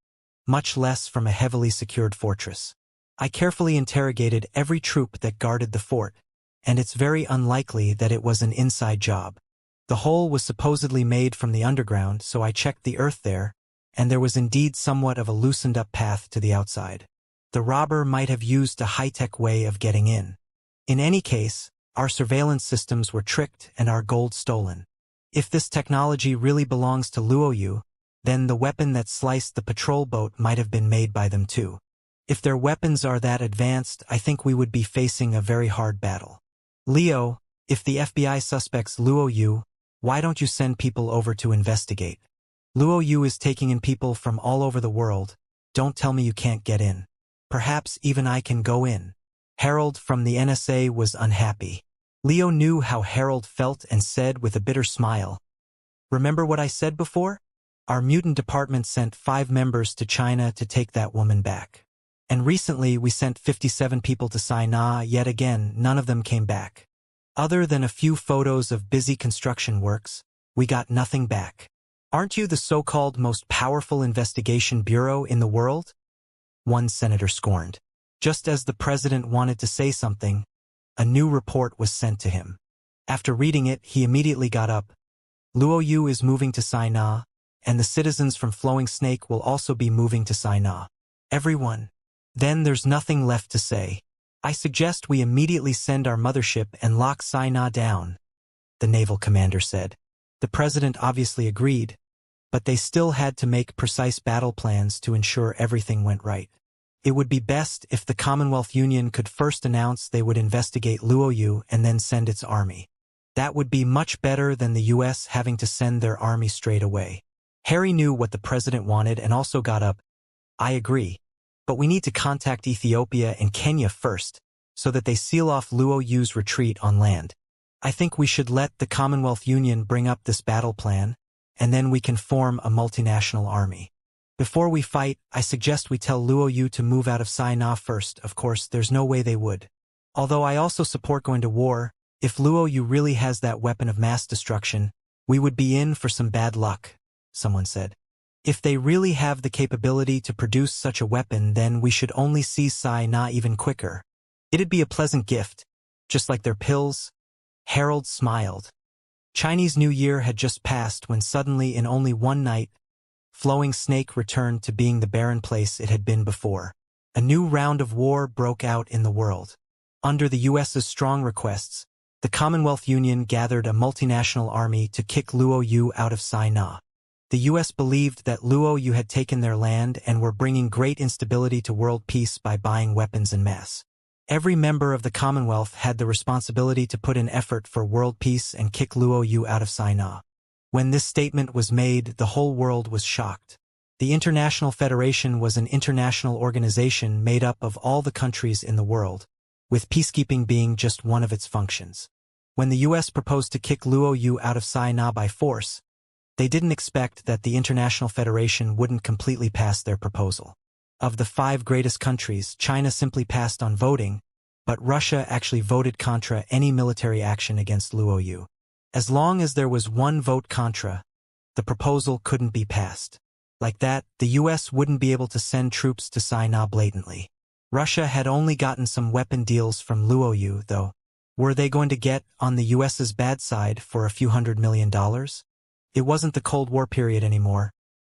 much less from a heavily secured fortress. I carefully interrogated every troop that guarded the fort, and it's very unlikely that it was an inside job. The hole was supposedly made from the underground, so I checked the earth there, and there was indeed somewhat of a loosened-up path to the outside. The robber might have used a high-tech way of getting in. In any case, our surveillance systems were tricked and our gold stolen. If this technology really belongs to Luo Yu, then the weapon that sliced the patrol boat might have been made by them too. If their weapons are that advanced, I think we would be facing a very hard battle. Leo, if the FBI suspects Luo Yu, why don't you send people over to investigate? Luo Yu is taking in people from all over the world. Don't tell me you can't get in. Perhaps even I can go in. Harold from the NSA was unhappy. Leo knew how Harold felt and said with a bitter smile, "Remember what I said before? Our mutant department sent 5 members to China to take that woman back. And recently we sent 57 people to Sai-Na, yet again none of them came back. Other than a few photos of busy construction works, we got nothing back. Aren't you the so-called most powerful investigation bureau in the world?" One senator scorned. Just as the president wanted to say something, a new report was sent to him. After reading it, he immediately got up. Luo Yu is moving to Sai-Na, and the citizens from Flowing Snake will also be moving to Sai-Na. Everyone. Then there's nothing left to say. I suggest we immediately send our mothership and lock Sai-Na down, the naval commander said. The president obviously agreed, but they still had to make precise battle plans to ensure everything went right. It would be best if the Commonwealth Union could first announce they would investigate Luo Yu and then send its army. That would be much better than the US having to send their army straight away. Harry knew what the president wanted and also got up. I agree. But we need to contact Ethiopia and Kenya first, so that they seal off Luo Yu's retreat on land. I think we should let the Commonwealth Union bring up this battle plan, and then we can form a multinational army. Before we fight, I suggest we tell Luo Yu to move out of Sai-Na first. Of course, there's no way they would. Although I also support going to war, if Luo Yu really has that weapon of mass destruction, we would be in for some bad luck, someone said. If they really have the capability to produce such a weapon, then we should only see Sai-Na even quicker. It'd be a pleasant gift, just like their pills. Harold smiled. Chinese New Year had just passed when suddenly, in only one night, Flowing Snake returned to being the barren place it had been before. A new round of war broke out in the world. Under the US's strong requests, the Commonwealth Union gathered a multinational army to kick Luo Yu out of Sai-Na. The US believed that Luo Yu had taken their land and were bringing great instability to world peace by buying weapons en masse. Every member of the Commonwealth had the responsibility to put in effort for world peace and kick Luo Yu out of Sai-Na. When this statement was made, the whole world was shocked. The International Federation was an international organization made up of all the countries in the world, with peacekeeping being just one of its functions. When the US proposed to kick Luo Yu out of Sai-Na by force, they didn't expect that the International Federation wouldn't completely pass their proposal. Of the 5 greatest countries, China simply passed on voting, but Russia actually voted contra any military action against Luo Yu. As long as there was one vote contra, the proposal couldn't be passed. Like that, the US wouldn't be able to send troops to Sai-Na blatantly. Russia had only gotten some weapon deals from Luo Yu, though. Were they going to get on the US's bad side for a few $100 million? It wasn't the Cold War period anymore.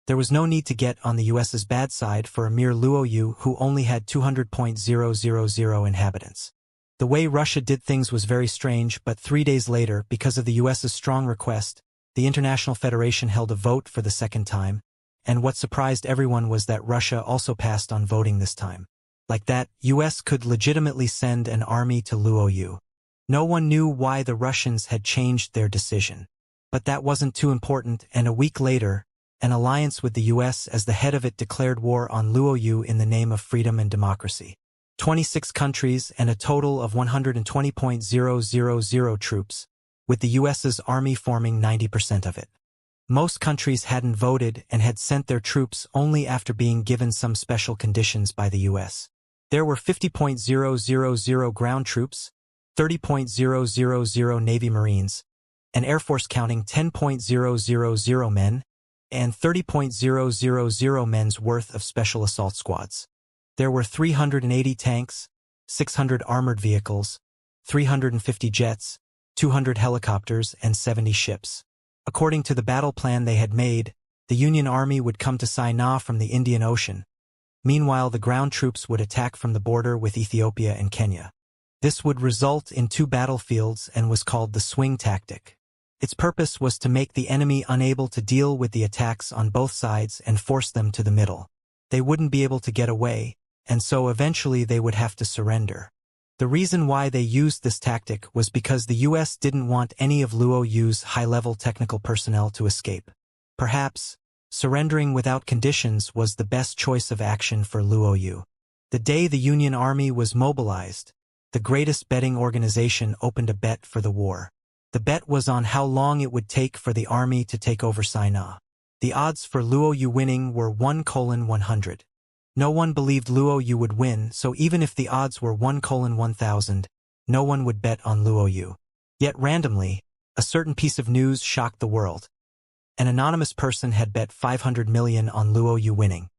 There was no need to get on the US's bad side for a mere Luo Yu who only had 200,000 inhabitants. The way Russia did things was very strange, but 3 days later, because of the US's strong request, the International Federation held a vote for the second time, and what surprised everyone was that Russia also passed on voting this time. Like that, US could legitimately send an army to Luo Yu. No one knew why the Russians had changed their decision. But that wasn't too important, and a week later, an alliance with the US as the head of it declared war on Luo Yu in the name of freedom and democracy. 26 countries and a total of 120,000 troops, with the US's army forming 90% of it. Most countries hadn't voted and had sent their troops only after being given some special conditions by the US. There were 50,000 ground troops, 30,000 Navy Marines, an Air Force counting 10,000 men, and 30,000 men's worth of special assault squads. There were 380 tanks, 600 armored vehicles, 350 jets, 200 helicopters, and 70 ships. According to the battle plan they had made, the Union Army would come to Saimaa from the Indian Ocean. Meanwhile, the ground troops would attack from the border with Ethiopia and Kenya. This would result in 2 battlefields and was called the swing tactic. Its purpose was to make the enemy unable to deal with the attacks on both sides and force them to the middle. They wouldn't be able to get away, and so eventually they would have to surrender. The reason why they used this tactic was because the US didn't want any of Luo Yu's high-level technical personnel to escape. Perhaps, surrendering without conditions was the best choice of action for Luo Yu. The day the Union Army was mobilized, the greatest betting organization opened a bet for the war. The bet was on how long it would take for the army to take over Saimaa. The odds for Luo Yu winning were 1:100. No one believed Luo Yu would win, so even if the odds were 1:1000, no one would bet on Luo Yu. Yet randomly, a certain piece of news shocked the world. An anonymous person had bet 500 million on Luo Yu winning.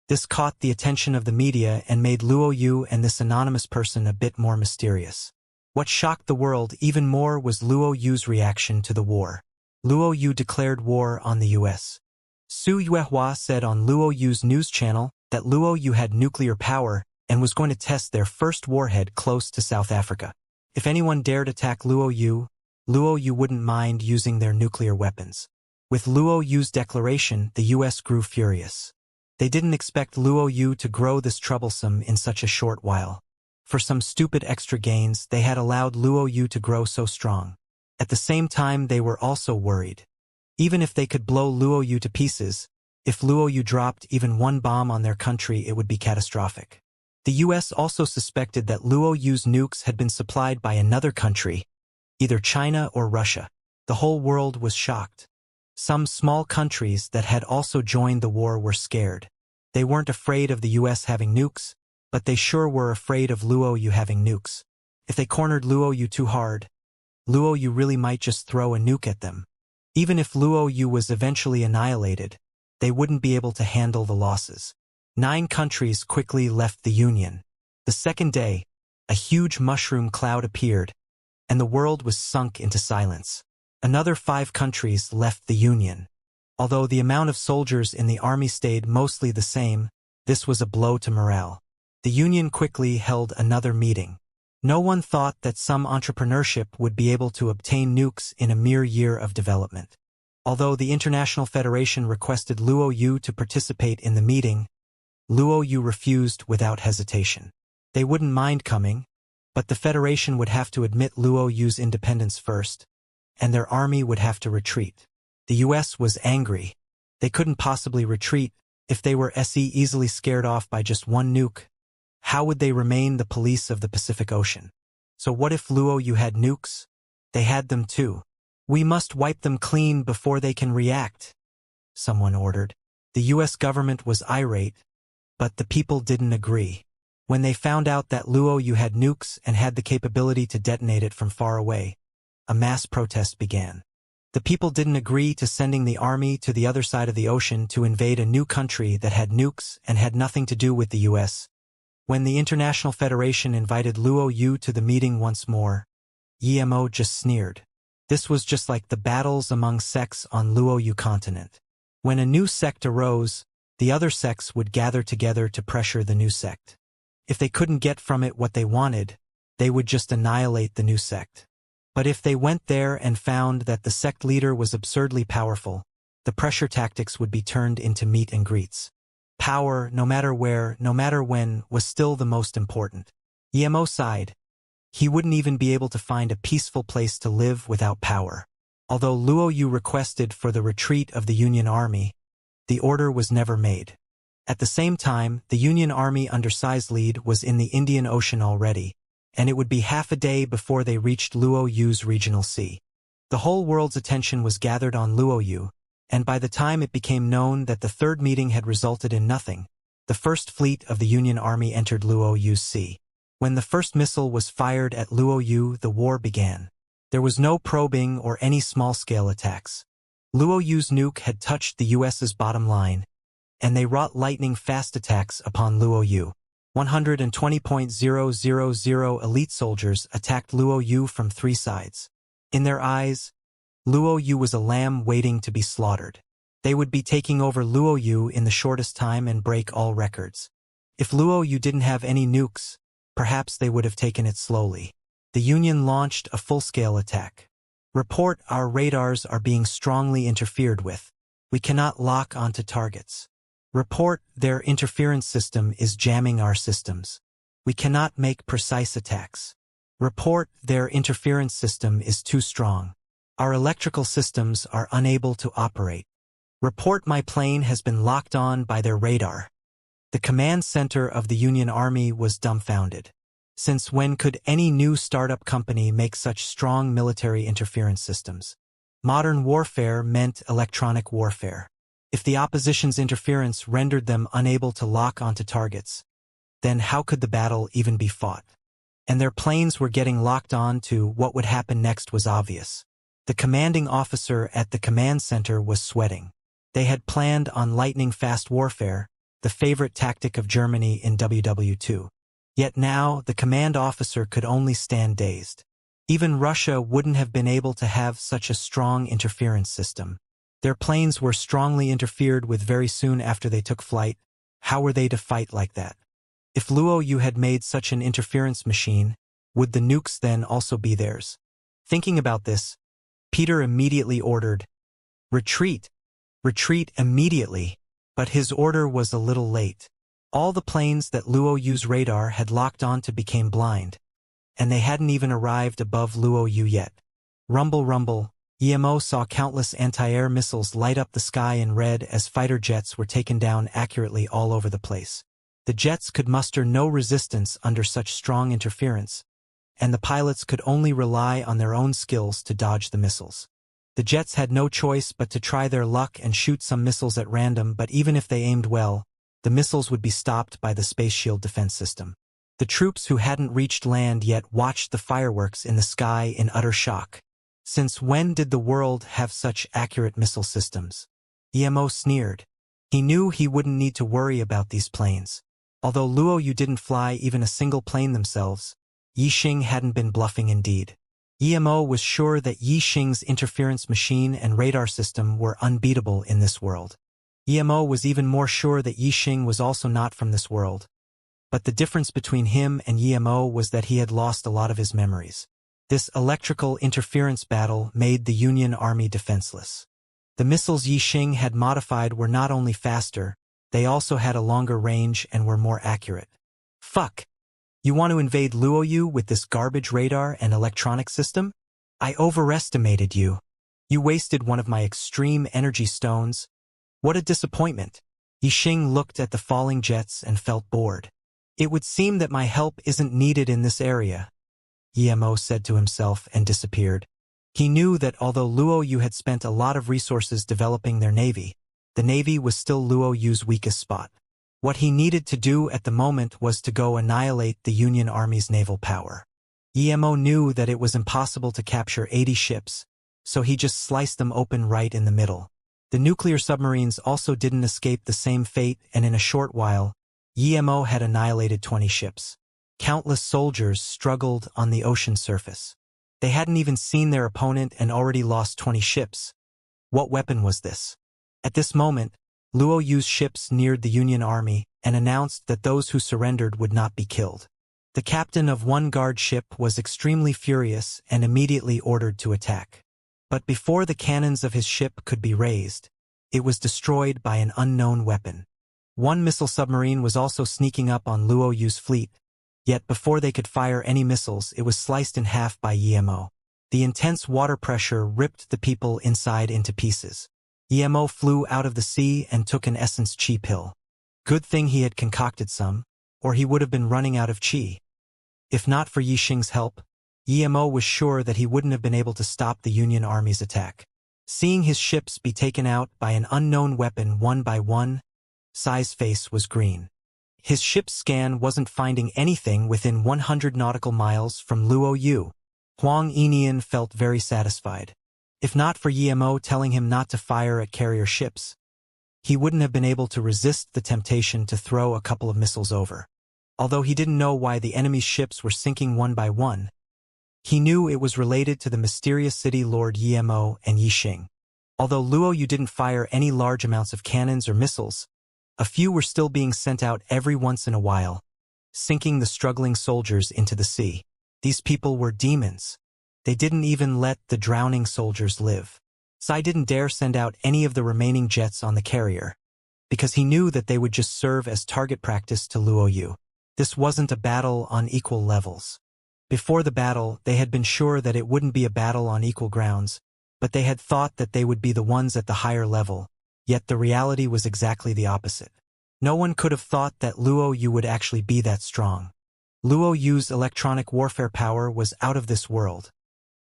This caught the attention of the media and made Luo Yu and this anonymous person a bit more mysterious. What shocked the world even more was Luo Yu's reaction to the war. Luo Yu declared war on the US. Su Yuehua said on Luo Yu's news channel that Luo Yu had nuclear power and was going to test their first warhead close to South Africa. If anyone dared attack Luo Yu wouldn't mind using their nuclear weapons. With Luo Yu's declaration, the US grew furious. They didn't expect Luo Yu to grow this troublesome in such a short while. For some stupid extra gains, they had allowed Luo Yu to grow so strong. At the same time, they were also worried. Even if they could blow Luo Yu to pieces, if Luo Yu dropped even one bomb on their country, it would be catastrophic. The US also suspected that Luo Yu's nukes had been supplied by another country, either China or Russia. The whole world was shocked. Some small countries that had also joined the war were scared. They weren't afraid of the US having nukes, but they sure were afraid of Luo Yu having nukes. If they cornered Luo Yu too hard, Luo Yu really might just throw a nuke at them. Even if Luo Yu was eventually annihilated, they wouldn't be able to handle the losses. 9 countries quickly left the Union. The second day, a huge mushroom cloud appeared, and the world was sunk into silence. Another 5 countries left the Union. Although the amount of soldiers in the army stayed mostly the same, this was a blow to morale. The Union quickly held another meeting. No one thought that some entrepreneurship would be able to obtain nukes in a mere year of development. Although the International Federation requested Luo Yu to participate in the meeting, Luo Yu refused without hesitation. They wouldn't mind coming, but the Federation would have to admit Luo Yu's independence first, and their army would have to retreat. The US was angry. They couldn't possibly retreat if they were easily scared off by just one nuke. How would they remain the police of the Pacific Ocean? So what if Luo Yu had nukes? They had them too. We must wipe them clean before they can react, someone ordered. The US government was irate, but the people didn't agree. When they found out that Luo Yu had nukes and had the capability to detonate it from far away, a mass protest began. The people didn't agree to sending the army to the other side of the ocean to invade a new country that had nukes and had nothing to do with the US. When the International Federation invited Luo Yu to the meeting once more, Emo just sneered. This was just like the battles among sects on Luo Yu continent. When a new sect arose, the other sects would gather together to pressure the new sect. If they couldn't get from it what they wanted, they would just annihilate the new sect. But if they went there and found that the sect leader was absurdly powerful, the pressure tactics would be turned into meet and greets. Power, no matter where, no matter when, was still the most important. Emo sighed. He wouldn't even be able to find a peaceful place to live without power. Although Luo Yu requested for the retreat of the Union Army, the order was never made. At the same time, the Union Army under Sai's lead was in the Indian Ocean already, and it would be half a day before they reached Luo Yu's regional sea. The whole world's attention was gathered on Luoyu, and by the time it became known that the third meeting had resulted in nothing, the first fleet of the Union Army entered Luoyu's sea. When the first missile was fired at Luoyu, the war began. There was no probing or any small-scale attacks. Luoyu's nuke had touched the US's bottom line, and they wrought lightning-fast attacks upon Luoyu. 120.000 elite soldiers attacked Luoyu from 3 sides. In their eyes, Luoyu was a lamb waiting to be slaughtered. They would be taking over Luoyu in the shortest time and break all records. If Luoyu didn't have any nukes, perhaps they would have taken it slowly. The Union launched a full-scale attack. Report, our radars are being strongly interfered with. We cannot lock onto targets. Report, their interference system is jamming our systems. We cannot make precise attacks. Report, their interference system is too strong. Our electrical systems are unable to operate. Report, my plane has been locked on by their radar. The command center of the Union Army was dumbfounded. Since when could any new startup company make such strong military interference systems? Modern warfare meant electronic warfare. If the opposition's interference rendered them unable to lock onto targets, then how could the battle even be fought? And their planes were getting locked on to what would happen next was obvious. The commanding officer at the command center was sweating. They had planned on lightning-fast warfare, the favorite tactic of Germany in WW2. Yet now, the command officer could only stand dazed. Even Russia wouldn't have been able to have such a strong interference system. Their planes were strongly interfered with very soon after they took flight. How were they to fight like that? If Luoyu had made such an interference machine, would the nukes then also be theirs? Thinking about this, Peter immediately ordered, "Retreat! Retreat immediately!" But his order was a little late. All the planes that Luoyu's radar had locked onto became blind, and they hadn't even arrived above Luoyu yet. Rumble, rumble. EMO saw countless anti-air missiles light up the sky in red as fighter jets were taken down accurately all over the place. The jets could muster no resistance under such strong interference, and the pilots could only rely on their own skills to dodge the missiles. The jets had no choice but to try their luck and shoot some missiles at random, but even if they aimed well, the missiles would be stopped by the space shield defense system. The troops who hadn't reached land yet watched the fireworks in the sky in utter shock. Since when did the world have such accurate missile systems? EMO sneered. He knew he wouldn't need to worry about these planes. Although Luoyu didn't fly even a single plane themselves, Yixing hadn't been bluffing indeed. EMO was sure that Yixing's interference machine and radar system were unbeatable in this world. EMO was even more sure that Yixing was also not from this world. But the difference between him and EMO was that he had lost a lot of his memories. This electrical interference battle made the Union Army defenseless. The missiles Yixing had modified were not only faster, they also had a longer range and were more accurate. Fuck! You want to invade Luoyu with this garbage radar and electronic system? I overestimated you. You wasted one of my extreme energy stones. What a disappointment. Yixing looked at the falling jets and felt bored. It would seem that my help isn't needed in this area, EMO said to himself and disappeared. He knew that although Luoyu had spent a lot of resources developing their navy, the navy was still Luoyu's weakest spot. What he needed to do at the moment was to go annihilate the Union Army's naval power. EMO knew that it was impossible to capture 80 ships, so he just sliced them open right in the middle. The nuclear submarines also didn't escape the same fate, and in a short while, EMO had annihilated 20 ships. Countless soldiers struggled on the ocean surface. They hadn't even seen their opponent and already lost 20 ships. What weapon was this? At this moment, Luoyu's ships neared the Union Army and announced that those who surrendered would not be killed. The captain of one guard ship was extremely furious and immediately ordered to attack. But before the cannons of his ship could be raised, it was destroyed by an unknown weapon. One missile submarine was also sneaking up on Luoyu's fleet, yet before they could fire any missiles, it was sliced in half by EMO. The intense water pressure ripped the people inside into pieces. EMO flew out of the sea and took an essence chi pill. Good thing he had concocted some, or he would have been running out of chi. If not for Yixing's help, Emo was sure that he wouldn't have been able to stop the Union Army's attack. Seeing his ships be taken out by an unknown weapon one by one, Sai's face was green. His ship's scan wasn't finding anything within 100 nautical miles from Luo Yu. Huang Enian felt very satisfied. If not for Emo telling him not to fire at carrier ships, he wouldn't have been able to resist the temptation to throw a couple of missiles over. Although he didn't know why the enemy's ships were sinking one by one, he knew it was related to the mysterious city Lord Yemo and Yixing. Although Luo Yu didn't fire any large amounts of cannons or missiles, a few were still being sent out every once in a while, sinking the struggling soldiers into the sea. These people were demons. They didn't even let the drowning soldiers live. Sai didn't dare send out any of the remaining jets on the carrier, because he knew that they would just serve as target practice to Luo Yu. This wasn't a battle on equal levels. Before the battle, they had been sure that it wouldn't be a battle on equal grounds, but they had thought that they would be the ones at the higher level, yet the reality was exactly the opposite. No one could have thought that Luo Yu would actually be that strong. Luo Yu's electronic warfare power was out of this world.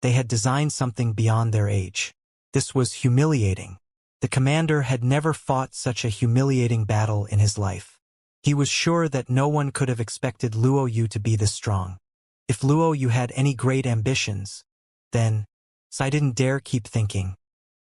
They had designed something beyond their age. This was humiliating. The commander had never fought such a humiliating battle in his life. He was sure that no one could have expected Luo Yu to be this strong. If Luo Yu had any great ambitions, then Sai didn't dare keep thinking.